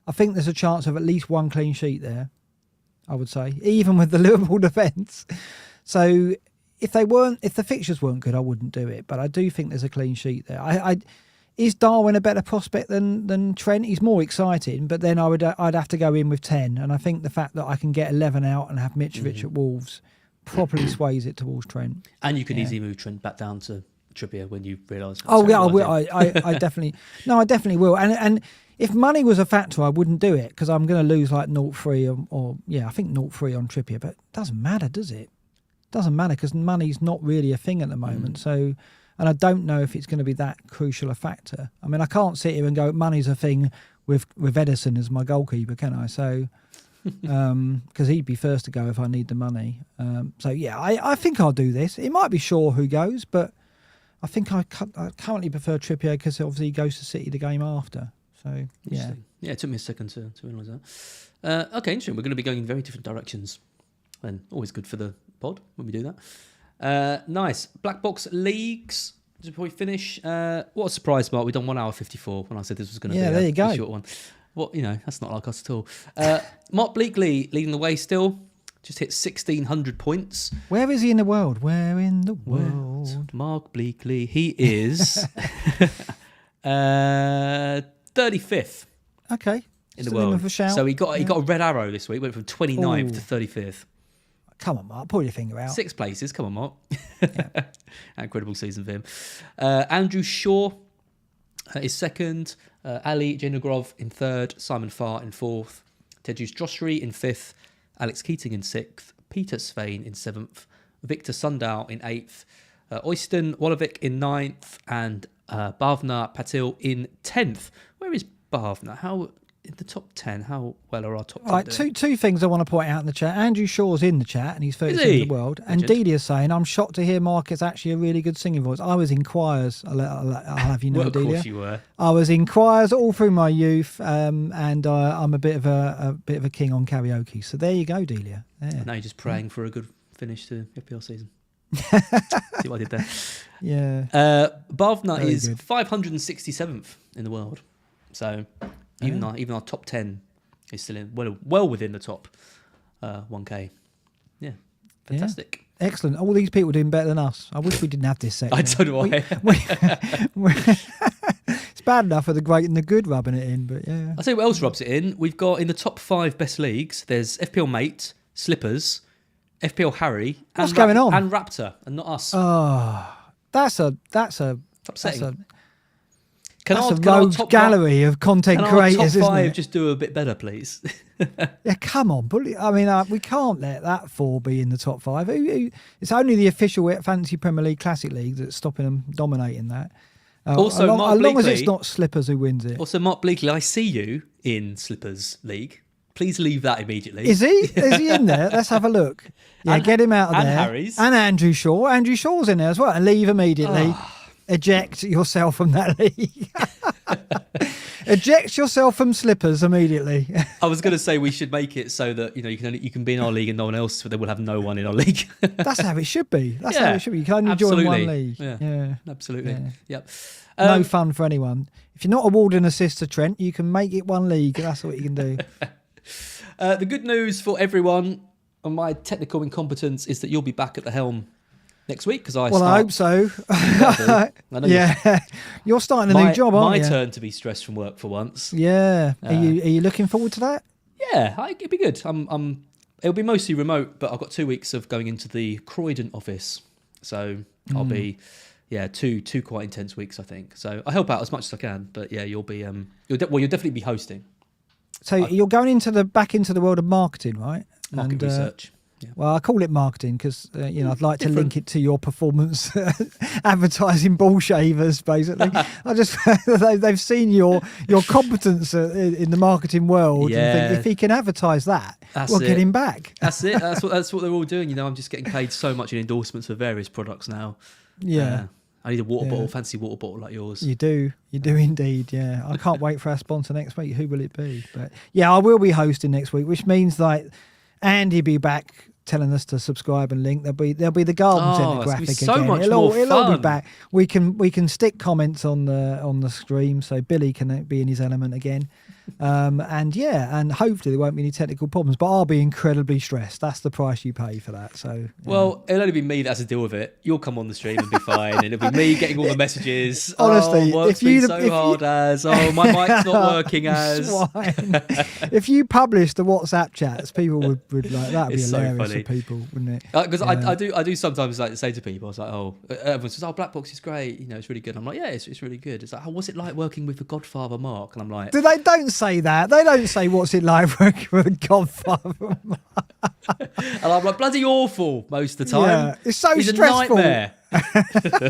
I think there's a chance of at least 1 clean sheet there. I would say, even with the Liverpool defence. So if the fixtures weren't good, I wouldn't do it. But I do think there's a clean sheet there. Is Darwin a better prospect than Trent? He's more exciting, but then I'd have to go in with 10. And I think the fact that I can get 11 out and have Mitrovic at Wolves probably sways it towards Trent. And you could easily move Trent back down to Trippier when you realise. Oh yeah, I will. I definitely. No, I definitely will. And if money was a factor, I wouldn't do it because I'm going to lose like 0.3 or I think 0.3 on Trippier. But it doesn't matter, does it? Doesn't matter because money's not really a thing at the moment. So, and I don't know if it's going to be that crucial a factor. I mean, I can't sit here and go money's a thing with Ederson as my goalkeeper, can I? So, because he'd be first to go if I need the money. I think I'll do this. It might be Shaw who goes, but I think I currently prefer Trippier because obviously he goes to City the game after. So, yeah. Yeah, it took me a second to realise that. Okay, interesting. We're going to be going in very different directions. And always good for the pod when we do that. Nice. Black Box Leagues. Just before we finish, what a surprise, Mark. We've done 1 hour 54 when I said this was going to be there you go. a short one. Well, that's not like us at all. Mark Bleakley leading the way still. Just hit 1,600 points. Where is he in the world? Where in the world? Mark Bleakley. He is 35th. Okay. In the world. Him a shout. So he got a red arrow this week. Went from 29th to 35th. Come on, Mark. Pull your finger out. 6 places. Come on, Mark. Incredible season for him. Andrew Shaw is second. Ali Jenogrov in third. Simon Farr in fourth. Tejus Joshri in fifth. Alex Keating in sixth. Peter Svein in seventh. Victor Sundow in eighth. Oyston Wolovic in ninth. And Bhavna Patil in 10th. Where is Bhavna? How in the top 10, how well are our top 10 Right, doing? two things I want to point out in the chat. Andrew Shaw's in the chat, and he's 30th in the world. And Legend. Delia's saying, I'm shocked to hear Mark is actually a really good singing voice. I was in choirs, I'll have you know, Well, of Delia. course you were. I was in choirs all through my youth, and I'm a bit of a king on karaoke. So there you go, Delia. Yeah. Now you're just praying for a good finish to FPL season. See what I did there? Yeah. Bavna Very is good. 567th in the world. So even our top 10 is still in well within the top 1K. Yeah, fantastic. Yeah. Excellent. All these people doing better than us. I wish we didn't have this section. So do I. It's bad enough for the great and the good rubbing it in, but yeah. I'll tell you what else rubs it in. We've got in the top 5 best leagues, there's FPL Mate, Slippers, FPL Harry, What's going on? And Raptor, and not us. Oh, that's upsetting. Can a rogues gallery of content creators, top 5 isn't it? just do a bit better, please? Yeah, come on, bully. I mean, we can't let that 4 be in the top 5. It's only the official Fantasy Premier League Classic League that's stopping them dominating that. Also, as long as it's not Slippers who wins it. Also, Mark Bleakley, I see you in Slippers League. Please leave that immediately. Is he? Is he in there? Let's have a look. Yeah, get him out of and there. Harry's. And Andrew Shaw. Andrew Shaw's in there as well. And leave immediately. Eject yourself from that league. Eject yourself from Slippers immediately. I was going to say we should make it so that you can be in our league and no one else, but then we'll have no one in our league. That's how it should be. That's how it should be. You can only absolutely. join one league. Yeah. Absolutely. Yeah. Yep. No fun for anyone. If you're not awarding assists to Trent, you can make it one league. That's what you can do. The good news for everyone on my technical incompetence is that you'll be back at the helm next week because I hope so. You're starting a new job, aren't you? My turn to be stressed from work for once. Yeah. Are you looking forward to that? Yeah, it'll be good. It'll be mostly remote, but I've got 2 weeks of going into the Croydon office, so I'll be two quite intense weeks, I think. So I help out as much as I can, but yeah, you'll be you'll definitely be hosting. So you're going back into the world of marketing, right? Market research. Yeah. Well, I call it marketing because I'd like to link it to your performance advertising ball shavers. Basically, they've seen your competence in the marketing world. Yeah. And think, if he can advertise that, we'll get him back. That's it. That's what they're all doing. I'm just getting paid so much in endorsements for various products now. Yeah. I need a water bottle, fancy water bottle like yours. You do indeed, yeah. I can't wait for our sponsor next week. Who will it be? But yeah, I will be hosting next week, which means like Andy be back telling us to subscribe and link. There'll be the garden centre graphic so again. Much it'll more all fun. be back. We can stick comments on the stream so Billy can be in his element again. And hopefully there won't be any technical problems, but I'll be incredibly stressed. That's the price you pay for that. So well, it'll only be me that has to deal with it. You'll come on the stream and be fine, and it'll be me getting all the messages. Honestly, work's been so hard as my mic's not working as. Swine. If you publish the WhatsApp chats, people would like that'd be It's so hilarious funny. for people, wouldn't it? Because I do sometimes like say to people, I was like, everyone says, BlackBox is great, it's really good. I'm like, yeah, it's really good. It's like, what's it like working with the Godfather Mark? And I'm like, They don't say that. They don't say what's it like working with a Godfather. and I'm like, bloody awful most of the time. Yeah, it's so He's stressful. A nightmare.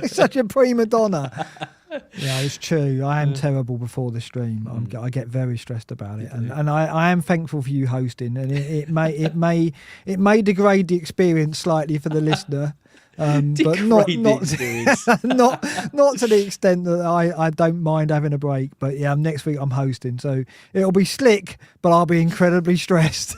It's such a prima donna. Yeah, it's true. I am terrible before the stream. I get very stressed about it, and I am thankful for you hosting. And it may degrade the experience slightly for the listener, but not to the extent that I don't mind having a break. But yeah, next week I'm hosting, so it'll be slick, but I'll be incredibly stressed.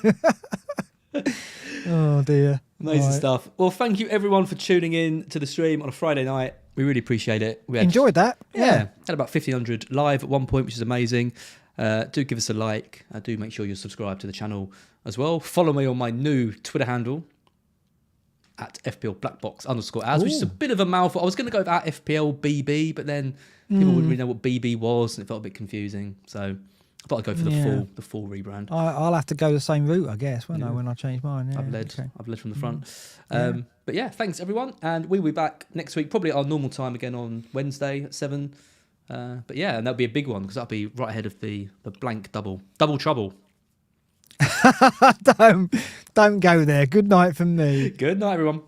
Oh dear. Amazing stuff. Well, thank you everyone for tuning in to the stream on a Friday night. We really appreciate it. We enjoyed that. Yeah. Had about 1,500 live at one point, which is amazing. Do give us a like. Do make sure you're subscribed to the channel as well. Follow me on my new Twitter handle at FPL BlackBox _as, which is a bit of a mouthful. I was going to go with at FPL BB, but then people wouldn't really know what BB was, and it felt a bit confusing. So I thought I'd go for the full rebrand. I'll have to go the same route, I guess, won't I, when I change mine? Yeah, I've led from the front. But yeah, thanks everyone, and we'll be back next week, probably at our normal time again on Wednesday at 7. But yeah, and that'll be a big one because that'll be right ahead of the blank double trouble. Don't go there. Good night from me. Good night, everyone.